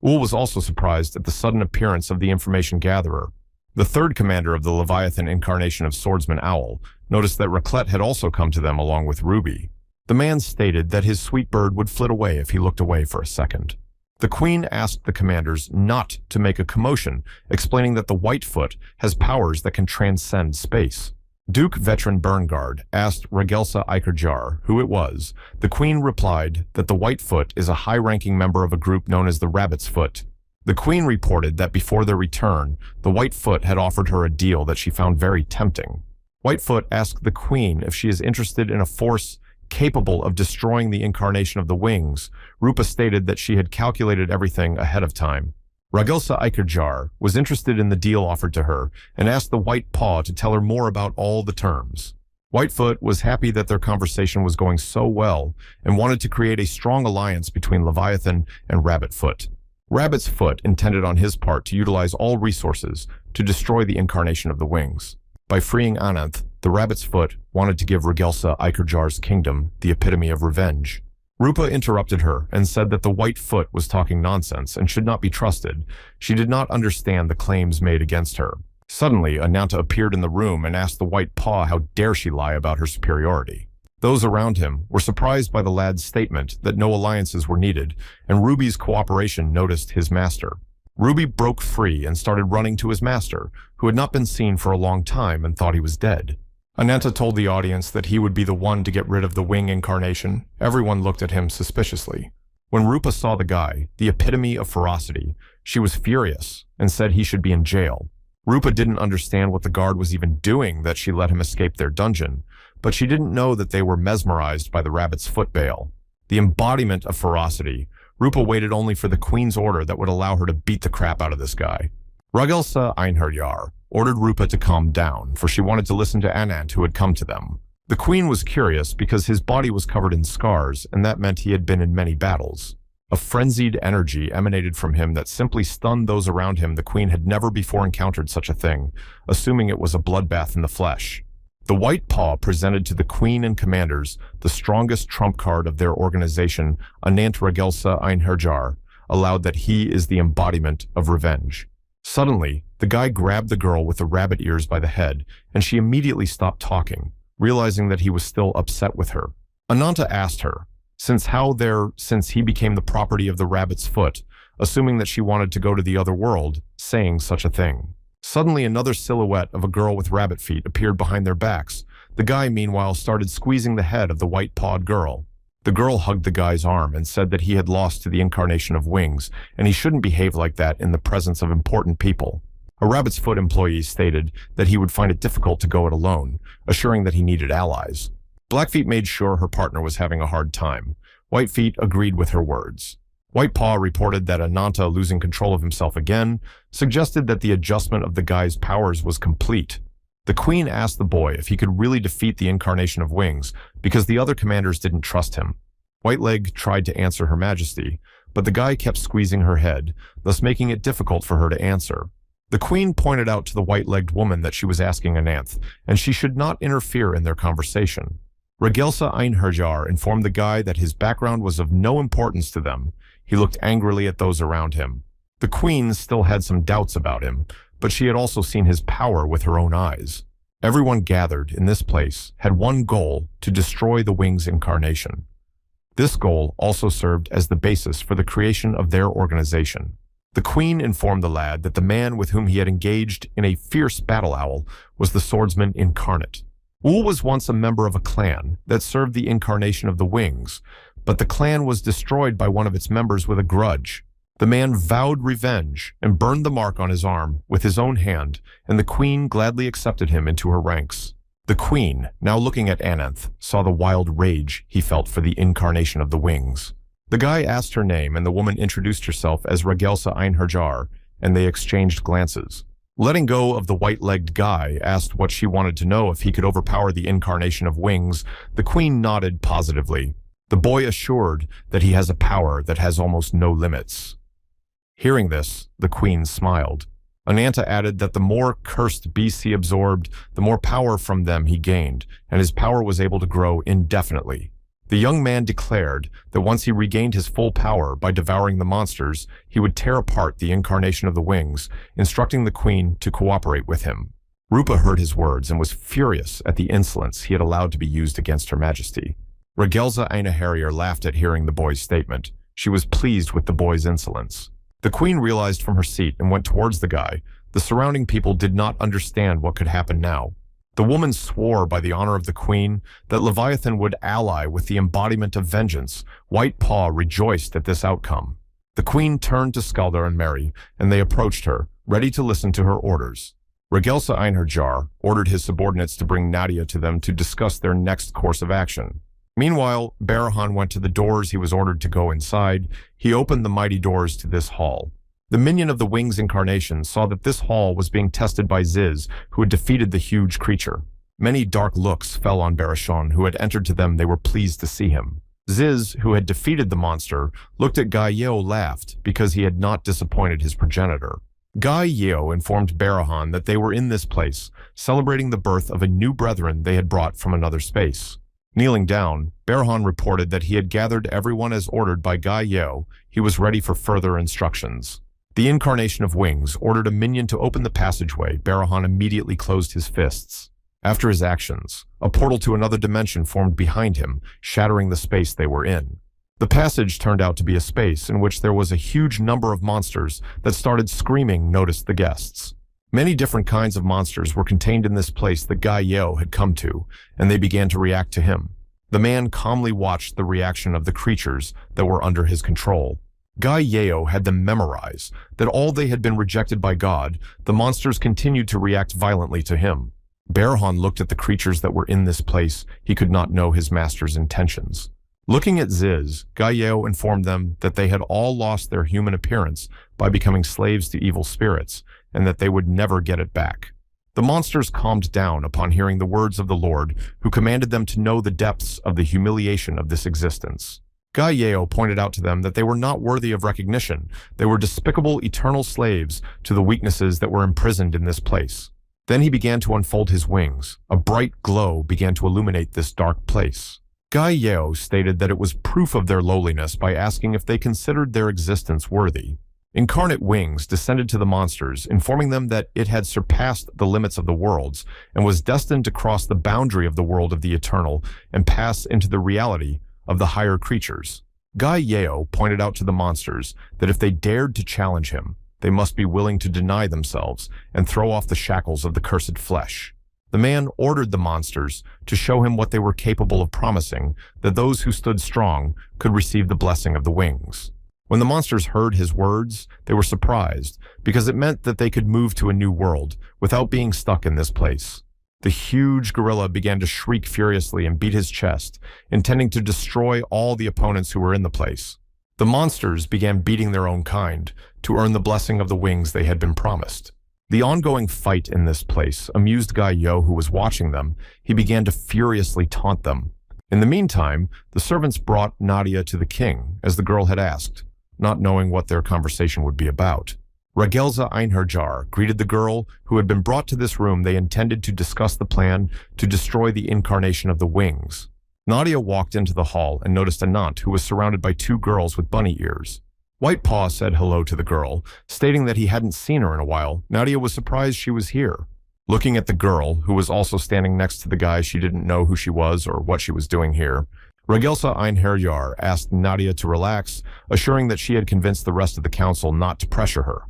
Ul was also surprised at the sudden appearance of the information gatherer. The third commander of the Leviathan incarnation of Swordsman Owl noticed that Raclette had also come to them along with Ruby. The man stated that his sweet bird would flit away if he looked away for a second. The queen asked the commanders not to make a commotion, explaining that the Whitefoot has powers that can transcend space. Duke Veteran Burnguard asked Ragelsa Ikerjar who it was. The queen replied that the Whitefoot is a high-ranking member of a group known as the Rabbit's Foot. The queen reported that before their return, the Whitefoot had offered her a deal that she found very tempting. Whitefoot asked the queen if she is interested in a force capable of destroying the incarnation of the wings. Rupa stated that she had calculated everything ahead of time. Ragelsa Ikerjar was interested in the deal offered to her and asked the White Paw to tell her more about all the terms. Whitefoot was happy that their conversation was going so well and wanted to create a strong alliance between Leviathan and Rabbitfoot. Rabbit's Foot intended on his part to utilize all resources to destroy the incarnation of the wings. By freeing Ananth, the Rabbit's Foot wanted to give Ragelsa Ikerjar's kingdom the epitome of revenge. Rupa interrupted her and said that the Whitefoot was talking nonsense and should not be trusted. She did not understand the claims made against her. Suddenly, Ananta appeared in the room and asked the White Paw how dare she lie about her superiority. Those around him were surprised by the lad's statement that no alliances were needed, and Ruby's cooperation noticed his master. Ruby broke free and started running to his master, who had not been seen for a long time and thought he was dead. Ananta told the audience that he would be the one to get rid of the wing incarnation. Everyone looked at him suspiciously. When Rupa saw the guy, the epitome of ferocity, she was furious and said he should be in jail. Rupa didn't understand what the guard was even doing that she let him escape their dungeon, but she didn't know that they were mesmerized by the Rabbit's Foot veil. The embodiment of ferocity, Rupa waited only for the queen's order that would allow her to beat the crap out of this guy. Ragelsa Einherjar ordered Rupa to calm down, for she wanted to listen to Anant, who had come to them. The queen was curious because his body was covered in scars, and that meant he had been in many battles. A frenzied energy emanated from him that simply stunned those around him. The queen had never before encountered such a thing, assuming it was a bloodbath in the flesh. The White Paw presented to the queen and commanders the strongest trump card of their organization, Anant Ragelsa Einherjar, allowed that he is the embodiment of revenge. Suddenly, the guy grabbed the girl with the rabbit ears by the head, and she immediately stopped talking, realizing that he was still upset with her. Ananta asked her, since he became the property of the Rabbit's Foot, assuming that she wanted to go to the other world, saying such a thing. Suddenly, another silhouette of a girl with rabbit feet appeared behind their backs. The guy, meanwhile, started squeezing the head of the white-pawed girl. The girl hugged the guy's arm and said that he had lost to the incarnation of wings, and he shouldn't behave like that in the presence of important people. A Rabbit's Foot employee stated that he would find it difficult to go it alone, assuring that he needed allies. Blackfeet made sure her partner was having a hard time. Whitefeet agreed with her words. White Paw reported that Ananta, losing control of himself again, suggested that the adjustment of the guy's powers was complete. The queen asked the boy if he could really defeat the incarnation of wings, because the other commanders didn't trust him. Whiteleg tried to answer Her Majesty, but the guy kept squeezing her head, thus making it difficult for her to answer. The queen pointed out to the white-legged woman that she was asking Ananth, and she should not interfere in their conversation. Ragelsa Einherjar informed the guy that his background was of no importance to them. He looked angrily at those around him. The queen still had some doubts about him, but she had also seen his power with her own eyes. Everyone gathered in this place had one goal: to destroy the wings incarnation. This goal also served as the basis for the creation of their organization. The queen informed the lad that the man with whom he had engaged in a fierce battle owl was the swordsman incarnate. Ul was once a member of a clan that served the incarnation of the wings, but the clan was destroyed by one of its members with a grudge. The man vowed revenge and burned the mark on his arm with his own hand, and the queen gladly accepted him into her ranks. The queen, now looking at Ananth, saw the wild rage he felt for the incarnation of the wings. The guy asked her name, and the woman introduced herself as Ragelsa Einherjar, and they exchanged glances. Letting go of the white-legged guy, asked what she wanted to know if he could overpower the incarnation of wings. The queen nodded positively. The boy assured that he has a power that has almost no limits. Hearing this, the queen smiled. Ananta added that the more cursed beasts he absorbed, the more power from them he gained, and his power was able to grow indefinitely. The young man declared that once he regained his full power by devouring the monsters, he would tear apart the incarnation of the wings, instructing the queen to cooperate with him. Rupa heard his words and was furious at the insolence he had allowed to be used against Her Majesty. Ragelza Einaharier laughed at hearing the boy's statement. She was pleased with the boy's insolence. The queen realized from her seat and went towards the guy. The surrounding people did not understand what could happen now. The woman swore by the honor of the queen that Leviathan would ally with the embodiment of vengeance. White Paw rejoiced at this outcome. The queen turned to Skaldar and Mary, and they approached her, ready to listen to her orders. Ragelsa Einherjar ordered his subordinates to bring Nadia to them to discuss their next course of action. Meanwhile, Barahan went to the doors he was ordered to go inside. He opened the mighty doors to this hall. The minion of the Wings incarnation saw that this hall was being tested by Ziz, who had defeated the huge creature. Many dark looks fell on Barashon, who had entered to them. They were pleased to see him. Ziz, who had defeated the monster, looked at Gai Yeo laughed because he had not disappointed his progenitor. Gai Yeo informed Barahan that they were in this place, celebrating the birth of a new brethren they had brought from another space. Kneeling down, Barahan reported that he had gathered everyone as ordered by Gai Yeo. He was ready for further instructions. The incarnation of Wings ordered a minion to open the passageway. Barahan immediately closed his fists. After his actions, a portal to another dimension formed behind him, shattering the space they were in. The passage turned out to be a space in which there was a huge number of monsters that started screaming, noticed the guests. Many different kinds of monsters were contained in this place that Gai Yeo had come to, and they began to react to him. The man calmly watched the reaction of the creatures that were under his control. Gai Yeo had them memorize that all they had been rejected by God, the monsters continued to react violently to him. Barahan looked at the creatures that were in this place. He could not know his master's intentions. Looking at Ziz, Gai Yeo informed them that they had all lost their human appearance by becoming slaves to evil spirits, and that they would never get it back. The monsters calmed down upon hearing the words of the Lord, who commanded them to know the depths of the humiliation of this existence. Gai Yeo pointed out to them that they were not worthy of recognition. They were despicable eternal slaves to the weaknesses that were imprisoned in this place. Then he began to unfold his wings. A bright glow began to illuminate this dark place. Gai Yeo stated that it was proof of their lowliness by asking if they considered their existence worthy. Incarnate Wings descended to the monsters, informing them that it had surpassed the limits of the worlds and was destined to cross the boundary of the world of the eternal and pass into the reality of the higher creatures. Gai Yeo pointed out to the monsters that if they dared to challenge him, they must be willing to deny themselves and throw off the shackles of the cursed flesh. The man ordered the monsters to show him what they were capable of, promising that those who stood strong could receive the blessing of the Wings. When the monsters heard his words, they were surprised because it meant that they could move to a new world without being stuck in this place. The huge gorilla began to shriek furiously and beat his chest, intending to destroy all the opponents who were in the place. The monsters began beating their own kind to earn the blessing of the Wings they had been promised. The ongoing fight in this place amused Gai Yeo, who was watching them. He began to furiously taunt them. In the meantime, the servants brought Nadia to the king, as the girl had asked, not knowing what their conversation would be about. Ragelza Einherjar greeted the girl who had been brought to this room. They intended to discuss the plan to destroy the incarnation of the Wings. Nadia walked into the hall and noticed Anant, who was surrounded by two girls with bunny ears. White Paw said hello to the girl, stating that he hadn't seen her in a while. Nadia was surprised she was here. Looking at the girl, who was also standing next to the guy, she didn't know who she was or what she was doing here. Ragelsa Einherjar asked Nadia to relax, assuring that she had convinced the rest of the council not to pressure her.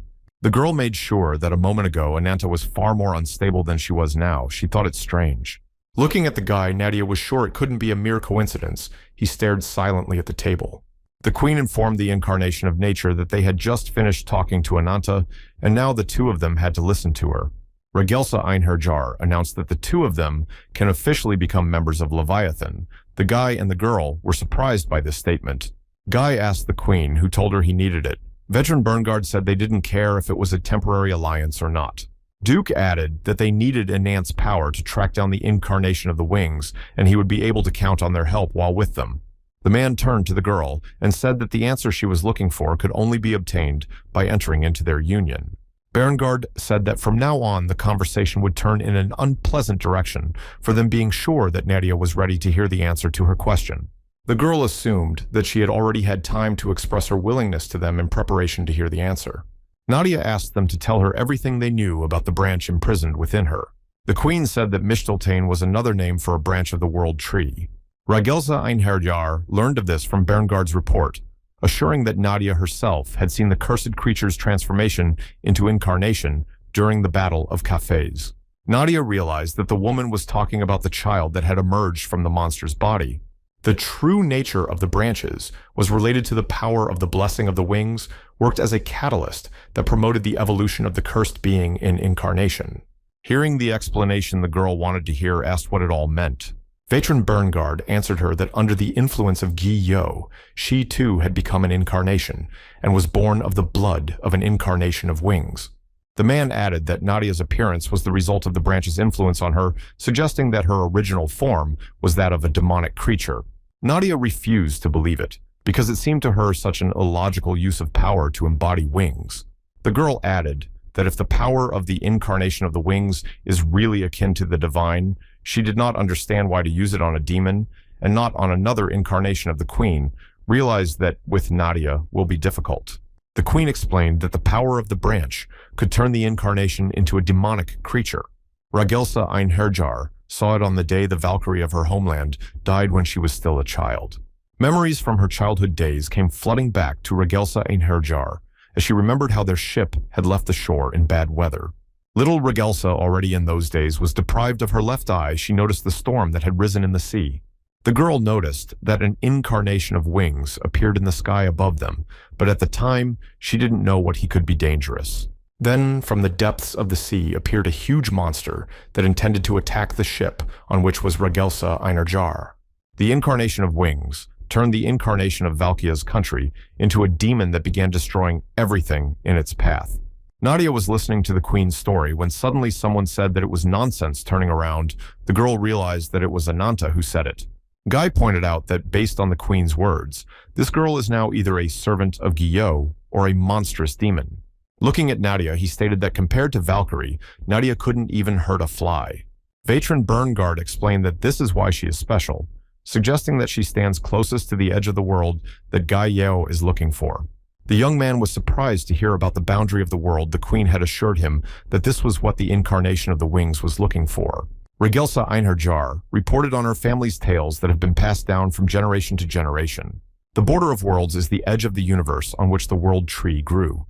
The girl made sure that a moment ago Ananta was far more unstable than she was now. She thought it strange. Looking at the guy, Nadia was sure it couldn't be a mere coincidence. He stared silently at the table. The queen informed the incarnation of nature that they had just finished talking to Ananta, and now the two of them had to listen to her. Ragelsa Einherjar announced that the two of them can officially become members of Leviathan. The guy and the girl were surprised by this statement. Guy asked the queen, who told her he needed it. Veteran Bernguard said they didn't care if it was a temporary alliance or not. Duke added that they needed Anant's power to track down the incarnation of the Wings, and he would be able to count on their help while with them. The man turned to the girl and said that the answer she was looking for could only be obtained by entering into their union. Berengard said that from now on the conversation would turn in an unpleasant direction, for them being sure that Nadia was ready to hear the answer to her question. The girl assumed that she had already had time to express her willingness to them in preparation to hear the answer. Nadia asked them to tell her everything they knew about the branch imprisoned within her. The queen said that Mishteltain was another name for a branch of the world tree. Ragelza Einherjar learned of this from Berengard's report, assuring that Nadia herself had seen the cursed creature's transformation into incarnation during the Battle of Cafés. Nadia realized that the woman was talking about the child that had emerged from the monster's body. The true nature of the branches was related to the power of the blessing of the wings, worked as a catalyst that promoted the evolution of the cursed being in incarnation. Hearing the explanation the girl wanted to hear asked what it all meant. Veteran Berengard answered her that under the influence of Gi Yo, she too had become an incarnation and was born of the blood of an incarnation of wings. The man added that Nadia's appearance was the result of the branch's influence on her, suggesting that her original form was that of a demonic creature. Nadia refused to believe it, because it seemed to her such an illogical use of power to embody wings. The girl added that if the power of the incarnation of the wings is really akin to the divine, she did not understand why to use it on a demon, and not on another incarnation of the queen, realized that with Nadia will be difficult. The queen explained that the power of the branch could turn the incarnation into a demonic creature. Ragelsa Einherjar saw it on the day the Valkyrie of her homeland died when she was still a child. Memories from her childhood days came flooding back to Ragelsa Einherjar, as she remembered how their ship had left the shore in bad weather. Little Ragelsa, already in those days, was deprived of her left eye as she noticed the storm that had risen in the sea. The girl noticed that an incarnation of wings appeared in the sky above them, but at the time, she didn't know what he could be dangerous. Then, from the depths of the sea appeared a huge monster that intended to attack the ship on which was Ragelsa Einherjar. The incarnation of wings turned the incarnation of Valkia's country into a demon that began destroying everything in its path. Nadia was listening to the queen's story when suddenly someone said that it was nonsense. Turning around, the girl realized that it was Ananta who said it. Guy pointed out that based on the queen's words, this girl is now either a servant of Guillot or a monstrous demon. Looking at Nadia, he stated that compared to Valkyrie, Nadia couldn't even hurt a fly. Veteran Berengard explained that this is why she is special, suggesting that she stands closest to the edge of the world that Guy Yeo is looking for. The young man was surprised to hear about the boundary of the world. The queen had assured him that this was what the incarnation of the wings was looking for. Ragelsa Einherjar reported on her family's tales that have been passed down from generation to generation. The border of worlds is the edge of the universe on which the world tree grew.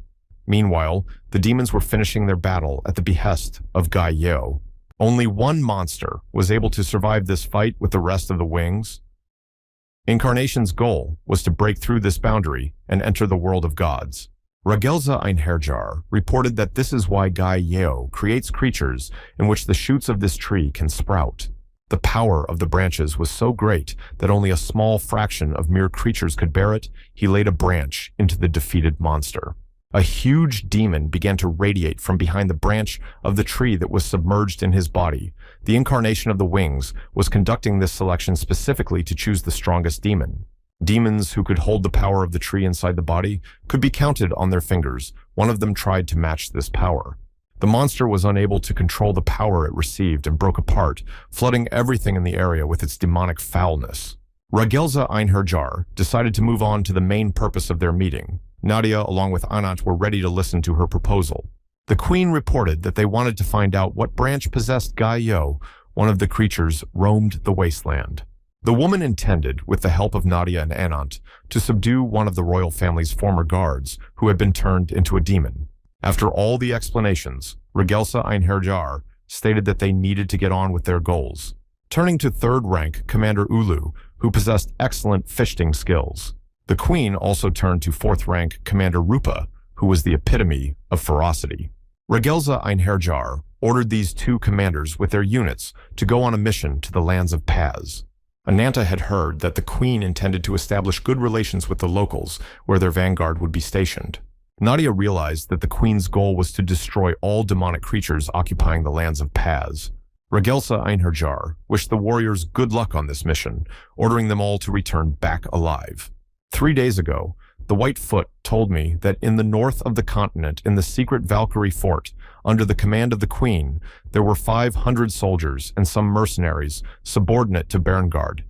Meanwhile, the demons were finishing their battle at the behest of Guy Yeo. Only one monster was able to survive this fight with the rest of the wings. Incarnation's goal was to break through this boundary and enter the world of gods. Ragelza Einherjar reported that this is why Guy Yeo creates creatures in which the shoots of this tree can sprout. The power of the branches was so great that only a small fraction of mere creatures could bear it. He laid a branch into the defeated monster. A huge demon began to radiate from behind the branch of the tree that was submerged in his body. The incarnation of the wings was conducting this selection specifically to choose the strongest demon. Demons who could hold the power of the tree inside the body could be counted on their fingers. One of them tried to match this power. The monster was unable to control the power it received and broke apart, flooding everything in the area with its demonic foulness. Ragelza Einherjar decided to move on to the main purpose of their meeting. Nadia, along with Anant, were ready to listen to her proposal. The queen reported that they wanted to find out what branch possessed Guy Yo. One of the creatures roamed the wasteland. The woman intended, with the help of Nadia and Anant, to subdue one of the royal family's former guards, who had been turned into a demon. After all the explanations, Ragelsa Einherjar stated that they needed to get on with their goals. Turning to third-rank Commander Ulu, who possessed excellent fishing skills. The queen also turned to fourth-rank Commander Rupa, who was the epitome of ferocity. Ragelza Einherjar ordered these two commanders with their units to go on a mission to the lands of Paz. Ananta had heard that the queen intended to establish good relations with the locals, where their vanguard would be stationed. Nadia realized that the queen's goal was to destroy all demonic creatures occupying the lands of Paz. Ragelsa Einherjar wished the warriors good luck on this mission, ordering them all to return back alive. 3 days ago, the White Foot told me that in the north of the continent, in the secret Valkyrie fort, under the command of the Queen, there were 500 soldiers and some mercenaries subordinate to Berengard.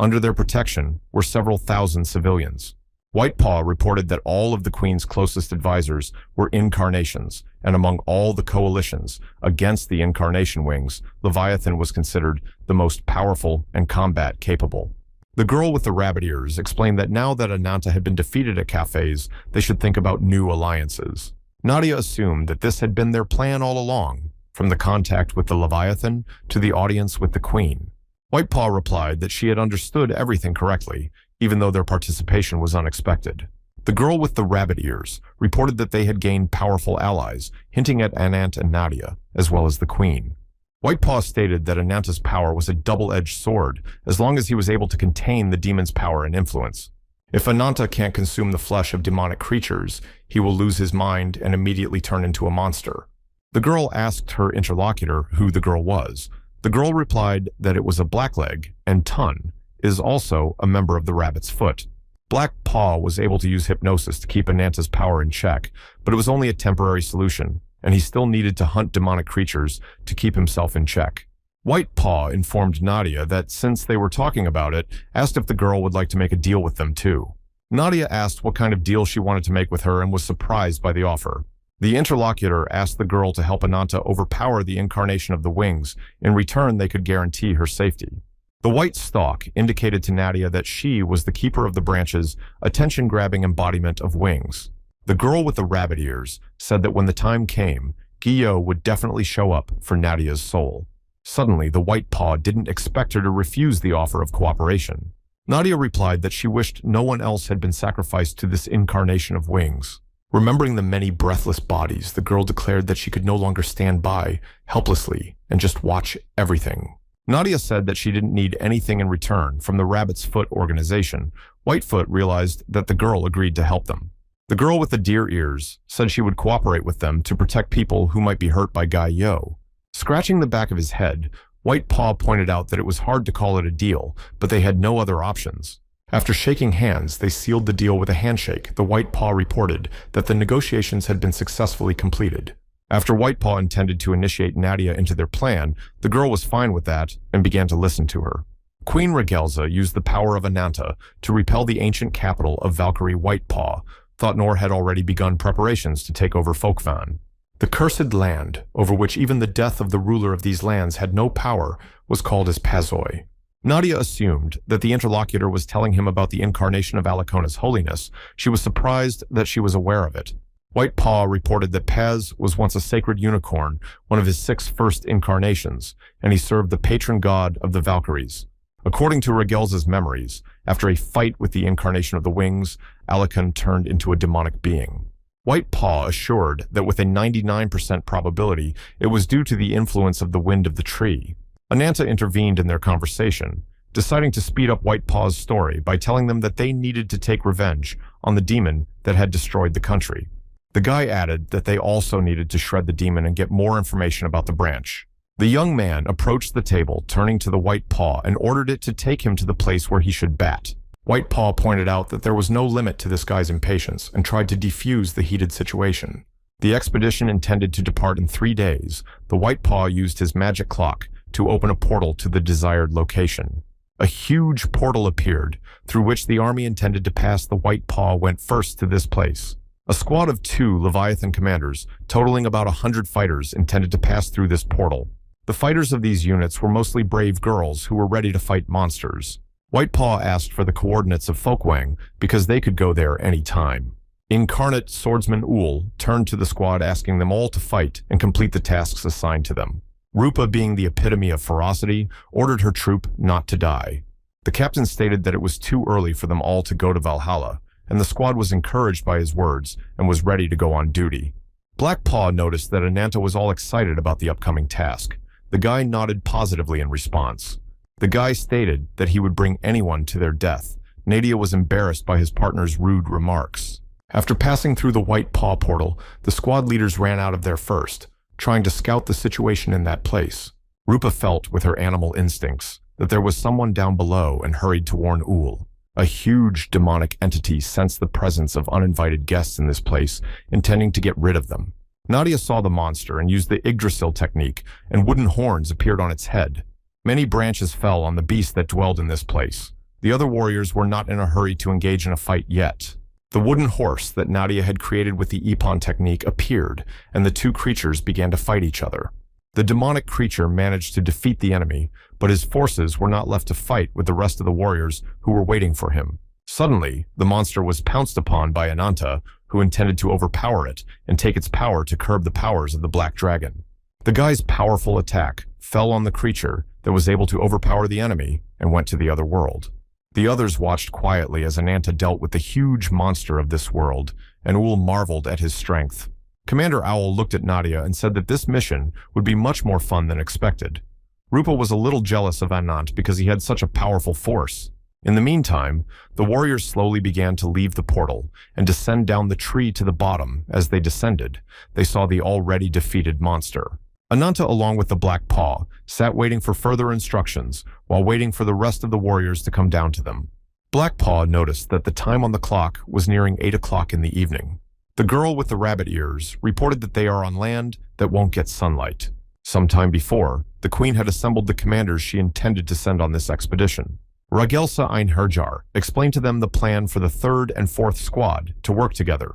Under their protection were several thousand civilians. Whitepaw reported that all of the Queen's closest advisors were incarnations, and among all the coalitions against the incarnation wings, Leviathan was considered the most powerful and combat-capable. The girl with the rabbit ears explained that now that Ananta had been defeated at cafes, they should think about new alliances. Nadia assumed that this had been their plan all along, from the contact with the Leviathan to the audience with the Queen. Whitepaw replied that she had understood everything correctly, even though their participation was unexpected. The girl with the rabbit ears reported that they had gained powerful allies, hinting at Anant and Nadia, as well as the Queen. Whitepaw stated that Ananta's power was a double-edged sword, as long as he was able to contain the demon's power and influence. If Ananta can't consume the flesh of demonic creatures, he will lose his mind and immediately turn into a monster. The girl asked her interlocutor who the girl was. The girl replied that it was a blackleg, and Tun is also a member of the Rabbit's Foot. Black Paw was able to use hypnosis to keep Ananta's power in check, but it was only a temporary solution, and he still needed to hunt demonic creatures to keep himself in check. White Paw informed Nadia that since they were talking about it, asked if the girl would like to make a deal with them too. Nadia asked what kind of deal she wanted to make with her and was surprised by the offer. The interlocutor asked the girl to help Ananta overpower the incarnation of the wings. In return, they could guarantee her safety. The white stalk indicated to Nadia that she was the keeper of the branch's attention-grabbing embodiment of wings. The girl with the rabbit ears said that when the time came, Guillot would definitely show up for Nadia's soul. Suddenly, the White Paw didn't expect her to refuse the offer of cooperation. Nadia replied that she wished no one else had been sacrificed to this incarnation of wings. Remembering the many breathless bodies, the girl declared that she could no longer stand by, helplessly, and just watch everything. Nadia said that she didn't need anything in return from the Rabbit's Foot organization. Whitefoot realized that the girl agreed to help them. The girl with the deer ears said she would cooperate with them to protect people who might be hurt by Guy Yo. Scratching the back of his head, White Paw pointed out that it was hard to call it a deal, but they had no other options. After shaking hands, they sealed the deal with a handshake. The White Paw reported that the negotiations had been successfully completed. After White Paw intended to initiate Nadia into their plan, the girl was fine with that and began to listen to her. Queen Regelza used the power of Ananta to repel the ancient capital of Valkyrie Whitepaw. Thotnor had already begun preparations to take over Folkvan. The cursed land, over which even the death of the ruler of these lands had no power, was called as Pazoi. Nadia assumed that the interlocutor was telling him about the incarnation of Alacona's holiness. She was surprised that she was aware of it. White Paw reported that Paz was once a sacred unicorn, one of his 6 first incarnations, and he served the patron god of the Valkyries. According to Regelza's memories, after a fight with the incarnation of the wings, Alacon turned into a demonic being. White Paw assured that with a 99% probability, it was due to the influence of the wind of the tree. Ananta intervened in their conversation, deciding to speed up White Paw's story by telling them that they needed to take revenge on the demon that had destroyed the country. The guy added that they also needed to shred the demon and get more information about the branch. The young man approached the table, turning to the White Paw, and ordered it to take him to the place where he should bat. White Paw pointed out that there was no limit to this guy's impatience and tried to defuse the heated situation. The expedition intended to depart in 3 days. The White Paw used his magic clock to open a portal to the desired location. A huge portal appeared, through which the army intended to pass. The White Paw went first to this place. A squad of 2 Leviathan commanders, totaling about 100 fighters, intended to pass through this portal. The fighters of these units were mostly brave girls who were ready to fight monsters. White Paw asked for the coordinates of Folkwang because they could go there any time. Incarnate swordsman Uhl turned to the squad asking them all to fight and complete the tasks assigned to them. Rupa, being the epitome of ferocity, ordered her troop not to die. The captain stated that it was too early for them all to go to Valhalla, and the squad was encouraged by his words and was ready to go on duty. Black Paw noticed that Ananta was all excited about the upcoming task. The guy nodded positively in response. The guy stated that he would bring anyone to their death. Nadia was embarrassed by his partner's rude remarks. After passing through the White Paw portal, the squad leaders ran out of there first, trying to scout the situation in that place. Rupa felt with her animal instincts that there was someone down below and hurried to warn Uhl. A huge demonic entity sensed the presence of uninvited guests in this place, intending to get rid of them. Nadia saw the monster and used the Yggdrasil technique, and wooden horns appeared on its head. Many branches fell on the beast that dwelled in this place. The other warriors were not in a hurry to engage in a fight yet. The wooden horse that Nadia had created with the Ippon technique appeared, and the two creatures began to fight each other. The demonic creature managed to defeat the enemy, but his forces were not left to fight with the rest of the warriors who were waiting for him. Suddenly, the monster was pounced upon by Ananta, who intended to overpower it and take its power to curb the powers of the Black Dragon. The guy's powerful attack fell on the creature that was able to overpower the enemy and went to the other world. The others watched quietly as Ananta dealt with the huge monster of this world, and Ul marveled at his strength. Commander Owl looked at Nadia and said that this mission would be much more fun than expected. Rupa was a little jealous of Anant because he had such a powerful force. In the meantime, the warriors slowly began to leave the portal and descend down the tree to the bottom. As they descended, they saw the already defeated monster. Ananta, along with the Black Paw, sat waiting for further instructions while waiting for the rest of the warriors to come down to them. Black Paw noticed that the time on the clock was nearing 8 o'clock in the evening. The girl with the rabbit ears reported that they are on land that won't get sunlight. Sometime before, the queen had assembled the commanders she intended to send on this expedition. Ragelsa Einherjar explained to them the plan for the 3rd and 4th squad to work together.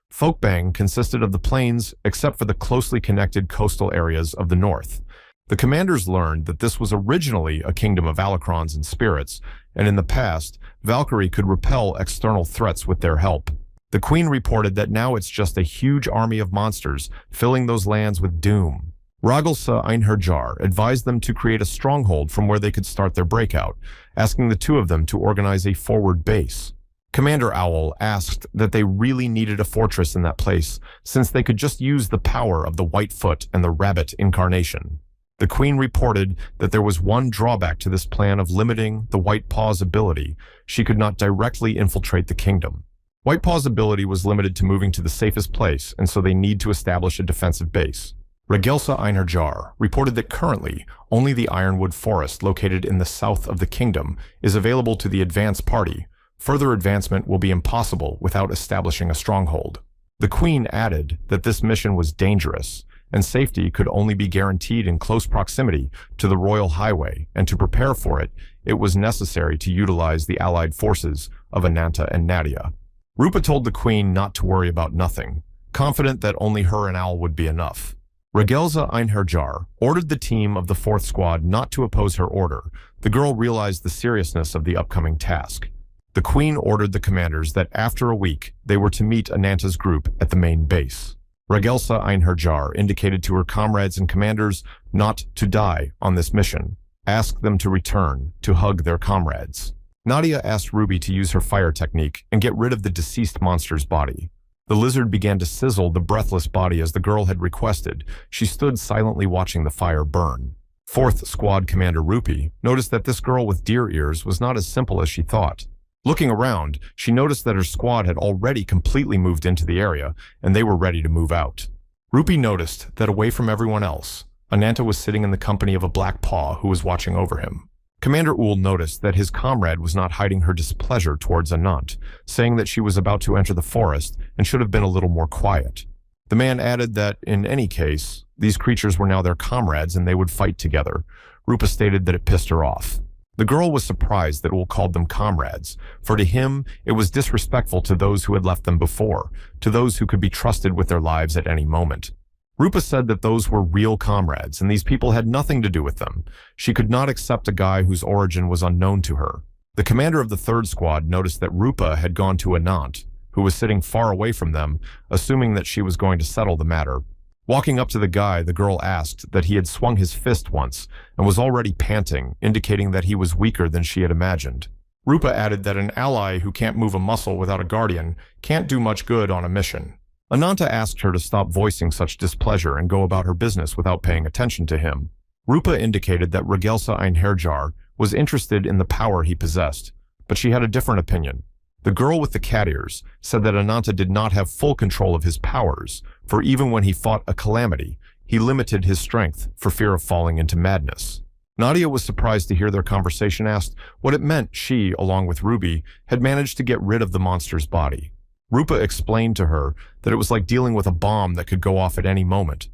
Folkbang consisted of the plains except for the closely connected coastal areas of the north. The commanders learned that this was originally a kingdom of Alacrons and spirits, and in the past, Valkyrie could repel external threats with their help. The queen reported that now it's just a huge army of monsters filling those lands with doom. Ragelsa Einherjar advised them to create a stronghold from where they could start their breakout, asking the two of them to organize a forward base. Commander Owl asked that they really needed a fortress in that place, since they could just use the power of the Whitefoot and the rabbit incarnation. The queen reported that there was one drawback to this plan of limiting the White Paw's ability. She could not directly infiltrate the kingdom. White Paw's ability was limited to moving to the safest place, and so they need to establish a defensive base. Ragelsa Einherjar reported that currently only the Ironwood Forest located in the south of the kingdom is available to the advance party. Further advancement will be impossible without establishing a stronghold. The queen added that this mission was dangerous, and safety could only be guaranteed in close proximity to the royal highway, and to prepare for it, it was necessary to utilize the allied forces of Ananta and Nadia. Rupa told the queen not to worry about nothing, confident that only her and Owl would be enough. Ragelsa Einherjar ordered the team of the 4th squad not to oppose her order. The girl realized the seriousness of the upcoming task. The queen ordered the commanders that after a week, they were to meet Ananta's group at the main base. Ragelsa Einherjar indicated to her comrades and commanders not to die on this mission, asked them to return to hug their comrades. Nadia asked Ruby to use her fire technique and get rid of the deceased monster's body. The lizard began to sizzle the breathless body as the girl had requested. She stood silently watching the fire burn. 4th Squad Commander Rupi noticed that this girl with deer ears was not as simple as she thought. Looking around, she noticed that her squad had already completely moved into the area, and they were ready to move out. Rupi noticed that away from everyone else, Ananta was sitting in the company of a Black Paw who was watching over him. Commander Ul noticed that his comrade was not hiding her displeasure towards Anant, saying that she was about to enter the forest and should have been a little more quiet. The man added that, in any case, these creatures were now their comrades and they would fight together. Rupa stated that it pissed her off. The girl was surprised that Ul called them comrades, for to him it was disrespectful to those who had left them before, to those who could be trusted with their lives at any moment. Rupa said that those were real comrades, and these people had nothing to do with them. She could not accept a guy whose origin was unknown to her. The commander of the 3rd squad noticed that Rupa had gone to Anant, who was sitting far away from them, assuming that she was going to settle the matter. Walking up to the guy, the girl asked that he had swung his fist once and was already panting, indicating that he was weaker than she had imagined. Rupa added that an ally who can't move a muscle without a guardian can't do much good on a mission. Ananta asked her to stop voicing such displeasure and go about her business without paying attention to him. Rupa indicated that Ragelsa Einherjar was interested in the power he possessed, but she had a different opinion. The girl with the cat ears said that Ananta did not have full control of his powers, for even when he fought a calamity, he limited his strength for fear of falling into madness. Nadia was surprised to hear their conversation, asked what it meant she, along with Ruby, had managed to get rid of the monster's body. Rupa explained to her that it was like dealing with a bomb that could go off at any moment.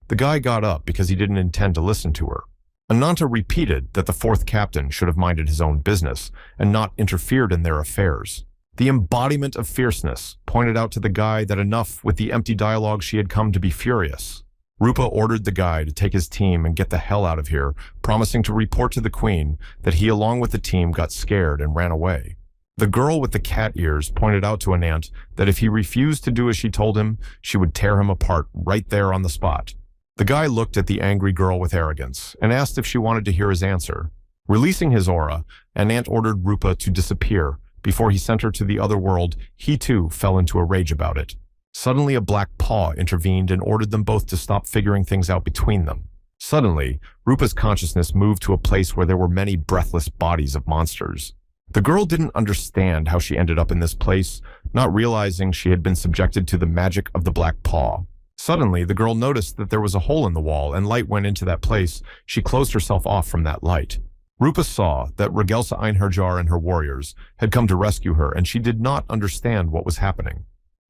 The guy got up because he didn't intend to listen to her. Ananta repeated that the fourth captain should have minded his own business and not interfered in their affairs. The embodiment of fierceness pointed out to the guy that enough with the empty dialogue, she had come to be furious. Rupa ordered the guy to take his team and get the hell out of here, promising to report to the queen that he along with the team got scared and ran away. The girl with the cat ears pointed out to Anant that if he refused to do as she told him, she would tear him apart right there on the spot. The guy looked at the angry girl with arrogance and asked if she wanted to hear his answer. Releasing his aura, Anant ordered Rupa to disappear. Before he sent her to the other world, he too fell into a rage about it. Suddenly, a black paw intervened and ordered them both to stop figuring things out between them. Suddenly, Rupa's consciousness moved to a place where there were many breathless bodies of monsters. The girl didn't understand how she ended up in this place, not realizing she had been subjected to the magic of the black paw. Suddenly, the girl noticed that there was a hole in the wall and light went into that place. She closed herself off from that light. Rupa saw that Regelsa Einherjar and her warriors had come to rescue her, and she did not understand what was happening.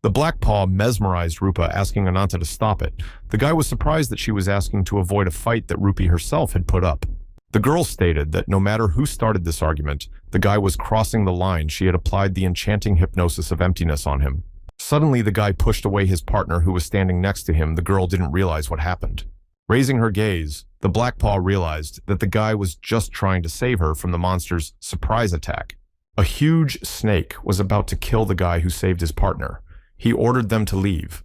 The black paw mesmerized Rupa, asking Ananta to stop it. The guy was surprised that she was asking to avoid a fight that Rupi herself had put up. The girl stated that no matter who started this argument, the guy was crossing the line. She had applied the enchanting hypnosis of emptiness on him. Suddenly, the guy pushed away his partner who was standing next to him. The girl didn't realize what happened. Raising her gaze, the black paw realized that the guy was just trying to save her from the monster's surprise attack. A huge snake was about to kill the guy who saved his partner. He ordered them to leave.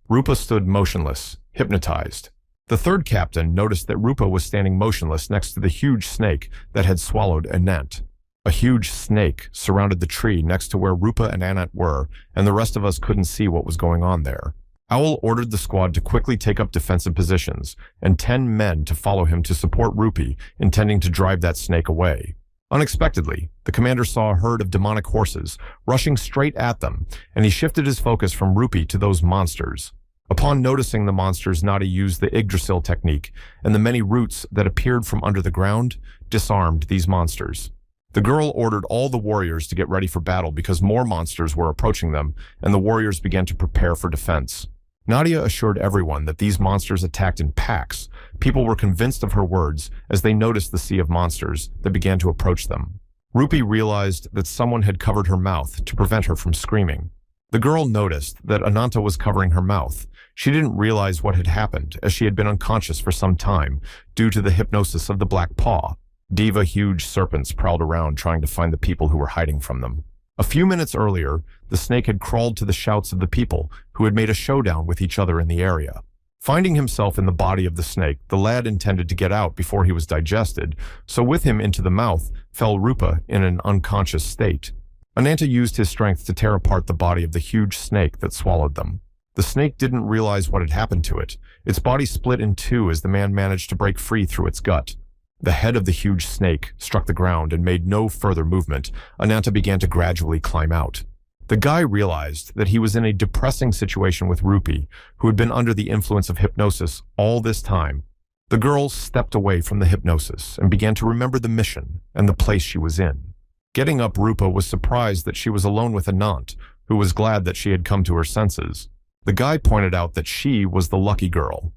Rupa stood motionless, hypnotized. The third captain noticed that Rupa was standing motionless next to the huge snake that had swallowed Anant. A huge snake surrounded the tree next to where Rupa and Anant were, and the rest of us couldn't see what was going on there. Owl ordered the squad to quickly take up defensive positions, and 10 men to follow him to support Rupi, intending to drive that snake away. Unexpectedly, the commander saw a herd of demonic horses rushing straight at them, and he shifted his focus from Rupi to those monsters. Upon noticing the monsters, Nadi used the Yggdrasil technique, and the many roots that appeared from under the ground disarmed these monsters. The girl ordered all the warriors to get ready for battle because more monsters were approaching them, and the warriors began to prepare for defense. Nadia assured everyone that these monsters attacked in packs. People were convinced of her words as they noticed the sea of monsters that began to approach them. Rupi realized that someone had covered her mouth to prevent her from screaming. The girl noticed that Ananta was covering her mouth. She didn't realize what had happened as she had been unconscious for some time due to the hypnosis of the black paw. Diva huge serpents prowled around trying to find the people who were hiding from them. A few minutes earlier, the snake had crawled to the shouts of the people who had made a showdown with each other in the area. Finding himself in the body of the snake, the lad intended to get out before he was digested, so with him into the mouth fell Rupa in an unconscious state. Ananta used his strength to tear apart the body of the huge snake that swallowed them. The snake didn't realize what had happened to it. Its body split in two as the man managed to break free through its gut. The head of the huge snake struck the ground and made no further movement. Ananta began to gradually climb out. The guy realized that he was in a depressing situation with Rupi, who had been under the influence of hypnosis all this time. The girl stepped away from the hypnosis and began to remember the mission and the place she was in. Getting up, Rupa was surprised that she was alone with Anant, who was glad that she had come to her senses. The guy pointed out that she was the lucky girl.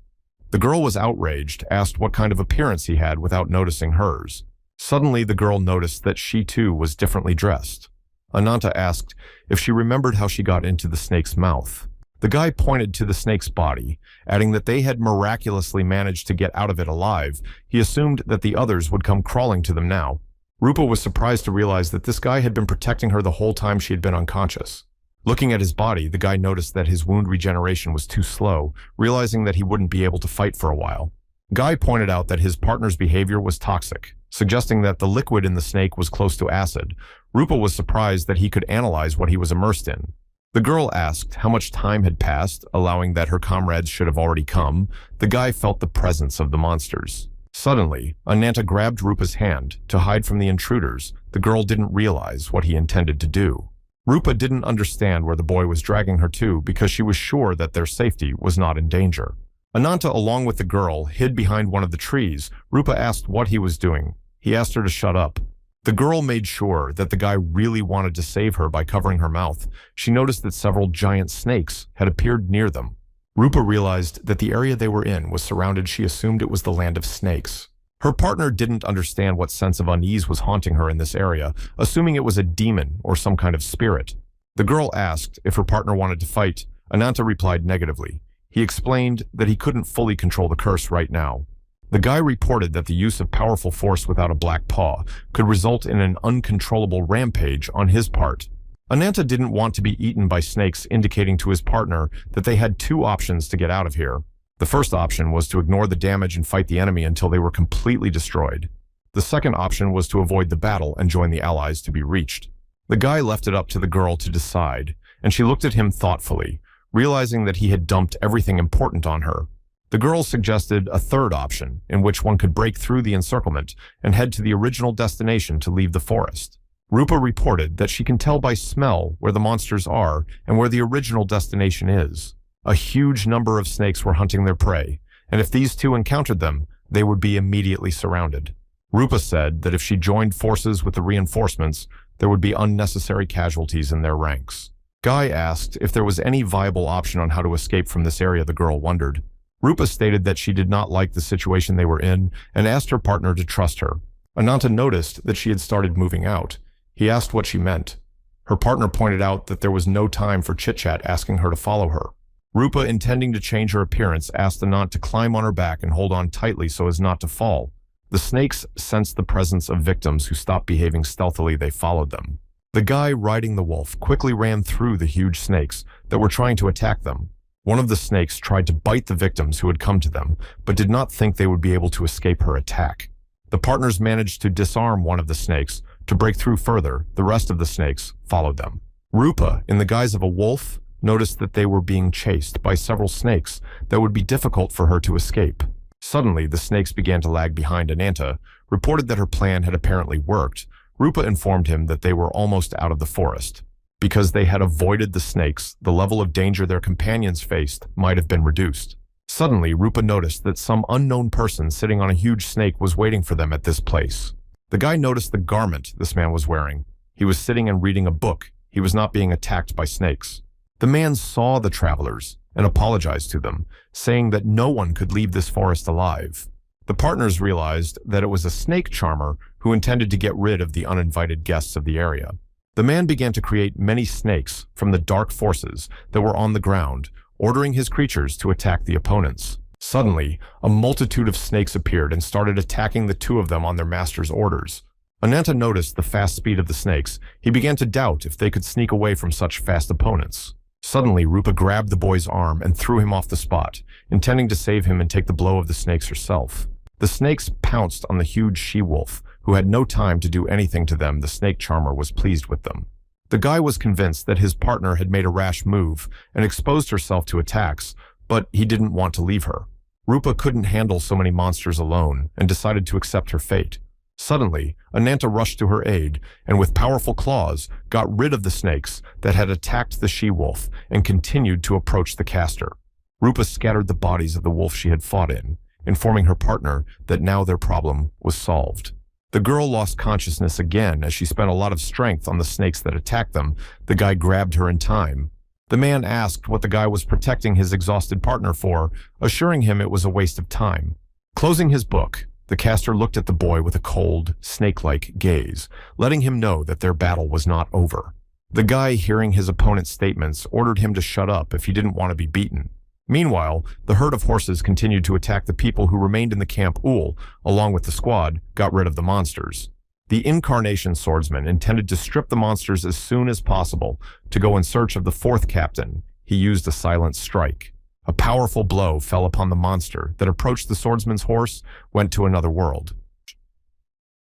The girl was outraged, asked what kind of appearance he had without noticing hers. Suddenly, the girl noticed that she too was differently dressed. Ananta asked if she remembered how she got into the snake's mouth. The guy pointed to the snake's body, adding that they had miraculously managed to get out of it alive. He assumed that the others would come crawling to them now. Rupa was surprised to realize that this guy had been protecting her the whole time she had been unconscious. Looking at his body, the guy noticed that his wound regeneration was too slow, realizing that he wouldn't be able to fight for a while. Guy pointed out that his partner's behavior was toxic, suggesting that the liquid in the snake was close to acid. Rupa was surprised that he could analyze what he was immersed in. The girl asked how much time had passed, allowing that her comrades should have already come. The guy felt the presence of the monsters. Suddenly, Ananta grabbed Rupa's hand to hide from the intruders. The girl didn't realize what he intended to do. Rupa didn't understand where the boy was dragging her to because she was sure that their safety was not in danger. Ananta, along with the girl, hid behind one of the trees. Rupa asked what he was doing. He asked her to shut up. The girl made sure that the guy really wanted to save her by covering her mouth. She noticed that several giant snakes had appeared near them. Rupa realized that the area they were in was surrounded. She assumed it was the land of snakes. Her partner didn't understand what sense of unease was haunting her in this area, assuming it was a demon or some kind of spirit. The girl asked if her partner wanted to fight. Ananta replied negatively. He explained that he couldn't fully control the curse right now. The guy reported that the use of powerful force without a black paw could result in an uncontrollable rampage on his part. Ananta didn't want to be eaten by snakes, indicating to his partner that they had two options to get out of here. The first option was to ignore the damage and fight the enemy until they were completely destroyed. The second option was to avoid the battle and join the allies to be reached. The guy left it up to the girl to decide, and she looked at him thoughtfully, realizing that he had dumped everything important on her. The girl suggested a third option, in which one could break through the encirclement and head to the original destination to leave the forest. Rupa reported that she can tell by smell where the monsters are and where the original destination is. A huge number of snakes were hunting their prey, and if these two encountered them, they would be immediately surrounded. Rupa said that if she joined forces with the reinforcements, there would be unnecessary casualties in their ranks. Guy asked if there was any viable option on how to escape from this area. The girl wondered. Rupa stated that she did not like the situation they were in and asked her partner to trust her. Ananta noticed that she had started moving out. He asked what she meant. Her partner pointed out that there was no time for chit-chat, asking her to follow her. Rupa, intending to change her appearance, asked Anant to climb on her back and hold on tightly so as not to fall. The snakes sensed the presence of victims who stopped behaving stealthily. They followed them. The guy riding the wolf quickly ran through the huge snakes that were trying to attack them. One of the snakes tried to bite the victims who had come to them, but did not think they would be able to escape her attack. The partners managed to disarm one of the snakes. To break through further, the rest of the snakes followed them. Rupa, in the guise of a wolf, noticed that they were being chased by several snakes that would be difficult for her to escape. Suddenly, the snakes began to lag behind. Ananta reported that her plan had apparently worked. Rupa informed him that they were almost out of the forest. Because they had avoided the snakes, the level of danger their companions faced might have been reduced. Suddenly, Rupa noticed that some unknown person sitting on a huge snake was waiting for them at this place. The guy noticed the garment this man was wearing. He was sitting and reading a book. He was not being attacked by snakes. The man saw the travelers and apologized to them, saying that no one could leave this forest alive. The partners realized that it was a snake charmer who intended to get rid of the uninvited guests of the area. The man began to create many snakes from the dark forces that were on the ground, ordering his creatures to attack the opponents. Suddenly, a multitude of snakes appeared and started attacking the two of them on their master's orders. Ananta noticed the fast speed of the snakes. He began to doubt if they could sneak away from such fast opponents. Suddenly, Rupa grabbed the boy's arm and threw him off the spot, intending to save him and take the blow of the snakes herself. The snakes pounced on the huge she-wolf, who had no time to do anything to them. The snake charmer was pleased with them. The guy was convinced that his partner had made a rash move and exposed herself to attacks, but he didn't want to leave her. Rupa couldn't handle so many monsters alone and decided to accept her fate. Suddenly, Ananta rushed to her aid and with powerful claws got rid of the snakes that had attacked the she-wolf and continued to approach the caster. Rupa scattered the bodies of the wolf she had fought in, informing her partner that now their problem was solved. The girl lost consciousness again as she spent a lot of strength on the snakes that attacked them. The guy grabbed her in time. The man asked what the guy was protecting his exhausted partner for, assuring him it was a waste of time. Closing his book, the caster looked at the boy with a cold, snake-like gaze, letting him know that their battle was not over. The guy, hearing his opponent's statements, ordered him to shut up if he didn't want to be beaten. Meanwhile, the herd of horses continued to attack the people who remained in the camp. Ul, along with the squad, got rid of the monsters. The Incarnation swordsman intended to strip the monsters as soon as possible to go in search of the fourth captain. He used a silent strike. A powerful blow fell upon the monster that approached the swordsman's horse, went to another world.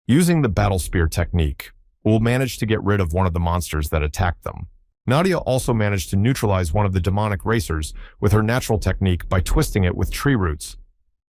Using the battle spear technique, Ul managed to get rid of one of the monsters that attacked them. Nadia also managed to neutralize one of the demonic racers with her natural technique by twisting it with tree roots.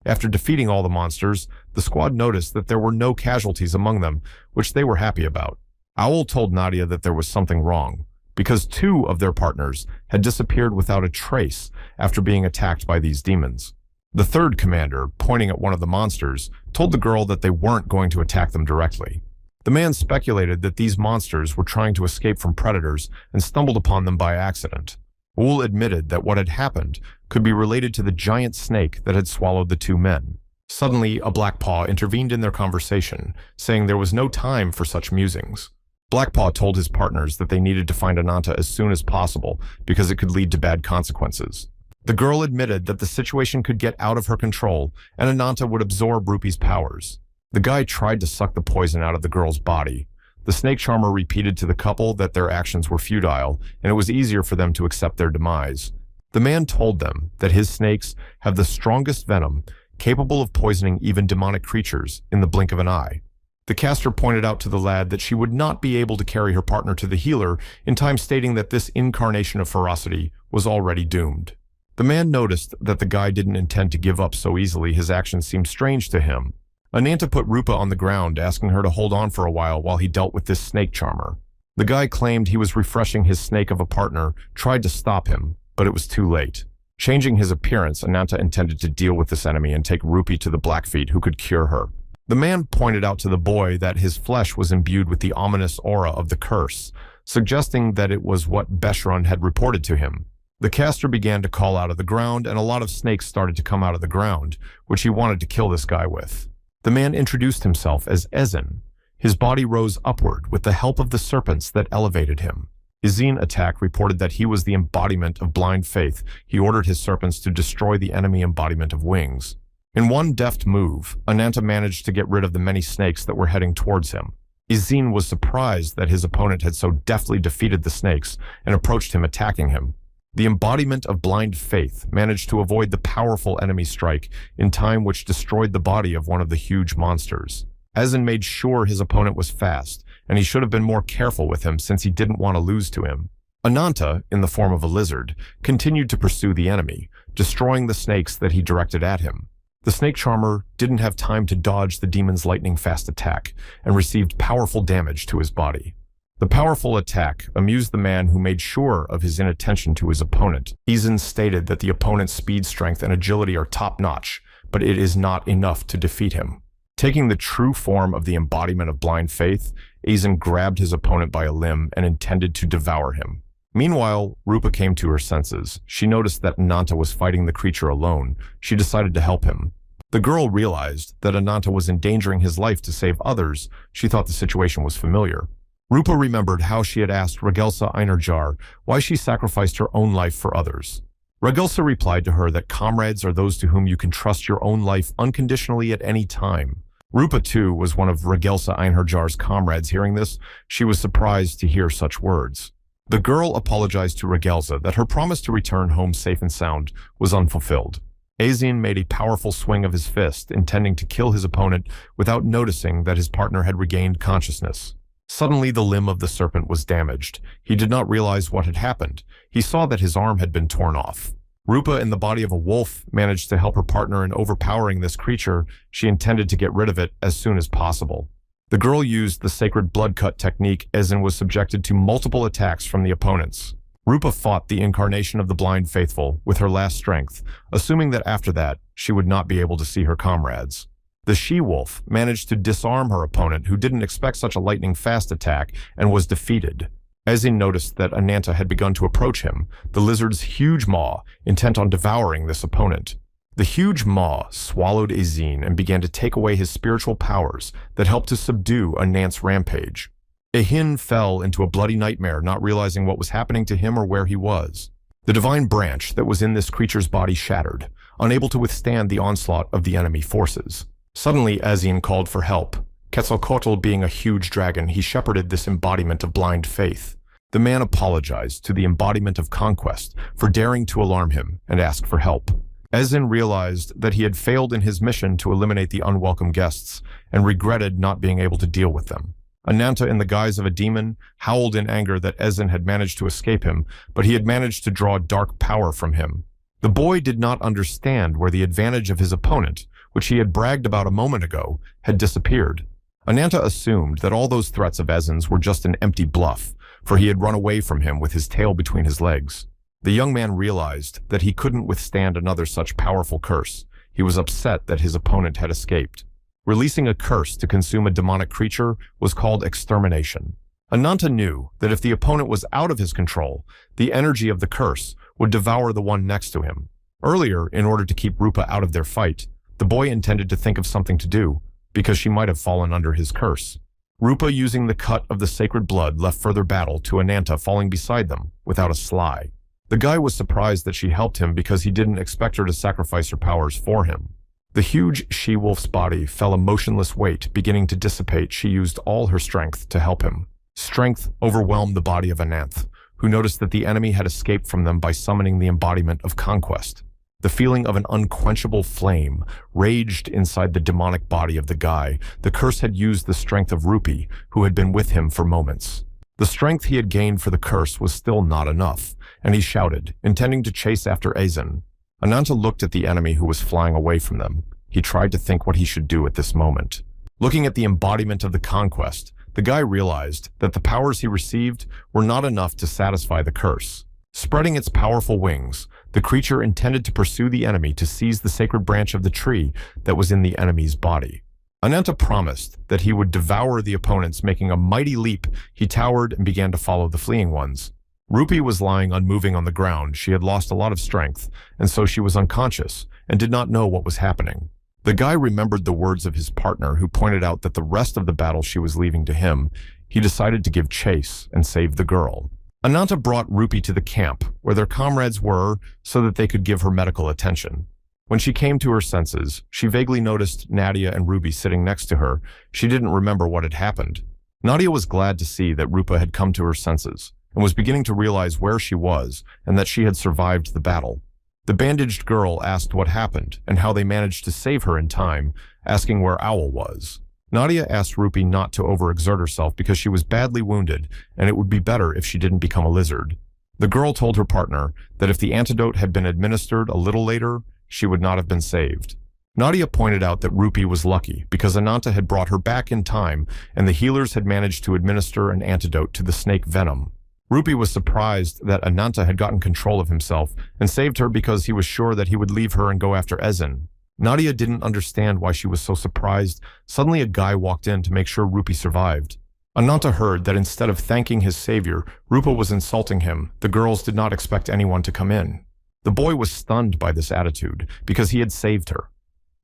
After defeating all the monsters, the squad noticed that there were no casualties among them, which they were happy about. Owl told Nadia that there was something wrong, because two of their partners had disappeared without a trace after being attacked by these demons. The third commander, pointing at one of the monsters, told the girl that they weren't going to attack them directly. The man speculated that these monsters were trying to escape from predators and stumbled upon them by accident. Wool admitted that what had happened could be related to the giant snake that had swallowed the two men. Suddenly, a Blackpaw intervened in their conversation, saying there was no time for such musings. Blackpaw told his partners that they needed to find Ananta as soon as possible because it could lead to bad consequences. The girl admitted that the situation could get out of her control and Ananta would absorb Rupee's powers. The guy tried to suck the poison out of the girl's body. The snake charmer repeated to the couple that their actions were futile and it was easier for them to accept their demise. The man told them that his snakes have the strongest venom, capable of poisoning even demonic creatures in the blink of an eye. The caster pointed out to the lad that she would not be able to carry her partner to the healer, in time stating that this incarnation of ferocity was already doomed. The man noticed that the guy didn't intend to give up so easily. His actions seemed strange to him. Ananta put Rupa on the ground, asking her to hold on for a while he dealt with this snake charmer. The guy claimed he was refreshing his snake of a partner, tried to stop him, but it was too late. Changing his appearance, Ananta intended to deal with this enemy and take Rupee to the Blackfeet who could cure her. The man pointed out to the boy that his flesh was imbued with the ominous aura of the curse, suggesting that it was what Beshrun had reported to him. The caster began to call out of the ground, and a lot of snakes started to come out of the ground, which he wanted to kill this guy with. The man introduced himself as Ezin. His body rose upward with the help of the serpents that elevated him. Ezin attack reported that he was the embodiment of blind faith. He ordered his serpents to destroy the enemy embodiment of wings. In one deft move, Ananta managed to get rid of the many snakes that were heading towards him. Ezin was surprised that his opponent had so deftly defeated the snakes and approached him, attacking him. The embodiment of blind faith managed to avoid the powerful enemy strike in time, which destroyed the body of one of the huge monsters. Ezin made sure his opponent was fast, and he should have been more careful with him since he didn't want to lose to him. Ananta, in the form of a lizard, continued to pursue the enemy, destroying the snakes that he directed at him. The snake charmer didn't have time to dodge the demon's lightning-fast attack and received powerful damage to his body. The powerful attack amused the man, who made sure of his inattention to his opponent. Ezin stated that the opponent's speed, strength, and agility are top-notch, but it is not enough to defeat him. Taking the true form of the embodiment of blind faith, Ezin grabbed his opponent by a limb and intended to devour him. Meanwhile, Rupa came to her senses. She noticed that Ananta was fighting the creature alone. She decided to help him. The girl realized that Ananta was endangering his life to save others. She thought the situation was familiar. Rupa remembered how she had asked Regelsa Einarjar why she sacrificed her own life for others. Regelsa replied to her that comrades are those to whom you can trust your own life unconditionally at any time. Rupa, too, was one of Regelsa Einarjar's comrades. Hearing this, she was surprised to hear such words. The girl apologized to Regelsa that her promise to return home safe and sound was unfulfilled. Ezin made a powerful swing of his fist, intending to kill his opponent without noticing that his partner had regained consciousness. Suddenly, the limb of the serpent was damaged. He did not realize what had happened. He saw that his arm had been torn off. Rupa, in the body of a wolf, managed to help her partner in overpowering this creature. She intended to get rid of it as soon as possible. The girl used the sacred blood cut technique, Ezin was subjected to multiple attacks from the opponents. Rupa fought the incarnation of the blind faithful with her last strength, assuming that after that, she would not be able to see her comrades. The she-wolf managed to disarm her opponent, who didn't expect such a lightning-fast attack and was defeated. Ezin noticed that Ananta had begun to approach him, the lizard's huge maw intent on devouring this opponent. The huge maw swallowed Ezin and began to take away his spiritual powers that helped to subdue Anant's rampage. Ehin fell into a bloody nightmare, not realizing what was happening to him or where he was. The divine branch that was in this creature's body shattered, unable to withstand the onslaught of the enemy forces. Suddenly, Ezin called for help. Quetzalcoatl being a huge dragon, he shepherded this embodiment of blind faith. The man apologized to the embodiment of conquest for daring to alarm him and ask for help. Ezin realized that he had failed in his mission to eliminate the unwelcome guests and regretted not being able to deal with them. Ananta, in the guise of a demon, howled in anger that Ezin had managed to escape him, but he had managed to draw dark power from him. The boy did not understand where the advantage of his opponent, which he had bragged about a moment ago, had disappeared. Ananta assumed that all those threats of Ezin's were just an empty bluff, for he had run away from him with his tail between his legs. The young man realized that he couldn't withstand another such powerful curse. He was upset that his opponent had escaped. Releasing a curse to consume a demonic creature was called extermination. Ananta knew that if the opponent was out of his control, the energy of the curse would devour the one next to him. Earlier, in order to keep Rupa out of their fight, the boy intended to think of something to do, because she might have fallen under his curse. Rupa, using the cut of the sacred blood, left further battle to Ananta falling beside them, without a sly. The guy was surprised that she helped him because he didn't expect her to sacrifice her powers for him. The huge she-wolf's body fell a motionless weight. Beginning to dissipate, she used all her strength to help him. Strength overwhelmed the body of Ananth, who noticed that the enemy had escaped from them by summoning the embodiment of conquest. The feeling of an unquenchable flame raged inside the demonic body of the guy. The curse had used the strength of Rupi, who had been with him for moments. The strength he had gained for the curse was still not enough, and he shouted, intending to chase after Aizen. Ananta looked at the enemy who was flying away from them. He tried to think what he should do at this moment. Looking at the embodiment of the conquest, the guy realized that the powers he received were not enough to satisfy the curse. Spreading its powerful wings, the creature intended to pursue the enemy to seize the sacred branch of the tree that was in the enemy's body. Ananta promised that he would devour the opponents. Making a mighty leap, he towered and began to follow the fleeing ones. Rupi was lying unmoving on the ground. She had lost a lot of strength, and so she was unconscious and did not know what was happening. The guy remembered the words of his partner, who pointed out that the rest of the battle she was leaving to him. He decided to give chase and save the girl. Ananta brought Rupi to the camp, where their comrades were, so that they could give her medical attention. When she came to her senses, she vaguely noticed Nadia and Ruby sitting next to her. She didn't remember what had happened. Nadia was glad to see that Rupa had come to her senses, and was beginning to realize where she was, and that she had survived the battle. The bandaged girl asked what happened, and how they managed to save her in time, asking where Owl was. Nadia asked Rupi not to overexert herself because she was badly wounded, and it would be better if she didn't become a lizard. The girl told her partner that if the antidote had been administered a little later, she would not have been saved. Nadia pointed out that Rupi was lucky because Ananta had brought her back in time, and the healers had managed to administer an antidote to the snake venom. Rupi was surprised that Ananta had gotten control of himself and saved her because he was sure that he would leave her and go after Aizen. Nadia didn't understand why she was so surprised. Suddenly a guy walked in to make sure Rupi survived. Ananta heard that instead of thanking his savior, Rupa was insulting him. The girls did not expect anyone to come in. The boy was stunned by this attitude because he had saved her.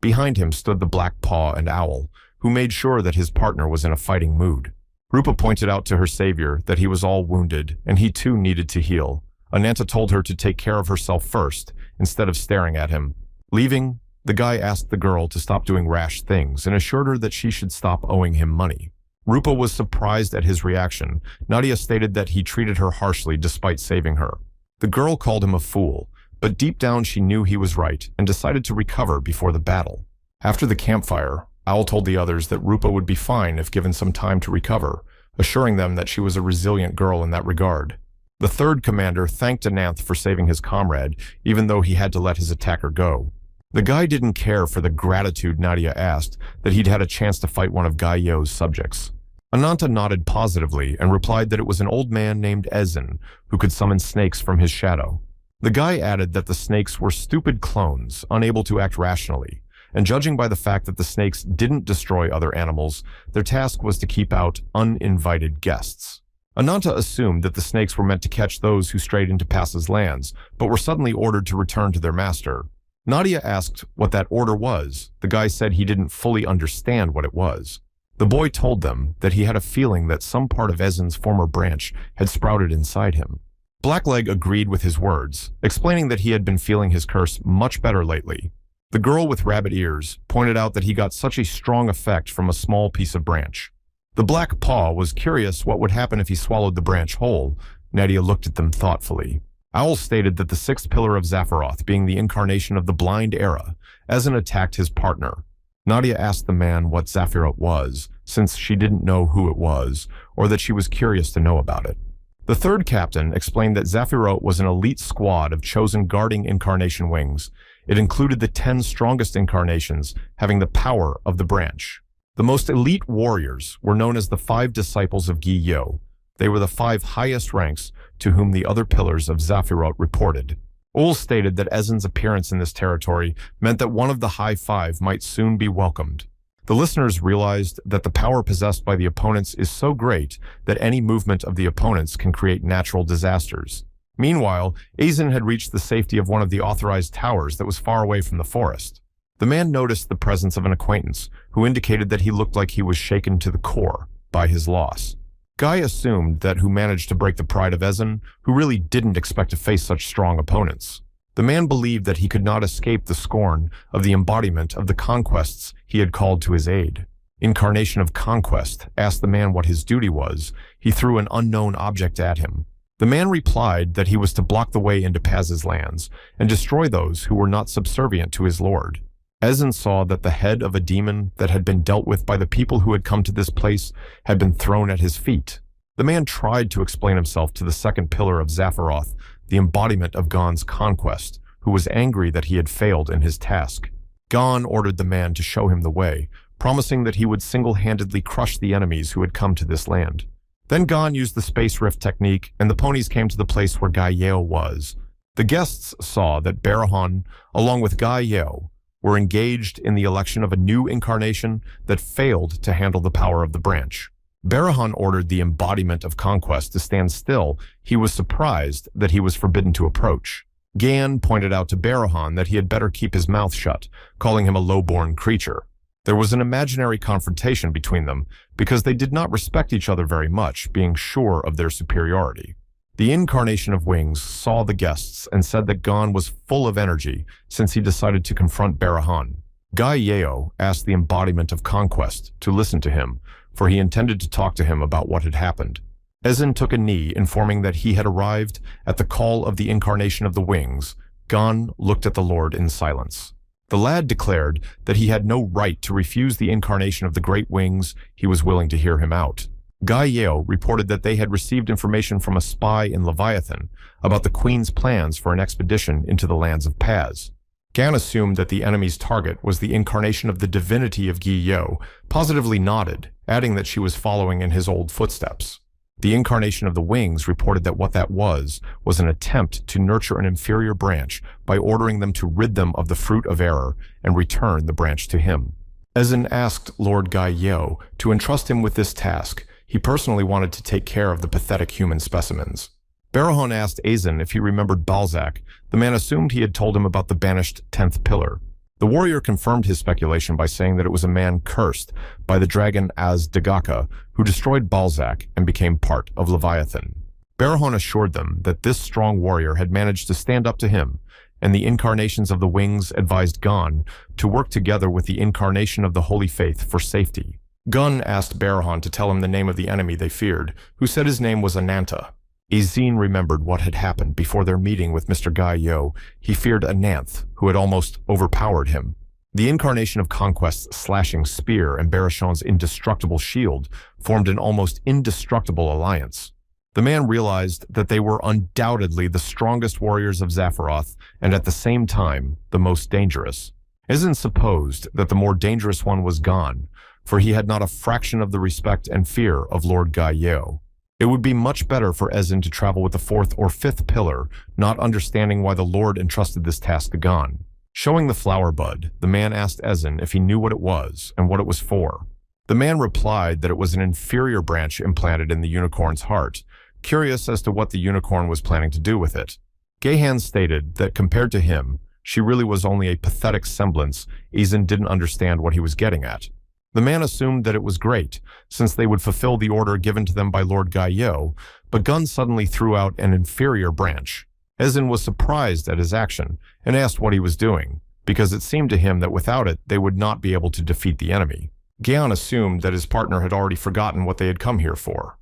Behind him stood the Black Paw and Owl, who made sure that his partner was in a fighting mood. Rupa pointed out to her savior that he was all wounded, and he too needed to heal. Ananta told her to take care of herself first, instead of staring at him. Leaving, the guy asked the girl to stop doing rash things and assured her that she should stop owing him money. Rupa was surprised at his reaction. Nadia stated that he treated her harshly despite saving her. The girl called him a fool, but deep down she knew he was right and decided to recover before the battle. After the campfire, Owl told the others that Rupa would be fine if given some time to recover, assuring them that she was a resilient girl in that regard. The third commander thanked Ananth for saving his comrade, even though he had to let his attacker go. The guy didn't care for the gratitude Nadia asked that he'd had a chance to fight one of Gai Yo's subjects. Ananta nodded positively and replied that it was an old man named Aizen who could summon snakes from his shadow. The guy added that the snakes were stupid clones, unable to act rationally, and judging by the fact that the snakes didn't destroy other animals, their task was to keep out uninvited guests. Ananta assumed that the snakes were meant to catch those who strayed into Pass's lands, but were suddenly ordered to return to their master. Nadia asked what that order was. The guy said he didn't fully understand what it was. The boy told them that he had a feeling that some part of Aizen's former branch had sprouted inside him. Blackleg agreed with his words, explaining that he had been feeling his curse much better lately. The girl with rabbit ears pointed out that he got such a strong effect from a small piece of branch. The Black Paw was curious what would happen if he swallowed the branch whole. Nadia looked at them thoughtfully. Owl stated that the sixth pillar of Zaphiroth, being the incarnation of the blind era, Aizen attacked his partner. Nadia asked the man what Zaphiroth was, since she didn't know who it was, or that she was curious to know about it. The third captain explained that Zaphiroth was an elite squad of chosen guarding incarnation wings. It included the 10 strongest incarnations, having the power of the branch. The most elite warriors were known as the 5 disciples of Gi Yo. They were the 5 highest ranks to whom the other pillars of Zaphiroth reported. Ol stated that Ezin's appearance in this territory meant that one of the High Five might soon be welcomed. The listeners realized that the power possessed by the opponents is so great that any movement of the opponents can create natural disasters. Meanwhile, Ezin had reached the safety of one of the authorized towers that was far away from the forest. The man noticed the presence of an acquaintance, who indicated that he looked like he was shaken to the core by his loss. Guy assumed that who managed to break the pride of Ezin, who really didn't expect to face such strong opponents. The man believed that he could not escape the scorn of the embodiment of the conquests he had called to his aid. Incarnation of Conquest asked the man what his duty was. He threw an unknown object at him. The man replied that he was to block the way into Paz's lands and destroy those who were not subservient to his lord. Ezin saw that the head of a demon that had been dealt with by the people who had come to this place had been thrown at his feet. The man tried to explain himself to the second pillar of Zaphiroth, the embodiment of Gon's conquest, who was angry that he had failed in his task. Gon ordered the man to show him the way, promising that he would single-handedly crush the enemies who had come to this land. Then Gon used the space rift technique, and the ponies came to the place where Gai Yeo was. The guests saw that Barahon, along with Gai Yeo, were engaged in the election of a new incarnation that failed to handle the power of the branch. Barahon ordered the embodiment of conquest to stand still. He was surprised that he was forbidden to approach. Gan pointed out to Barahon that he had better keep his mouth shut, calling him a low-born creature. There was an imaginary confrontation between them because they did not respect each other very much, being sure of their superiority. The incarnation of Wings saw the guests and said that Gon was full of energy since he decided to confront Barahon. Gai Yeo asked the embodiment of conquest to listen to him, for he intended to talk to him about what had happened. Ezin took a knee, informing that he had arrived at the call of the incarnation of the Wings. Gon looked at the Lord in silence. The lad declared that he had no right to refuse the incarnation of the Great Wings. He was willing to hear him out. Gai Yeo reported that they had received information from a spy in Leviathan about the Queen's plans for an expedition into the lands of Paz. Gan assumed that the enemy's target was the incarnation of the divinity of Gai Yeo, positively nodded, adding that she was following in his old footsteps. The incarnation of the Wings reported that what that was an attempt to nurture an inferior branch by ordering them to rid them of the fruit of error and return the branch to him. Ezin asked Lord Gai Yeo to entrust him with this task. He personally wanted to take care of the pathetic human specimens. Barahon asked Ezin if he remembered Balzac. The man assumed he had told him about the banished 10th pillar. The warrior confirmed his speculation by saying that it was a man cursed by the dragon Az-Dagaka who destroyed Balzac and became part of Leviathan. Barahon assured them that this strong warrior had managed to stand up to him, and the incarnations of the Wings advised Gon to work together with the incarnation of the Holy Faith for safety. Gon asked Barahon to tell him the name of the enemy they feared, who said his name was Ananta. Ezin remembered what had happened before their meeting with Mr. Gai Yeo. He feared a Nanth, who had almost overpowered him. The incarnation of Conquest's slashing spear and Barashon's indestructible shield formed an almost indestructible alliance. The man realized that they were undoubtedly the strongest warriors of Zaphiroth, and at the same time, the most dangerous. Ezin supposed that the more dangerous one was Gon, for he had not a fraction of the respect and fear of Lord Gai Yeo. It would be much better for Ezin to travel with the 4th or 5th pillar, not understanding why the Lord entrusted this task to Gon. Showing the flower bud, the man asked Ezin if he knew what it was and what it was for. The man replied that it was an inferior branch implanted in the unicorn's heart, curious as to what the unicorn was planning to do with it. Gahan stated that compared to him, she really was only a pathetic semblance. Ezin didn't understand what he was getting at. The man assumed that it was great, since they would fulfill the order given to them by Lord Gai Yeo, but Gon suddenly threw out an inferior branch. Ezin was surprised at his action and asked what he was doing, because it seemed to him that without it they would not be able to defeat the enemy. Gaon assumed that his partner had already forgotten what they had come here for.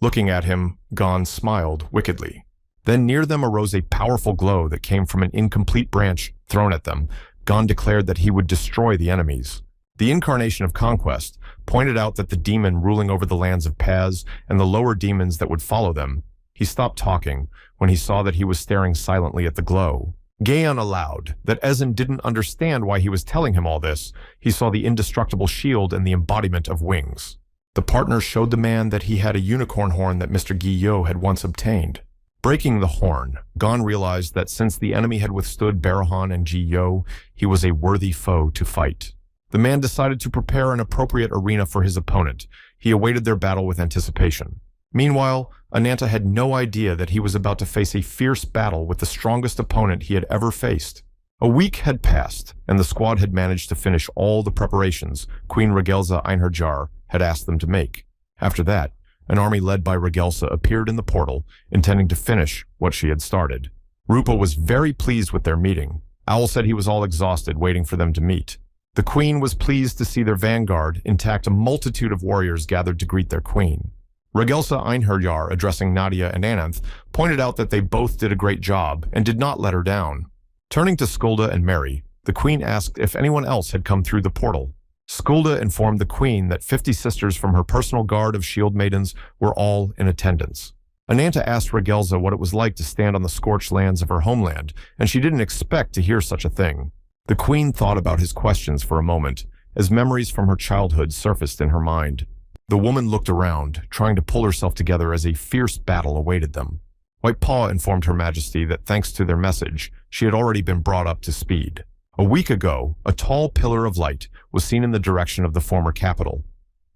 Looking at him, Gon smiled wickedly. Then near them arose a powerful glow that came from an incomplete branch thrown at them. Gon declared that he would destroy the enemies. The incarnation of Conquest pointed out that the demon ruling over the lands of Paz and the lower demons that would follow them. He stopped talking when he saw that he was staring silently at the glow. Gaon allowed that Ezin didn't understand why he was telling him all this. He saw the indestructible shield and the embodiment of Wings. The partner showed the man that he had a unicorn horn that Mr. Gai Yeo had once obtained. Breaking the horn, Gon realized that since the enemy had withstood Barahan and Ji Yo, he was a worthy foe to fight. The man decided to prepare an appropriate arena for his opponent. He awaited their battle with anticipation. Meanwhile, Ananta had no idea that he was about to face a fierce battle with the strongest opponent he had ever faced. A week had passed, and the squad had managed to finish all the preparations Queen Regelza Einherjar had asked them to make. After that, an army led by Regelza appeared in the portal, intending to finish what she had started. Rupa was very pleased with their meeting. Owl said he was all exhausted waiting for them to meet. The queen was pleased to see their vanguard intact. A multitude of warriors gathered to greet their queen. Regelza Einherjar, addressing Nadia and Ananth, pointed out that they both did a great job and did not let her down. Turning to Skulda and Mary, the queen asked if anyone else had come through the portal. Skulda informed the queen that 50 sisters from her personal guard of shield maidens were all in attendance. Ananta asked Regelza what it was like to stand on the scorched lands of her homeland, and she didn't expect to hear such a thing. The queen thought about his questions for a moment, as memories from her childhood surfaced in her mind. The woman looked around, trying to pull herself together as a fierce battle awaited them. White Paw informed Her Majesty that thanks to their message, she had already been brought up to speed. A week ago, a tall pillar of light was seen in the direction of the former capital.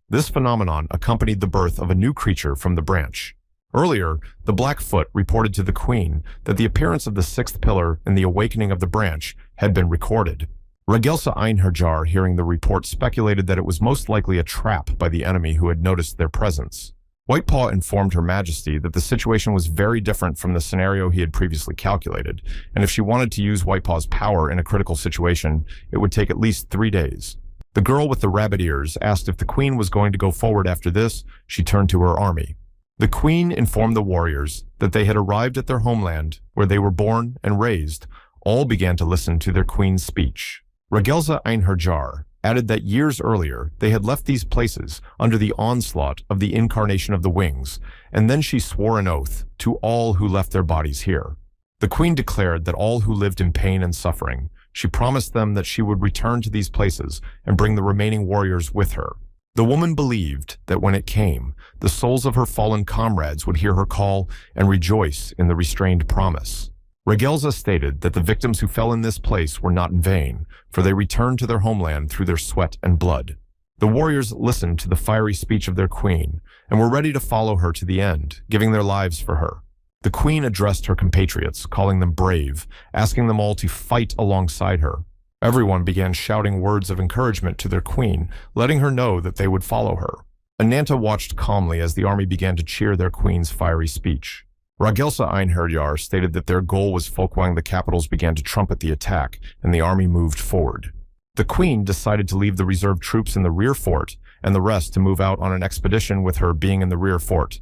This phenomenon accompanied the birth of a new creature from the branch. Earlier, the Blackfoot reported to the queen that the appearance of the sixth pillar and the awakening of the branch had been recorded. Regelza Einherjar, hearing the report, speculated that it was most likely a trap by the enemy who had noticed their presence. Whitepaw informed Her Majesty that the situation was very different from the scenario he had previously calculated, and if she wanted to use Whitepaw's power in a critical situation, it would take at least 3 days. The girl with the rabbit ears asked if the queen was going to go forward after this. She turned to her army. The queen informed the warriors that they had arrived at their homeland, where they were born and raised. All began to listen to their queen's speech. Regelza Einherjar added that years earlier they had left these places under the onslaught of the incarnation of the wings, and then she swore an oath to all who left their bodies here. The queen declared that all who lived in pain and suffering, she promised them that she would return to these places and bring the remaining warriors with her. The woman believed that when it came, the souls of her fallen comrades would hear her call and rejoice in the restrained promise. Regelza stated that the victims who fell in this place were not in vain, for they returned to their homeland through their sweat and blood. The warriors listened to the fiery speech of their queen and were ready to follow her to the end, giving their lives for her. The queen addressed her compatriots, calling them brave, asking them all to fight alongside her. Everyone began shouting words of encouragement to their queen, letting her know that they would follow her. Ananta watched calmly as the army began to cheer their queen's fiery speech. Regelza Einherjar stated that their goal was Folkwang. The capitals began to trumpet the attack, and the army moved forward. The queen decided to leave the reserve troops in the rear fort, and the rest to move out on an expedition with her being in the rear fort.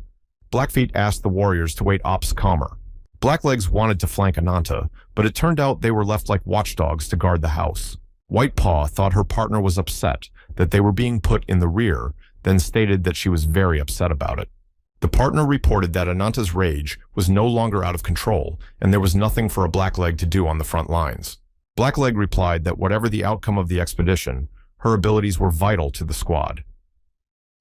Blackfeet asked the warriors to wait ops calmer. Blacklegs wanted to flank Ananta, but it turned out they were left like watchdogs to guard the house. Whitepaw thought her partner was upset that they were being put in the rear, then stated that she was very upset about it. The partner reported that Ananta's rage was no longer out of control, and there was nothing for a Blackleg to do on the front lines. Blackleg replied that whatever the outcome of the expedition, her abilities were vital to the squad.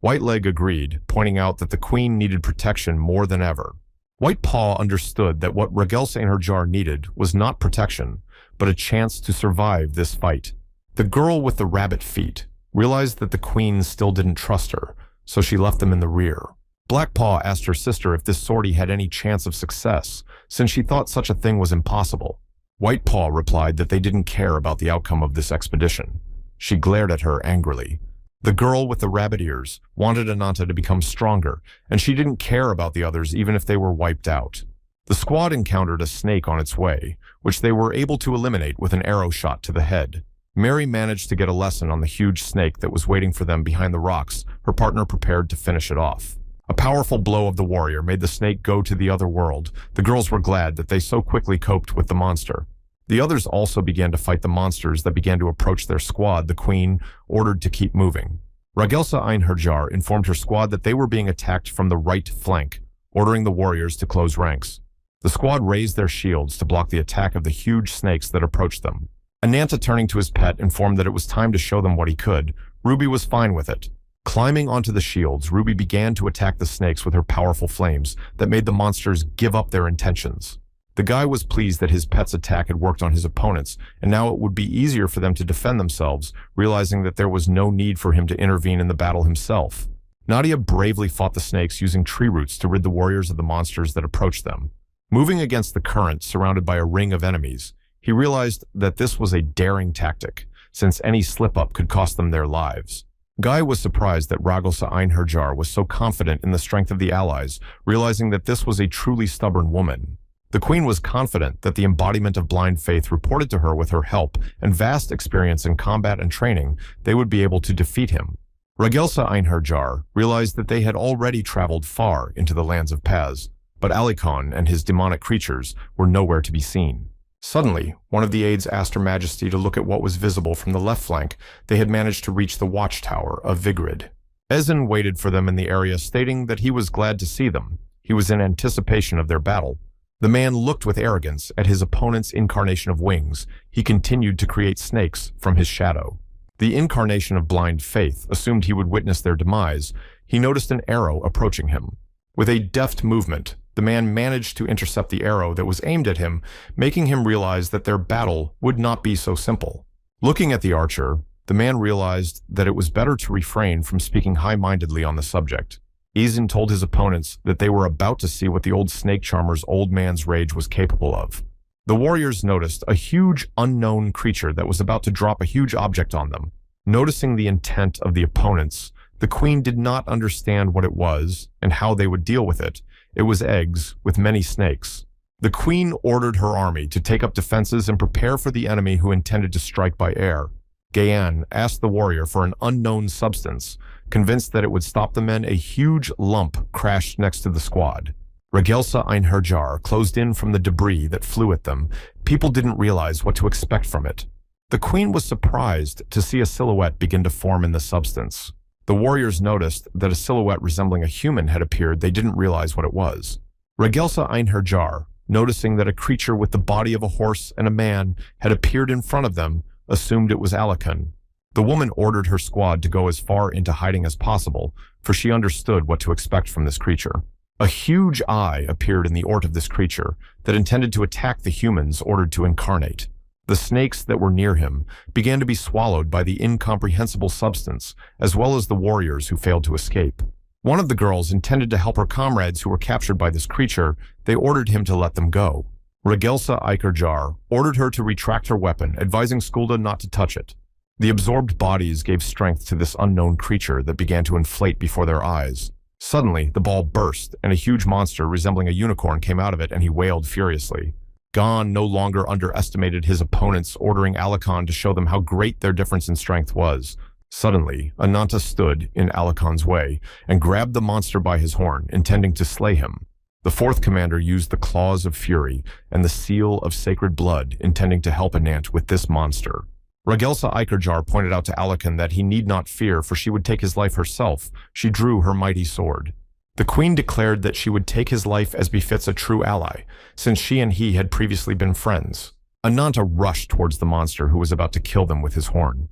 Whiteleg agreed, pointing out that the queen needed protection more than ever. Whitepaw understood that what Regelza Einherjar needed was not protection, but a chance to survive this fight. The girl with the rabbit feet realized that the queen still didn't trust her, so she left them in the rear. Blackpaw asked her sister if this sortie had any chance of success, since she thought such a thing was impossible. Whitepaw replied that they didn't care about the outcome of this expedition. She glared at her angrily. The girl with the rabbit ears wanted Ananta to become stronger, and she didn't care about the others even if they were wiped out. The squad encountered a snake on its way, which they were able to eliminate with an arrow shot to the head. Mary managed to get a lesson on the huge snake that was waiting for them behind the rocks. Her partner prepared to finish it off. A powerful blow of the warrior made the snake go to the other world. The girls were glad that they so quickly coped with the monster. The others also began to fight the monsters that began to approach their squad. The queen ordered to keep moving. Regelza Einherjar informed her squad that they were being attacked from the right flank, ordering the warriors to close ranks. The squad raised their shields to block the attack of the huge snakes that approached them. Ananta, turning to his pet, informed that it was time to show them what he could. Ruby was fine with it. Climbing onto the shields, Ruby began to attack the snakes with her powerful flames that made the monsters give up their intentions. The guy was pleased that his pet's attack had worked on his opponents, and now it would be easier for them to defend themselves, realizing that there was no need for him to intervene in the battle himself. Nadia bravely fought the snakes using tree roots to rid the warriors of the monsters that approached them. Moving against the current, surrounded by a ring of enemies, he realized that this was a daring tactic, since any slip-up could cost them their lives. Guy was surprised that Ragosa Einherjar was so confident in the strength of the allies, realizing that this was a truly stubborn woman. The queen was confident that the embodiment of blind faith reported to her with her help and vast experience in combat and training, they would be able to defeat him. Ragelsa Einherjar realized that they had already traveled far into the lands of Paz, but Alicon and his demonic creatures were nowhere to be seen. Suddenly, one of the aides asked Her Majesty to look at what was visible from the left flank. They had managed to reach the watchtower of Vigrid. Ezen waited for them in the area, stating that he was glad to see them. He was in anticipation of their battle. The man looked with arrogance at his opponent's incarnation of wings. He continued to create snakes from his shadow. The incarnation of blind faith assumed he would witness their demise. He noticed an arrow approaching him. With a deft movement, the man managed to intercept the arrow that was aimed at him, making him realize that their battle would not be so simple. Looking at the archer, the man realized that it was better to refrain from speaking high-mindedly on the subject. Ezen told his opponents that they were about to see what the old snake charmer's old man's rage was capable of. The warriors noticed a huge unknown creature that was about to drop a huge object on them. Noticing the intent of the opponents, the queen did not understand what it was and how they would deal with it. It was eggs with many snakes. The queen ordered her army to take up defenses and prepare for the enemy who intended to strike by air. Gayan asked the warrior for an unknown substance. Convinced that it would stop the men, a huge lump crashed next to the squad. Ragelsa Einherjar closed in from the debris that flew at them. People didn't realize what to expect from it. The queen was surprised to see a silhouette begin to form in the substance. The warriors noticed that a silhouette resembling a human had appeared. They didn't realize what it was. Ragelsa Einherjar, noticing that a creature with the body of a horse and a man had appeared in front of them, assumed it was Alicon. The woman ordered her squad to go as far into hiding as possible, for she understood what to expect from this creature. A huge eye appeared in the orb of this creature that intended to attack the humans ordered to incarnate. The snakes that were near him began to be swallowed by the incomprehensible substance, as well as the warriors who failed to escape. One of the girls intended to help her comrades who were captured by this creature. They ordered him to let them go. Ragelsa Einherjar ordered her to retract her weapon, advising Skulda not to touch it. The absorbed bodies gave strength to this unknown creature that began to inflate before their eyes. Suddenly, the ball burst, and a huge monster resembling a unicorn came out of it, and he wailed furiously. Gon no longer underestimated his opponents, ordering Alicon to show them how great their difference in strength was. Suddenly, Ananta stood in Alicon's way and grabbed the monster by his horn, intending to slay him. The fourth commander used the claws of fury and the seal of sacred blood, intending to help Anant with this monster. Ragelsa Einherjar pointed out to Alicon that he need not fear, for she would take his life herself. She drew her mighty sword. The queen declared that she would take his life as befits a true ally, since she and he had previously been friends. Ananta rushed towards the monster who was about to kill them with his horn.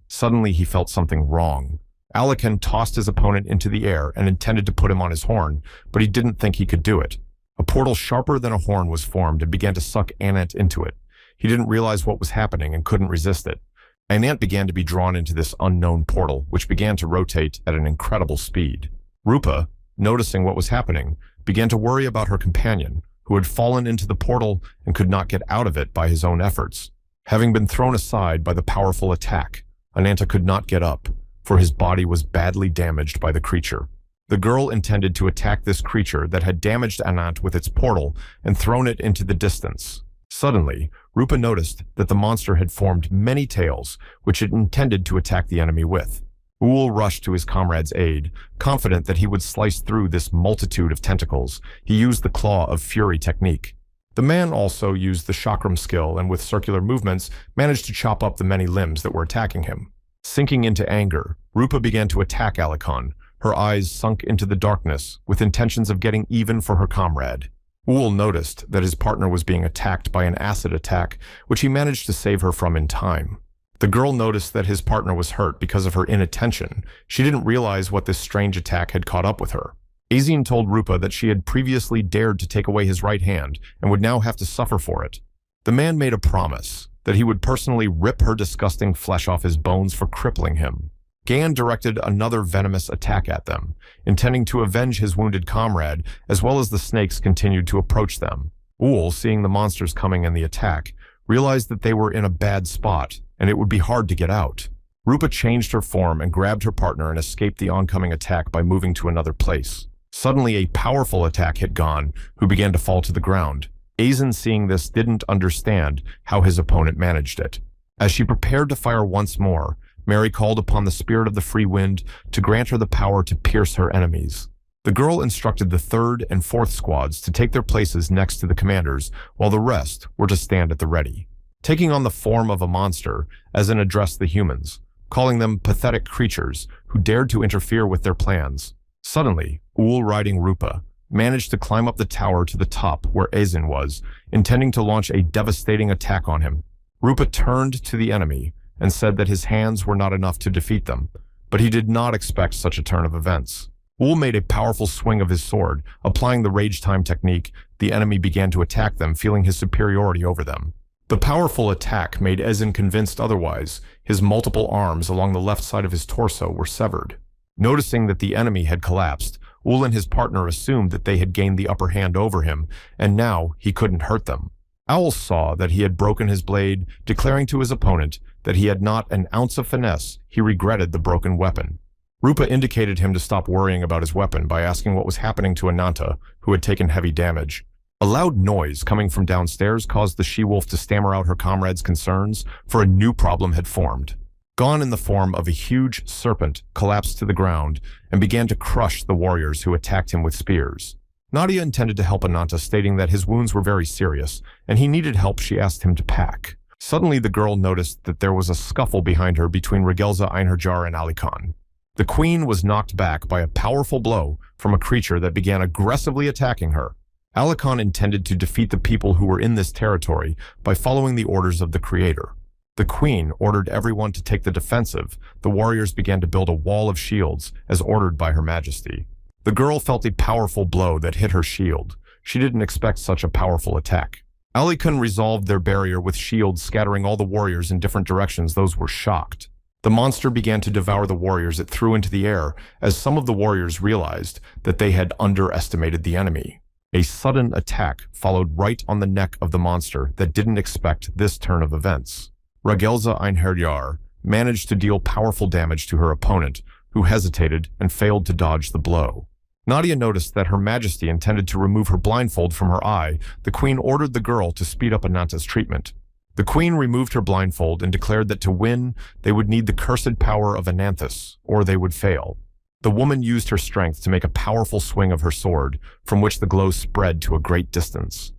Suddenly he felt something wrong. Alicon tossed his opponent into the air and intended to put him on his horn, but he didn't think he could do it. A portal sharper than a horn was formed and began to suck Anant into it. He didn't realize what was happening and couldn't resist it. Anant began to be drawn into this unknown portal, which began to rotate at an incredible speed. Rupa, noticing what was happening, began to worry about her companion, who had fallen into the portal and could not get out of it by his own efforts. Having been thrown aside by the powerful attack, Ananta could not get up, for his body was badly damaged by the creature. The girl intended to attack this creature that had damaged Anant with its portal and thrown it into the distance. Suddenly, Rupa noticed that the monster had formed many tails, which it intended to attack the enemy with. Uul rushed to his comrade's aid, confident that he would slice through this multitude of tentacles. He used the Claw of Fury technique. The man also used the chakram skill and with circular movements managed to chop up the many limbs that were attacking him. Sinking into anger, Rupa began to attack Alicon. Her eyes sunk into the darkness with intentions of getting even for her comrade. Uul noticed that his partner was being attacked by an acid attack, which he managed to save her from in time. The girl noticed that his partner was hurt because of her inattention. She didn't realize what this strange attack had caught up with her. Azine told Rupa that she had previously dared to take away his right hand and would now have to suffer for it. The man made a promise that he would personally rip her disgusting flesh off his bones for crippling him. Gan directed another venomous attack at them, intending to avenge his wounded comrade, as well as the snakes continued to approach them. Uhl, seeing the monsters coming and the attack, realized that they were in a bad spot, and it would be hard to get out. Rupa changed her form and grabbed her partner and escaped the oncoming attack by moving to another place. Suddenly, a powerful attack hit Gan, who began to fall to the ground. Azine, seeing this, didn't understand how his opponent managed it. As she prepared to fire once more, Mary called upon the spirit of the free wind to grant her the power to pierce her enemies. The girl instructed the 3rd and 4th squads to take their places next to the commanders, while the rest were to stand at the ready. Taking on the form of a monster, Azine addressed the humans, calling them pathetic creatures who dared to interfere with their plans. Suddenly, Uhl, riding Rupa, managed to climb up the tower to the top where Azine was, intending to launch a devastating attack on him. Rupa turned to the enemy and said that his hands were not enough to defeat them, but he did not expect such a turn of events. Uhl made a powerful swing of his sword. Applying the rage time technique, the enemy began to attack them, feeling his superiority over them. The powerful attack made Azine convinced otherwise. His multiple arms along the left side of his torso were severed. Noticing that the enemy had collapsed, Uhl and his partner assumed that they had gained the upper hand over him, and now he couldn't hurt them. Owl saw that he had broken his blade, declaring to his opponent that he had not an ounce of finesse. He regretted the broken weapon. Rupa indicated him to stop worrying about his weapon by asking what was happening to Ananta, who had taken heavy damage. A loud noise coming from downstairs caused the she-wolf to stammer out her comrade's concerns, for a new problem had formed. Gon, in the form of a huge serpent, collapsed to the ground and began to crush the warriors who attacked him with spears. Nadia intended to help Ananta, stating that his wounds were very serious, and he needed help. She asked him to pack. Suddenly, the girl noticed that there was a scuffle behind her between Regelza Einherjar and Alicon. The queen was knocked back by a powerful blow from a creature that began aggressively attacking her. Alicon intended to defeat the people who were in this territory by following the orders of the creator. The queen ordered everyone to take the defensive. The warriors began to build a wall of shields, as ordered by Her Majesty. The girl felt a powerful blow that hit her shield. She didn't expect such a powerful attack. Alicon resolved their barrier with shields, scattering all the warriors in different directions. Those were shocked. The monster began to devour the warriors it threw into the air, as some of the warriors realized that they had underestimated the enemy. A sudden attack followed right on the neck of the monster that didn't expect this turn of events. Regelza Einherjar managed to deal powerful damage to her opponent, who hesitated and failed to dodge the blow. Nadia noticed that Her Majesty intended to remove her blindfold from her eye. The queen ordered the girl to speed up Ananta's treatment. The queen removed her blindfold and declared that to win, they would need the cursed power of Ananthus, or they would fail. The woman used her strength to make a powerful swing of her sword, from which the glow spread to a great distance.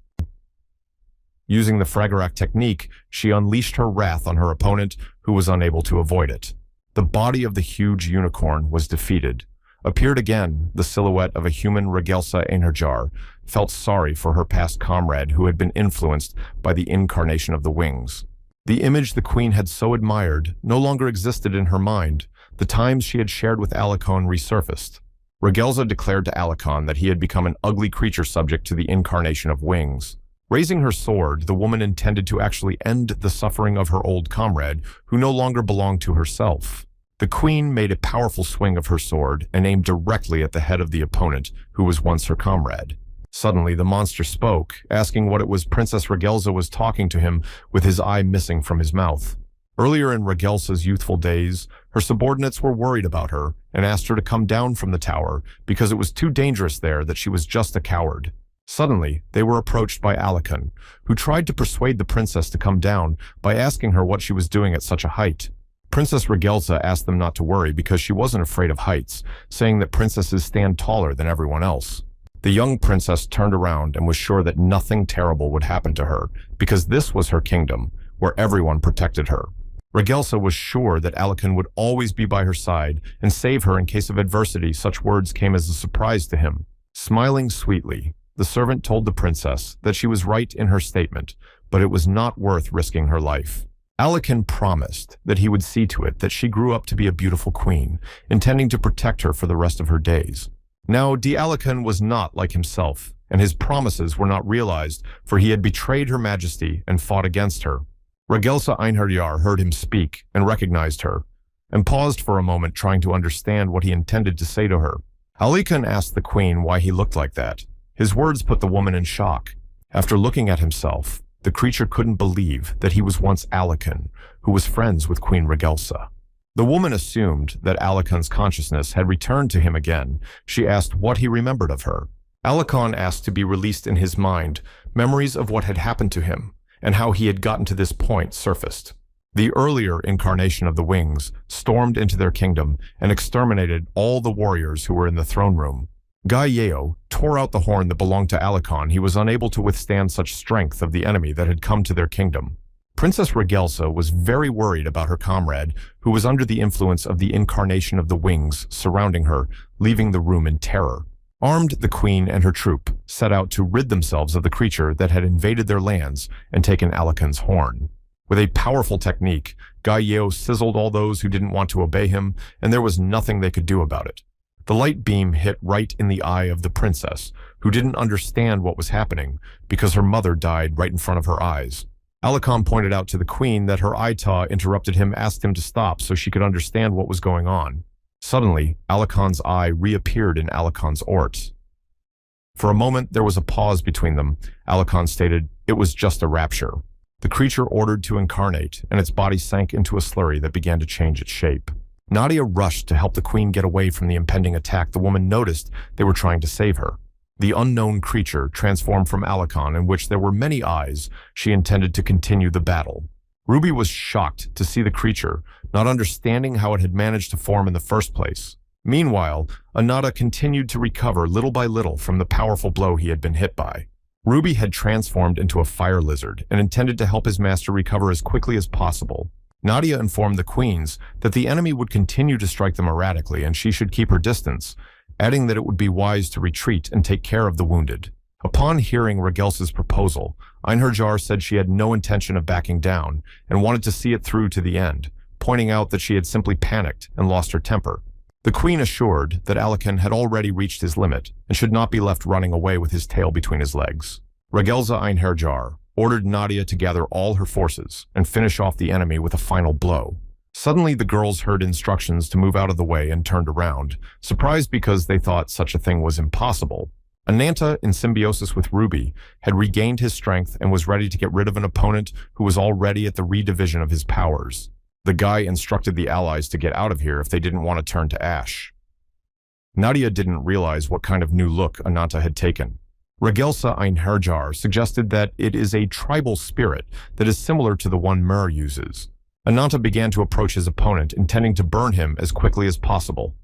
Using the Fragarak technique, she unleashed her wrath on her opponent, who was unable to avoid it. The body of the huge unicorn was defeated. Appeared again the silhouette of a human. Regelza Einherjar felt sorry for her past comrade who had been influenced by the incarnation of the wings. The image the queen had so admired no longer existed in her mind. The times she had shared with Alicon resurfaced. Regelza declared to Alicon that he had become an ugly creature subject to the incarnation of wings. Raising her sword, the woman intended to actually end the suffering of her old comrade, who no longer belonged to herself. The queen made a powerful swing of her sword and aimed directly at the head of the opponent, who was once her comrade. Suddenly, the monster spoke, asking what it was Princess Regelza was talking to him, with his eye missing from his mouth. Earlier in Regelza's youthful days, her subordinates were worried about her and asked her to come down from the tower because it was too dangerous there, that she was just a coward. Suddenly, they were approached by Alicon, who tried to persuade the princess to come down by asking her what she was doing at such a height. Princess Regelza asked them not to worry because she wasn't afraid of heights, saying that princesses stand taller than everyone else. The young princess turned around and was sure that nothing terrible would happen to her, because this was her kingdom, where everyone protected her. Regelza was sure that Alicon would always be by her side and save her in case of adversity. Such words came as a surprise to him. Smiling sweetly, the servant told the princess that she was right in her statement, but it was not worth risking her life. Alakan promised that he would see to it that she grew up to be a beautiful queen, intending to protect her for the rest of her days. Now, Alakan was not like himself, and his promises were not realized, for he had betrayed Her Majesty and fought against her. Ragelsa Einherjar heard him speak and recognized her, and paused for a moment trying to understand what he intended to say to her. Alakan asked the queen why he looked like that. His words put the woman in shock. After looking at himself, the creature couldn't believe that he was once Alakan, who was friends with Queen Ragelsa. The woman assumed that Alakan's consciousness had returned to him again. She asked what he remembered of her. Alakan asked to be released in his mind. Memories of what had happened to him and how he had gotten to this point surfaced. The earlier incarnation of the Wings stormed into their kingdom and exterminated all the warriors who were in the throne room. Gai Yeo tore out the horn that belonged to Alakan. He was unable to withstand such strength of the enemy that had come to their kingdom. Princess Ragelsa was very worried about her comrade, who was under the influence of the incarnation of the Wings surrounding her, leaving the room in terror. Armed, the queen and her troop set out to rid themselves of the creature that had invaded their lands and taken Alakan's horn. With a powerful technique, Gai Yeo sizzled all those who didn't want to obey him, and there was nothing they could do about it. The light beam hit right in the eye of the princess, who didn't understand what was happening because her mother died right in front of her eyes. Alakan pointed out to the queen that her Aita interrupted him, asked him to stop so she could understand what was going on. Suddenly, Alakan's eye reappeared in Alakan's ort. For a moment, there was a pause between them. Alakan stated, "It was just a rapture." The creature ordered to incarnate, and its body sank into a slurry that began to change its shape. Nadia rushed to help the queen get away from the impending attack. The woman noticed they were trying to save her. The unknown creature transformed from Alakan, in which there were many eyes. She intended to continue the battle. Ruby was shocked to see the creature, not understanding how it had managed to form in the first place. Meanwhile, Anata continued to recover little by little from the powerful blow he had been hit by. Ruby had transformed into a fire lizard and intended to help his master recover as quickly as possible. Nadia informed the queens that the enemy would continue to strike them erratically and she should keep her distance, adding that it would be wise to retreat and take care of the wounded. Upon hearing Ragelsa's proposal, Einherjar said she had no intention of backing down and wanted to see it through to the end, pointing out that she had simply panicked and lost her temper. The queen assured that Alakan had already reached his limit and should not be left running away with his tail between his legs. Ragelsa Einherjar ordered Nadia to gather all her forces and finish off the enemy with a final blow. Suddenly, the girls heard instructions to move out of the way and turned around, surprised because they thought such a thing was impossible. Ananta, in symbiosis with Ruby, had regained his strength and was ready to get rid of an opponent who was already at the redivision of his powers. The guy instructed the allies to get out of here if they didn't want to turn to ash. Nadia didn't realize what kind of new look Ananta had taken. Ragelsa Einherjar suggested that it is a tribal spirit that is similar to the one Mur uses. Ananta began to approach his opponent, intending to burn him as quickly as possible.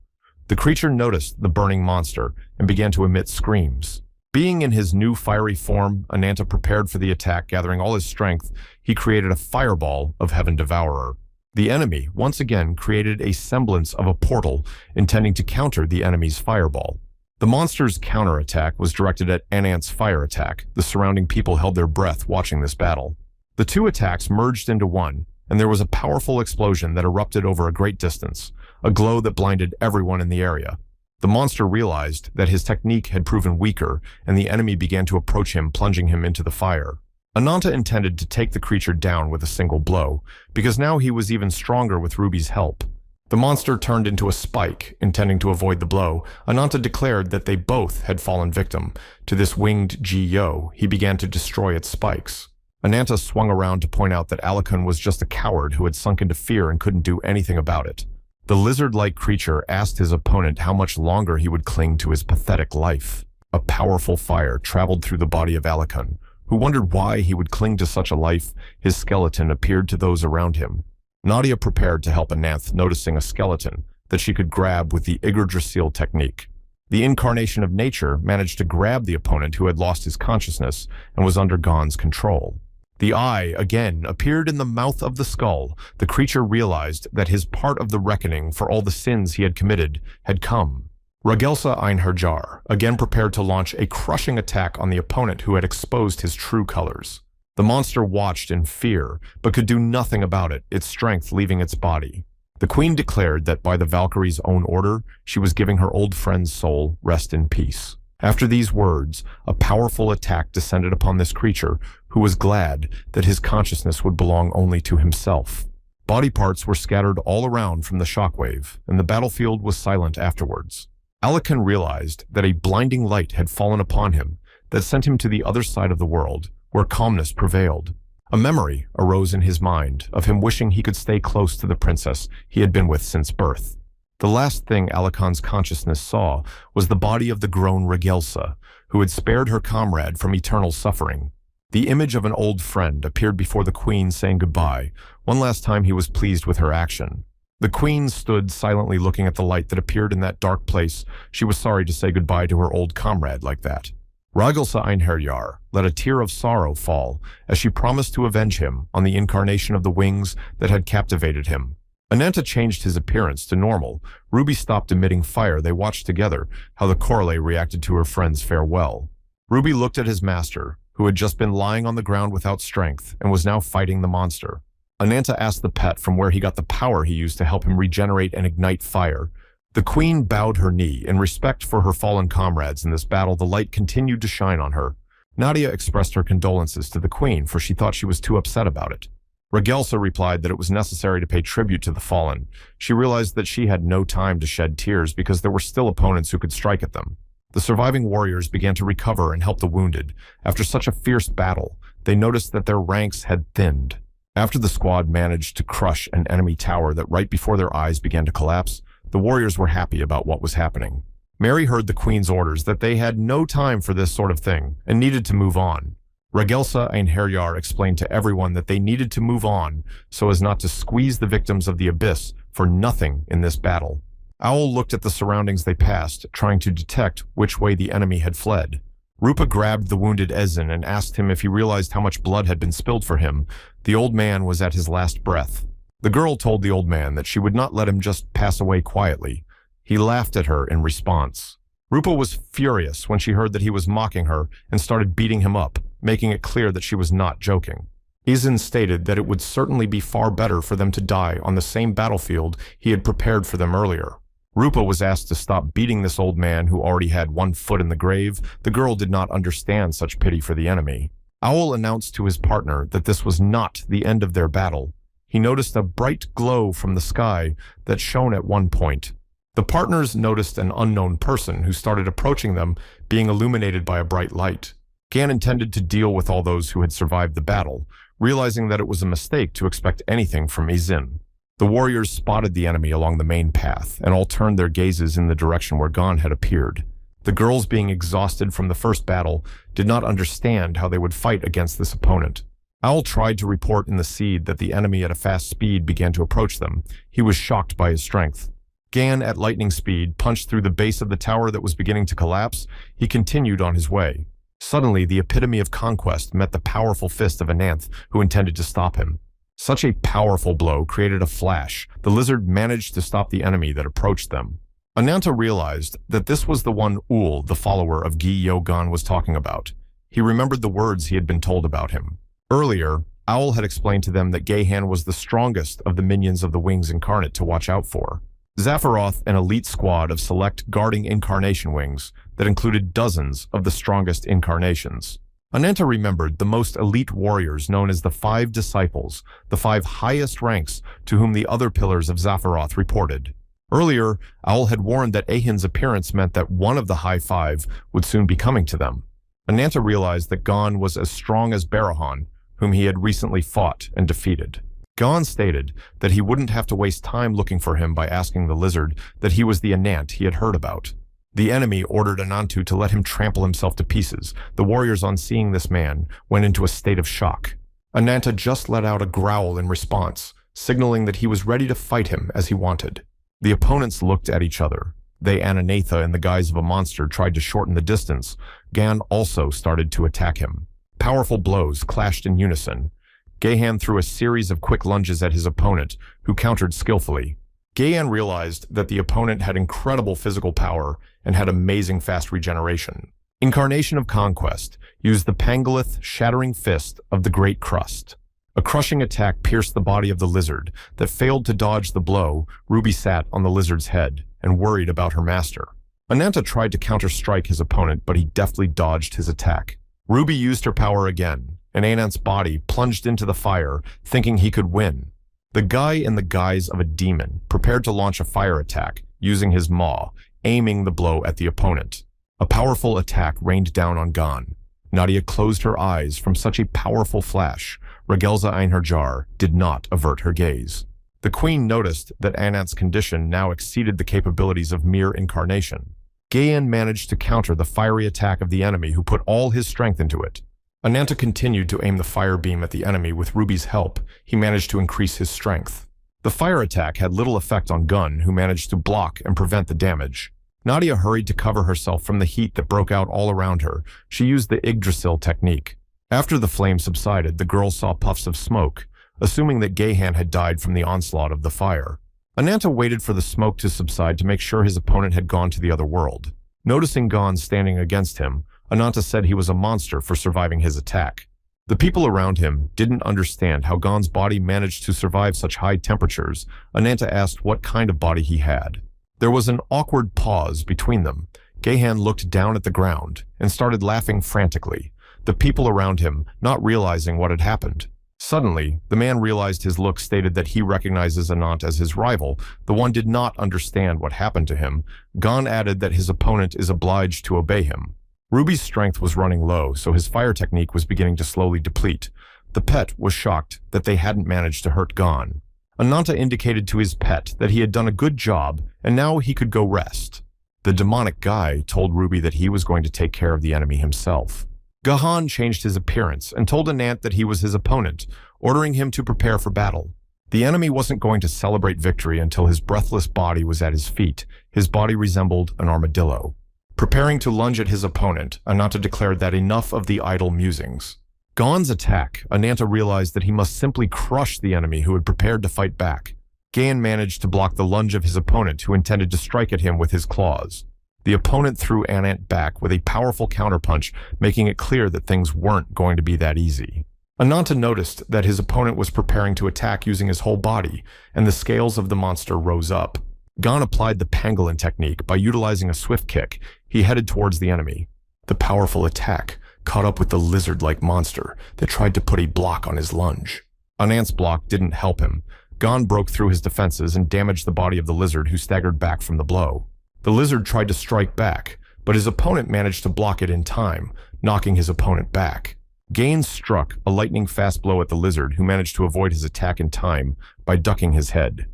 The creature noticed the burning monster and began to emit screams. Being in his new fiery form, Ananta prepared for the attack. Gathering all his strength, he created a fireball of Heaven Devourer. The enemy once again created a semblance of a portal, intending to counter the enemy's fireball. The monster's counterattack was directed at Anant's fire attack. The surrounding people held their breath watching this battle. The two attacks merged into one, and there was a powerful explosion that erupted over a great distance, a glow that blinded everyone in the area. The monster realized that his technique had proven weaker, and the enemy began to approach him, plunging him into the fire. Ananta intended to take the creature down with a single blow, because now he was even stronger with Ruby's help. The monster turned into a spike, intending to avoid the blow. Ananta declared that they both had fallen victim to this winged Ji-Yo. He began to destroy its spikes. Ananta swung around to point out that Alakan was just a coward who had sunk into fear and couldn't do anything about it. The lizard-like creature asked his opponent how much longer he would cling to his pathetic life. A powerful fire traveled through the body of Alakan, who wondered why he would cling to such a life. His skeleton appeared to those around him. Nadia prepared to help Ananth, noticing a skeleton that she could grab with the Yggdrasil technique. The incarnation of nature managed to grab the opponent who had lost his consciousness and was under Gon's control. The eye again appeared in the mouth of the skull. The creature realized that his part of the reckoning for all the sins he had committed had come. Ragelsa Einherjar again prepared to launch a crushing attack on the opponent who had exposed his true colors. The monster watched in fear, but could do nothing about it, its strength leaving its body. The queen declared that by the Valkyrie's own order, she was giving her old friend's soul rest in peace. After these words, a powerful attack descended upon this creature, who was glad that his consciousness would belong only to himself. Body parts were scattered all around from the shockwave, and the battlefield was silent afterwards. Alakan realized that a blinding light had fallen upon him that sent him to the other side of the world, where calmness prevailed. A memory arose in his mind of him wishing he could stay close to the princess he had been with since birth. The last thing Alakan's consciousness saw was the body of the grown Regelsa, who had spared her comrade from eternal suffering. The image of an old friend appeared before the queen saying goodbye. One last time he was pleased with her action. The queen stood silently looking at the light that appeared in that dark place. She was sorry to say goodbye to her old comrade like that. Regelsa Einherjar let a tear of sorrow fall as she promised to avenge him on the incarnation of the wings that had captivated him. Ananta changed his appearance to normal. Ruby stopped emitting fire. They watched together how the Corley reacted to her friend's farewell. Ruby looked at his master, who had just been lying on the ground without strength and was now fighting the monster. Ananta asked the pet from where he got the power he used to help him regenerate and ignite fire. The queen bowed her knee in respect for her fallen comrades in this battle. The light continued to shine on her. Nadia expressed her condolences to the queen, for she thought she was too upset about it. Regelsa replied that it was necessary to pay tribute to the fallen. She realized that she had no time to shed tears because there were still opponents who could strike at them. The surviving warriors began to recover and help the wounded. After such a fierce battle, they noticed that their ranks had thinned. After the squad managed to crush an enemy tower that right before their eyes began to collapse, the warriors were happy about what was happening. Mary heard the queen's orders that they had no time for this sort of thing and needed to move on. Regelsa Einherjar explained to everyone that they needed to move on so as not to squeeze the victims of the abyss for nothing in this battle. Owl looked at the surroundings they passed, trying to detect which way the enemy had fled. Rupa grabbed the wounded Ezin and asked him if he realized how much blood had been spilled for him. The old man was at his last breath. The girl told the old man that she would not let him just pass away quietly. He laughed at her in response. Rupa was furious when she heard that he was mocking her and started beating him up, making it clear that she was not joking. Ezin stated that it would certainly be far better for them to die on the same battlefield he had prepared for them earlier. Rupa was asked to stop beating this old man who already had one foot in the grave. The girl did not understand such pity for the enemy. Owl announced to his partner that this was not the end of their battle. He noticed a bright glow from the sky that shone at one point. The partners noticed an unknown person who started approaching them, being illuminated by a bright light. Gan intended to deal with all those who had survived the battle, realizing that it was a mistake to expect anything from Ezin. The warriors spotted the enemy along the main path, and all turned their gazes in the direction where Gan had appeared. The girls, being exhausted from the first battle, did not understand how they would fight against this opponent. Owl tried to report in the seed that the enemy at a fast speed began to approach them. He was shocked by his strength. Gan, at lightning speed, punched through the base of the tower that was beginning to collapse. He continued on his way. Suddenly, the epitome of conquest met the powerful fist of Ananth, who intended to stop him. Such a powerful blow created a flash. The lizard managed to stop the enemy that approached them. Ananta realized that this was the one Ul, the follower of Gi Yogan, was talking about. He remembered the words he had been told about him. Earlier, Owl had explained to them that Gehan was the strongest of the minions of the Wings Incarnate to watch out for. Zaphiroth, an elite squad of select guarding incarnation wings that included dozens of the strongest incarnations. Ananta remembered the most elite warriors known as the 5 Disciples, the 5 highest ranks to whom the other pillars of Zaphiroth reported. Earlier, Owl had warned that Ahin's appearance meant that one of the High 5 would soon be coming to them. Ananta realized that Gon was as strong as Barahan, whom he had recently fought and defeated. Gon stated that he wouldn't have to waste time looking for him by asking the lizard that he was the Anant he had heard about. The enemy ordered Anantu to let him trample himself to pieces. The warriors, on seeing this man, went into a state of shock. Ananta just let out a growl in response, signaling that he was ready to fight him as he wanted. The opponents looked at each other. They, Ananatha, in the guise of a monster, tried to shorten the distance. Gan also started to attack him. Powerful blows clashed in unison. Gehan threw a series of quick lunges at his opponent, who countered skillfully. Gehan realized that the opponent had incredible physical power and had amazing fast regeneration. Incarnation of Conquest used the Pangolith shattering fist of the Great Crust. A crushing attack pierced the body of the lizard that failed to dodge the blow. Ruby sat on the lizard's head and worried about her master. Ananta tried to counter-strike his opponent, but he deftly dodged his attack. Ruby used her power again, and Anant's body plunged into the fire, thinking he could win. The guy in the guise of a demon prepared to launch a fire attack using his maw, aiming the blow at the opponent. A powerful attack rained down on Gon. Nadia closed her eyes from such a powerful flash. Ragelza Einherjar did not avert her gaze. The queen noticed that Anant's condition now exceeded the capabilities of mere incarnation. Gayan managed to counter the fiery attack of the enemy, who put all his strength into it. Ananta continued to aim the fire beam at the enemy. With Ruby's help, he managed to increase his strength. The fire attack had little effect on Gun, who managed to block and prevent the damage. Nadia hurried to cover herself from the heat that broke out all around her. She used the Yggdrasil technique. After the flame subsided, the girl saw puffs of smoke, assuming that Gahan had died from the onslaught of the fire. Ananta waited for the smoke to subside to make sure his opponent had gone to the other world. Noticing Gon standing against him, Ananta said he was a monster for surviving his attack. The people around him didn't understand how Gon's body managed to survive such high temperatures. Ananta asked what kind of body he had. There was an awkward pause between them. Gahan looked down at the ground and started laughing frantically, the people around him not realizing what had happened. Suddenly, the man realized his look stated that he recognizes Anant as his rival. The one did not understand what happened to him. Gon added that his opponent is obliged to obey him. Ruby's strength was running low, so his fire technique was beginning to slowly deplete. The pet was shocked that they hadn't managed to hurt Gon. Ananta indicated to his pet that he had done a good job, and now he could go rest. The demonic guy told Ruby that he was going to take care of the enemy himself. Gahan changed his appearance and told Anant that he was his opponent, ordering him to prepare for battle. The enemy wasn't going to celebrate victory until his breathless body was at his feet. His body resembled an armadillo. Preparing to lunge at his opponent, Ananta declared that enough of the idle musings. Gon's attack, Ananta realized that he must simply crush the enemy who had prepared to fight back. Gayan managed to block the lunge of his opponent, who intended to strike at him with his claws. The opponent threw Anant back with a powerful counterpunch, making it clear that things weren't going to be that easy. Ananta noticed that his opponent was preparing to attack using his whole body, and the scales of the monster rose up. Gon applied the pangolin technique by utilizing a swift kick. He headed towards the enemy. The powerful attack caught up with the lizard-like monster that tried to put a block on his lunge. Anant's block didn't help him. Gon broke through his defenses and damaged the body of the lizard, who staggered back from the blow. The lizard tried to strike back, but his opponent managed to block it in time, knocking his opponent back. Gaines struck a lightning-fast blow at the lizard, who managed to avoid his attack in time by ducking his head.